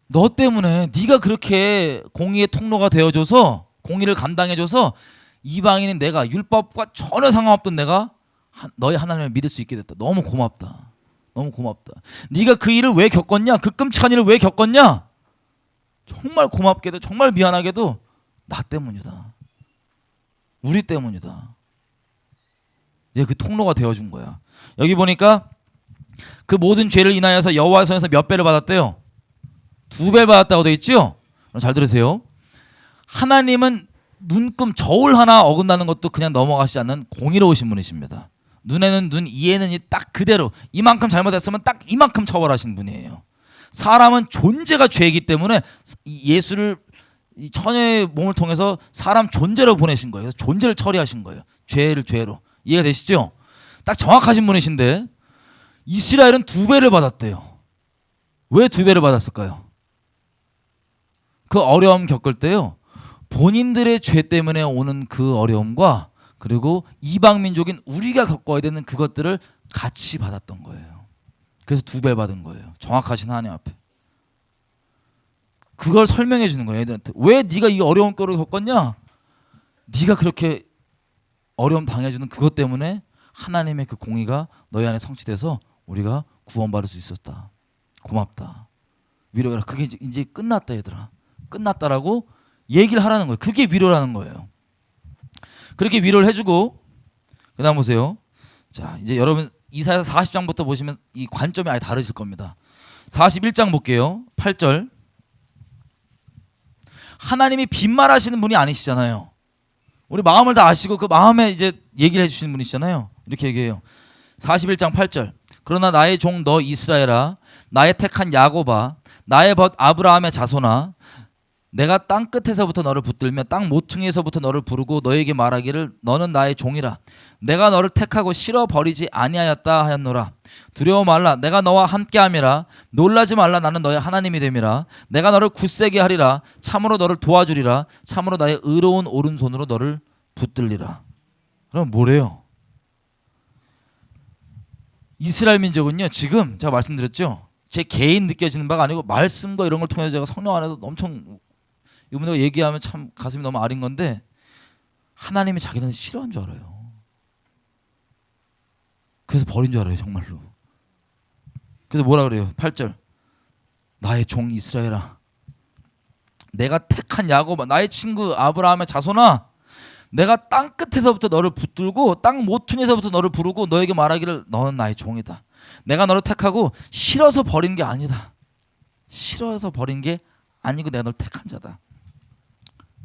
A: 너 때문에 네가 그렇게 공의의 통로가 되어줘서, 공의를 감당해줘서 이방인인 내가, 율법과 전혀 상관없던 내가 너희 하나님을 믿을 수 있게 됐다. 너무 고맙다. 너무 고맙다. 네가 그 일을 왜 겪었냐? 그 끔찍한 일을 왜 겪었냐? 정말 고맙게도 정말 미안하게도 나 때문이다. 우리 때문이다. 내가 그 통로가 되어준 거야. 여기 보니까 그 모든 죄를 인하여서 여호와의 손에서 몇 배를 받았대요? 2배를 받았다고 되어 있죠? 잘 들으세요. 하나님은 눈금 저울 하나 어긋나는 것도 그냥 넘어가시지 않는 공의로우신 분이십니다. 눈에는 눈, 이에는 이, 딱 그대로 이만큼 잘못했으면 딱 이만큼 처벌하신 분이에요. 사람은 존재가 죄이기 때문에 예수를 이 처녀의 몸을 통해서 사람 존재로 보내신 거예요. 존재를 처리하신 거예요. 죄를 죄로. 이해가 되시죠? 딱 정확하신 분이신데 이스라엘은 2배를 받았대요. 왜 2배를 받았을까요? 그 어려움 겪을 때요, 본인들의 죄 때문에 오는 그 어려움과 그리고 이방 민족인 우리가 겪어야 되는 그것들을 같이 받았던 거예요. 그래서 2배 받은 거예요. 정확하신 하나님 앞에. 그걸 설명해 주는 거예요. 애들한테. 왜 네가 이 어려운 꼴을 겪었냐? 네가 그렇게 어려움 당해주는 그것 때문에 하나님의 그 공의가 너희 안에 성취돼서 우리가 구원받을 수 있었다. 고맙다. 위로해라. 그게 이제 끝났다 얘들아. 끝났다라고 얘기를 하라는 거예요. 그게 위로라는 거예요. 그렇게 위로를 해주고, 그 다음 보세요. 자, 이제 여러분 이사야 40장부터 보시면 이 관점이 아예 다르실 겁니다. 41장 볼게요. 8절. 하나님이 빈말하시는 분이 아니시잖아요. 우리 마음을 다 아시고 그 마음에 이제 얘기를 해주시는 분이시잖아요. 이렇게 얘기해요. 41장 8절. 그러나 나의 종 너 이스라엘아, 나의 택한 야곱아, 나의 벗 아브라함의 자손아, 내가 땅 끝에서부터 너를 붙들며 땅 모퉁이에서부터 너를 부르고 너에게 말하기를 너는 나의 종이라. 내가 너를 택하고 실어 버리지 아니하였다 하였노라. 두려워 말라. 내가 너와 함께함이라. 놀라지 말라. 나는 너의 하나님이 됨이라. 내가 너를 굳세게 하리라. 참으로 너를 도와주리라. 참으로 나의 의로운 오른손으로 너를 붙들리라. 그럼 뭐래요? 이스라엘 민족은요, 지금 제가 말씀드렸죠, 제 개인 느껴지는 바가 아니고 말씀과 이런 걸 통해서 제가 성령 안에서 엄청, 이분들과 얘기하면 참 가슴이 너무 아린 건데, 하나님이 자기는 싫어한 줄 알아요. 그래서 버린 줄 알아요, 정말로. 그래서 뭐라 그래요? 8절. 나의 종 이스라엘아, 내가 택한 야곱아, 나의 친구 아브라함의 자손아, 내가 땅 끝에서부터 너를 붙들고 땅 모퉁이에서부터 너를 부르고 너에게 말하기를 너는 나의 종이다. 내가 너를 택하고 싫어서 버린 게 아니다. 싫어서 버린 게 아니고 내가 너를 택한 자다.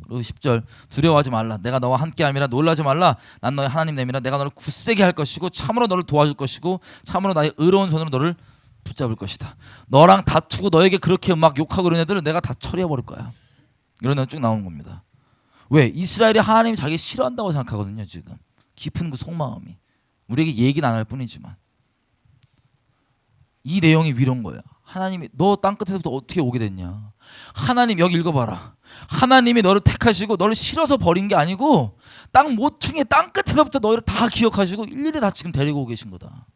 A: 그리고 10절 두려워하지 말라. 내가 너와 함께함이라 놀라지 말라. 난 너의 하나님 됨이라. 내가 너를 굳세게 할 것이고 참으로 너를 도와줄 것이고 참으로 나의 의로운 손으로 너를 붙잡을 것이다. 너랑 다투고 너에게 그렇게 막 욕하고 이런 애들은 내가 다 처리해버릴 거야. 이런 애가 쭉 나오는 겁니다. 왜? 이스라엘이 하나님이 자기 싫어한다고 생각하거든요. 지금 깊은 그 속마음이 우리에게 얘기는 안 할 뿐이지만 이 내용이 위로인 거야. 하나님이 너 땅 끝에서부터 어떻게 오게 됐냐. 하나님 여기 읽어봐라. 하나님이 너를 택하시고 너를 싫어서 버린 게 아니고 땅 모퉁이 땅 끝에서부터 너희를 다 기억하시고 일일이 다 지금 데리고 오고 계신 거다.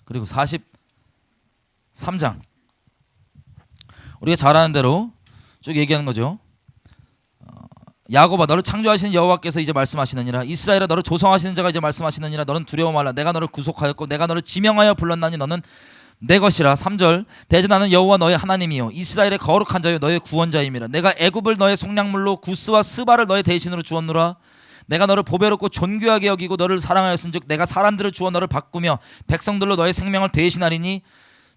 A: 그리고 43장 우리가 잘 아는 대로 쭉 얘기하는 거죠. 야곱아 너를 창조하시는 여호와께서 이제 말씀하시느니라. 이스라엘아 너를 조성하시는 자가 이제 말씀하시느니라. 너는 두려워 말라. 내가 너를 구속하였고 내가 너를 지명하여 불렀나니 너는 내 것이라. 3절 대저 나는 여호와 너의 하나님이요 이스라엘의 거룩한 자요 너의 구원자임이라. 내가 애굽을 너의 속량물로 구스와 스바를 너의 대신으로 주었노라. 내가 너를 보배롭고 존귀하게 여기고 너를 사랑하였은즉 내가 사람들을 주어 너를 바꾸며 백성들로 너의 생명을 대신하리니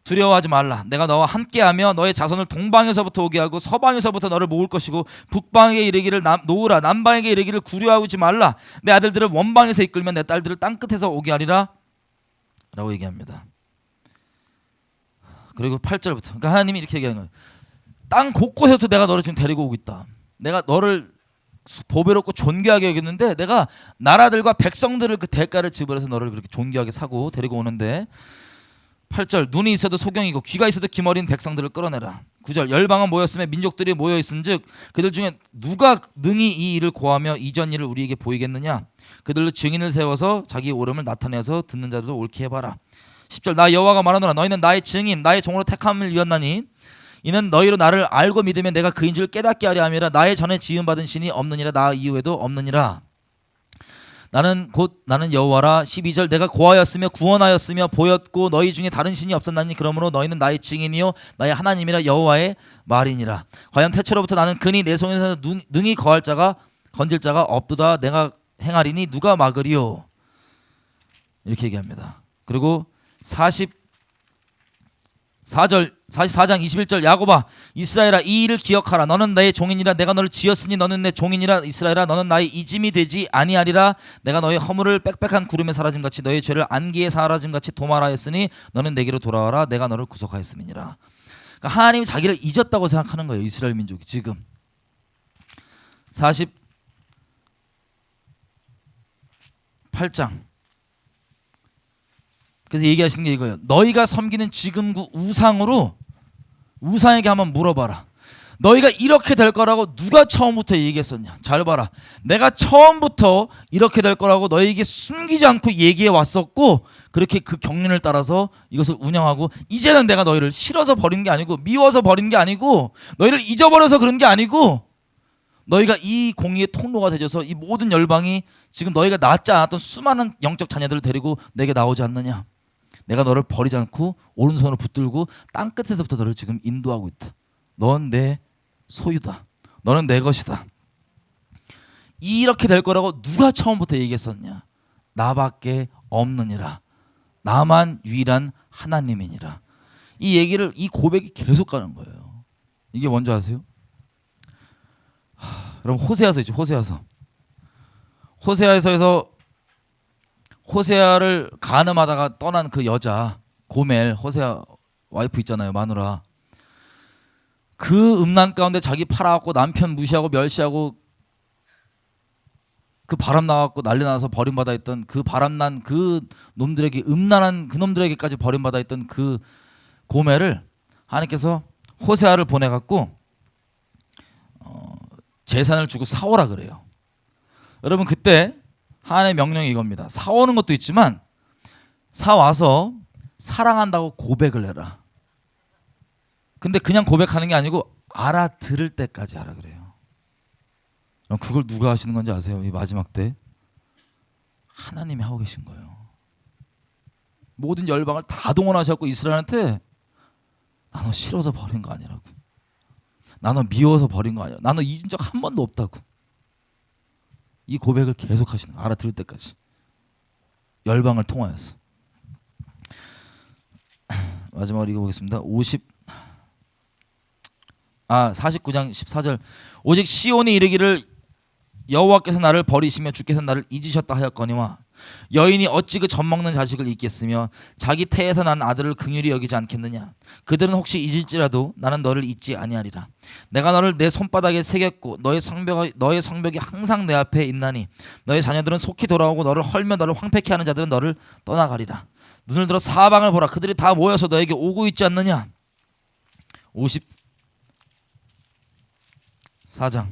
A: 두려워하지 말라. 내가 너와 함께하며 너의 자손을 동방에서부터 오게 하고 서방에서부터 너를 모을 것이고 북방에게 이르기를 놓으라. 남방에게 이르기를 구려하지 말라. 내 아들들을 원방에서 이끌며 내 딸들을 땅끝에서 오게 하리라 라고 얘기합니다. 그리고 8절부터 그러니까 하나님이 이렇게 얘기하는 거예요. 땅 곳곳에서 내가 너를 지금 데리고 오고 있다. 내가 너를 보배롭고 존귀하게 여겼는데 내가 나라들과 백성들을 그 대가를 지불해서 너를 그렇게 존귀하게 사고 데리고 오는데 8절 눈이 있어도 소경이고 귀가 있어도 기머린 백성들을 끌어내라. 9절 열방은 모였으며 민족들이 모여있은즉 그들 중에 누가 능히 이 일을 고하며 이전 일을 우리에게 보이겠느냐. 그들로 증인을 세워서 자기 옳음을 나타내서 듣는 자들도 옳게 해봐라. 10절 나 여호와가 말하노라. 너희는 나의 증인 나의 종으로 택함을 위하나니 이는 너희로 나를 알고 믿으면 내가 그인 줄 깨닫게 하려 함이라. 나의 전에 지음받은 신이 없느니라. 나 이후에도 없느니라. 나는 곧 나는 여호와라. 12절 내가 고하였으며 구원하였으며 보였고 너희 중에 다른 신이 없었나니 그러므로 너희는 나의 증인이요 나의 하나님이라 여호와의 말이니라. 과연 태초로부터 나는 근이 내 손에서 능히 거할 자가 건질 자가 없도다. 내가 행하리니 누가 막으리요. 이렇게 얘기합니다. 그리고 44장 21절 야곱아 이스라엘아 이 일을 기억하라. 너는 나의 종이니라. 내가 너를 지었으니 너는 내 종이니라. 이스라엘아 너는 나의 이짐이 되지 아니하리라. 내가 너의 허물을 빽빽한 구름에 사라짐같이 너의 죄를 안개에 사라짐같이 도말하였으니 너는 내게로 돌아와라. 내가 너를 구속하였음이니라. 그러니까 하나님이 자기를 잊었다고 생각하는 거예요. 이스라엘 민족이 지금 48장 그래서 얘기하시는 게 이거예요. 너희가 섬기는 지금 그 우상에게 한번 물어봐라. 너희가 이렇게 될 거라고 누가 처음부터 얘기했었냐. 잘 봐라. 내가 처음부터 이렇게 될 거라고 너희에게 숨기지 않고 얘기해 왔었고 그렇게 그 경륜을 따라서 이것을 운영하고 이제는 내가 너희를 싫어서 버린 게 아니고 미워서 버린 게 아니고 너희를 잊어버려서 그런 게 아니고 너희가 이 공의의 통로가 되어서 이 모든 열방이 지금 너희가 낳지 않았던 수많은 영적 자녀들을 데리고 내게 나오지 않느냐. 내가 너를 버리지 않고 오른손으로 붙들고 땅끝에서부터 너를 지금 인도하고 있다. 넌 내 소유다. 너는 내 것이다. 이렇게 될 거라고 누가 처음부터 얘기했었냐. 나밖에 없느니라. 나만 유일한 하나님이니라. 이 얘기를 이 고백이 계속 가는 거예요. 이게 뭔지 아세요? 여러분 호세아서 있죠. 호세아에서 호세아를 간음하다가 떠난 그 여자 고멜 호세아 와이프 있잖아요. 마누라. 그 음란 가운데 자기 팔아갖고 남편 무시하고 멸시하고 그 바람 나갖고 난리 나서 버림받아 있던 그 바람난 그 놈들에게 음란한 그 놈들에게까지 버림받아 있던 그 고멜을 하나님께서 호세아를 보내갖고 재산을 주고 사오라 그래요. 여러분 그때 하나님의 명령이 이겁니다. 사오는 것도 있지만 사와서 사랑한다고 고백을 해라. 근데 그냥 고백하는 게 아니고 알아들을 때까지 하라 그래요. 그럼 그걸 누가 하시는 건지 아세요? 이 마지막 때 하나님이 하고 계신 거예요. 모든 열방을 다 동원하셨고 이스라엘한테 나 너 싫어서 버린 거 아니라고. 나 너 미워서 버린 거 아니야. 나 너 잊은 적 한 번도 없다고. 이 고백을 계속 하시는 거예요. 알아들을 때까지. 열방을 통하여서. 마지막으로 읽어보겠습니다. 49장 14절. 오직 시온이 이르기를 여호와께서 나를 버리시며 주께서 나를 잊으셨다 하였거니와 여인이 어찌 그 젖먹는 자식을 잊겠으며 자기 태에서 난 아들을 긍휼히 여기지 않겠느냐. 그들은 혹시 잊을지라도 나는 너를 잊지 아니하리라. 내가 너를 내 손바닥에 새겼고 너의 성벽이 항상 내 앞에 있나니 너의 자녀들은 속히 돌아오고 너를 헐며 너를 황폐케 하는 자들은 너를 떠나가리라. 눈을 들어 사방을 보라. 그들이 다 모여서 너에게 오고 있지 않느냐. 54장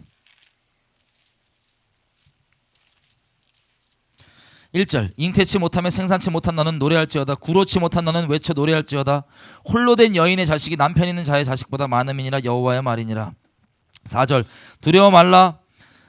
A: 1절. 잉태치 못하며 생산치 못한 너는 노래할지어다. 구로치 못한 너는 외쳐 노래할지어다. 홀로 된 여인의 자식이 남편 있는 자의 자식보다 많음이니라. 여호와의 말이니라. 4절. 두려워 말라.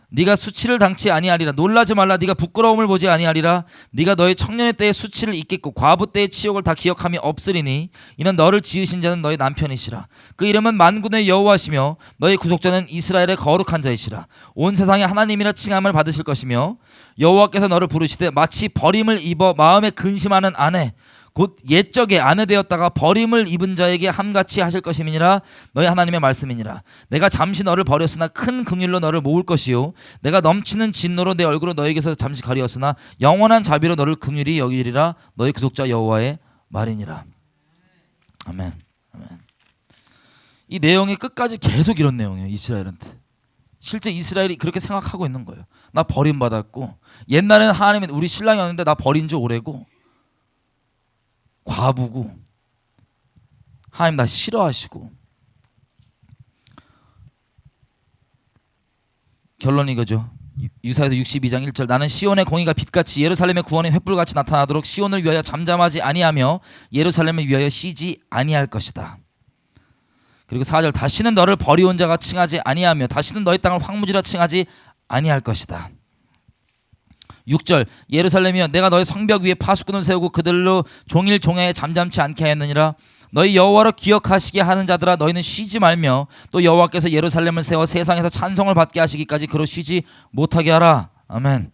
A: 네가 수치를 당치 아니하리라. 놀라지 말라. 네가 부끄러움을 보지 아니하리라. 네가 너의 청년의 때의 수치를 잊겠고 과부 때의 치욕을 다 기억함이 없으리니 이는 너를 지으신 자는 너의 남편이시라. 그 이름은 만군의 여호와시며 너의 구속자는 이스라엘의 거룩한 자이시라. 온 세상에 하나님이라 칭함을 받으실 것이며 여호와께서 너를 부르시되 마치 버림을 입어 마음에 근심하는 아내 곧 옛적에 아내 되었다가 버림을 입은 자에게 함같이 하실 것임이니라. 너희 하나님의 말씀이니라. 내가 잠시 너를 버렸으나 큰 긍휼로 너를 모을 것이요 내가 넘치는 진노로 내 얼굴을 너에게서 잠시 가리었으나 영원한 자비로 너를 긍휼히 여기리라. 너희 구속자 여호와의 말이니라. 아멘. 아멘. 이 내용이 끝까지 계속 이런 내용이에요. 이스라엘한테. 실제 이스라엘이 그렇게 생각하고 있는 거예요. 나 버림받았고 옛날에는 하나님이 우리 신랑이었는데 나 버린 지 오래고 과부고 하나님 나 싫어하시고. 결론이 이거죠. 이사야서 62장 1절. 나는 시온의 공의가 빛같이 예루살렘의 구원이 횃불같이 나타나도록 시온을 위하여 잠잠하지 아니하며 예루살렘을 위하여 쉬지 아니할 것이다. 그리고 4절. 다시는 너를 버리온 자가 칭하지 아니하며 다시는 너의 땅을 황무지라 칭하지 아니할 것이다. 6절. 예루살렘이여 내가 너의 성벽 위에 파수꾼을 세우고 그들로 종일 종야에 잠잠치 않게 하였느니라. 너희 여호와로 기억하시게 하는 자들아 너희는 쉬지 말며 또 여호와께서 예루살렘을 세워 세상에서 찬송을 받게 하시기까지 그로 쉬지 못하게 하라. 아멘.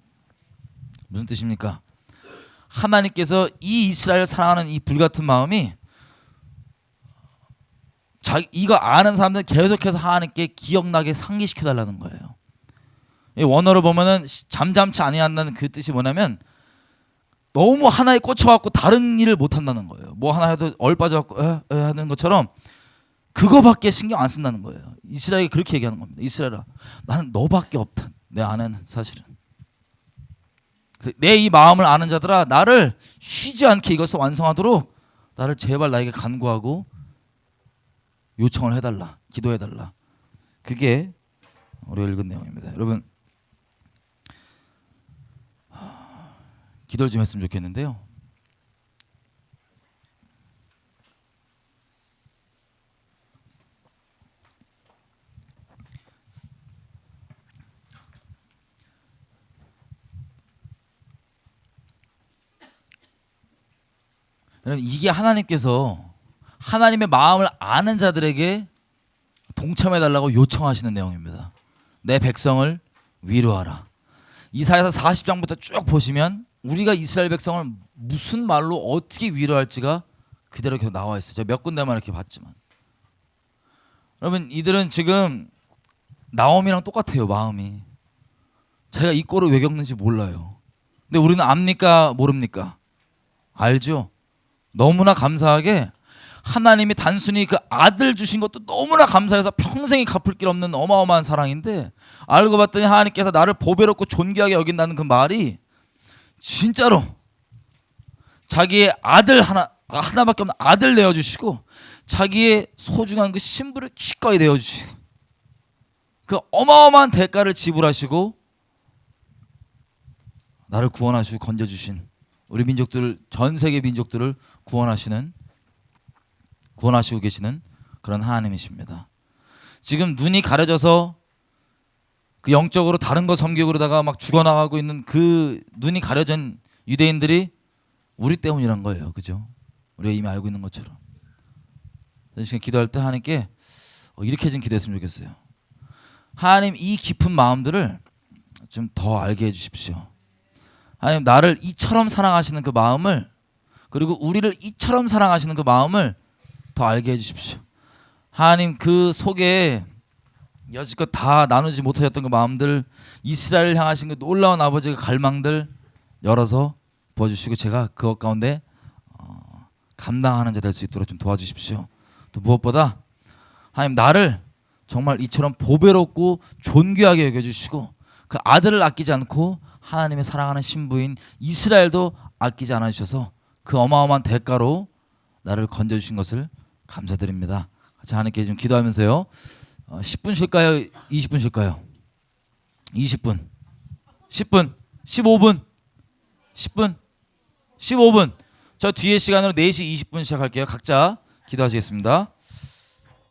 A: 무슨 뜻입니까? 하나님께서 이 이스라엘을 사랑하는 이 불같은 마음이 이거 아는 사람들 계속해서 하나님께 기억나게 상기시켜달라는 거예요. 원어로 보면은 잠잠치 아니한다는 그 뜻이 뭐냐면 너무 하나에 꽂혀갖고 다른 일을 못한다는 거예요. 뭐 하나 해도 얼빠져갖고 하는 것처럼 그거밖에 신경 안 쓴다는 거예요. 이스라엘이 그렇게 얘기하는 겁니다. 이스라엘아 나는 너밖에 없다. 내 아내는 사실은 내 이 마음을 아는 자들아 나를 쉬지 않게 이것을 완성하도록 나를 제발 나에게 간구하고 요청을 해달라. 기도해달라. 그게 우리가 읽은 내용입니다. 여러분 기도를 좀 했으면 좋겠는데요. 여러분 이게 하나님께서 하나님의 마음을 아는 자들에게 동참해달라고 요청하시는 내용입니다. 내 백성을 위로하라. 이사야서 40장부터 쭉 보시면 우리가 이스라엘 백성을 무슨 말로 어떻게 위로할지가 그대로 계속 나와 있어요. 제가 몇 군데만 이렇게 봤지만 여러분 이들은 지금 나옴이랑 똑같아요. 마음이 자기가 이 꼴을 왜 겪는지 몰라요. 근데 우리는 압니까 모릅니까? 알죠. 너무나 감사하게 하나님이 단순히 그 아들 주신 것도 너무나 감사해서 평생이 갚을 길 없는 어마어마한 사랑인데 알고 봤더니 하나님께서 나를 보배롭고 존귀하게 여긴다는 그 말이 진짜로 자기의 아들 하나밖에 없는 아들 내어주시고 자기의 소중한 그 신부를 기꺼이 내어주시고 그 어마어마한 대가를 지불하시고 나를 구원하시고 건져주신 우리 민족들 전 세계 민족들을 구원하시고 계시는 그런 하나님이십니다. 지금 눈이 가려져서 그 영적으로 다른 거 섬기고 그러다가 막 죽어나가고 있는 그 눈이 가려진 유대인들이 우리 때문이란 거예요. 그죠? 우리가 이미 알고 있는 것처럼. 이 시간 기도할 때 하나님께 이렇게 좀 기도했으면 좋겠어요. 하나님 이 깊은 마음들을 좀 더 알게 해주십시오. 하나님 나를 이처럼 사랑하시는 그 마음을, 그리고 우리를 이처럼 사랑하시는 그 마음을 더 알게 해주십시오. 하나님 그 속에 여지껏 다 나누지 못하였던 그 마음들, 이스라엘을 향하신 그 놀라운 아버지의 갈망들 열어서 부어주시고 제가 그것 가운데 감당하는 자 될 수 있도록 좀 도와주십시오. 또 무엇보다 하나님 나를 정말 이처럼 보배롭고 존귀하게 여겨주시고 그 아들을 아끼지 않고 하나님의 사랑하는 신부인 이스라엘도 아끼지 않아 주셔서 그 어마어마한 대가로 나를 건져주신 것을 감사드립니다. 같이 하나님께 좀 기도하면서요. 10분 쉴까요? 20분 쉴까요? 20분, 10분, 15분, 10분, 15분. 저 뒤에 시간으로 4시 20분 시작할게요. 각자 기도하시겠습니다.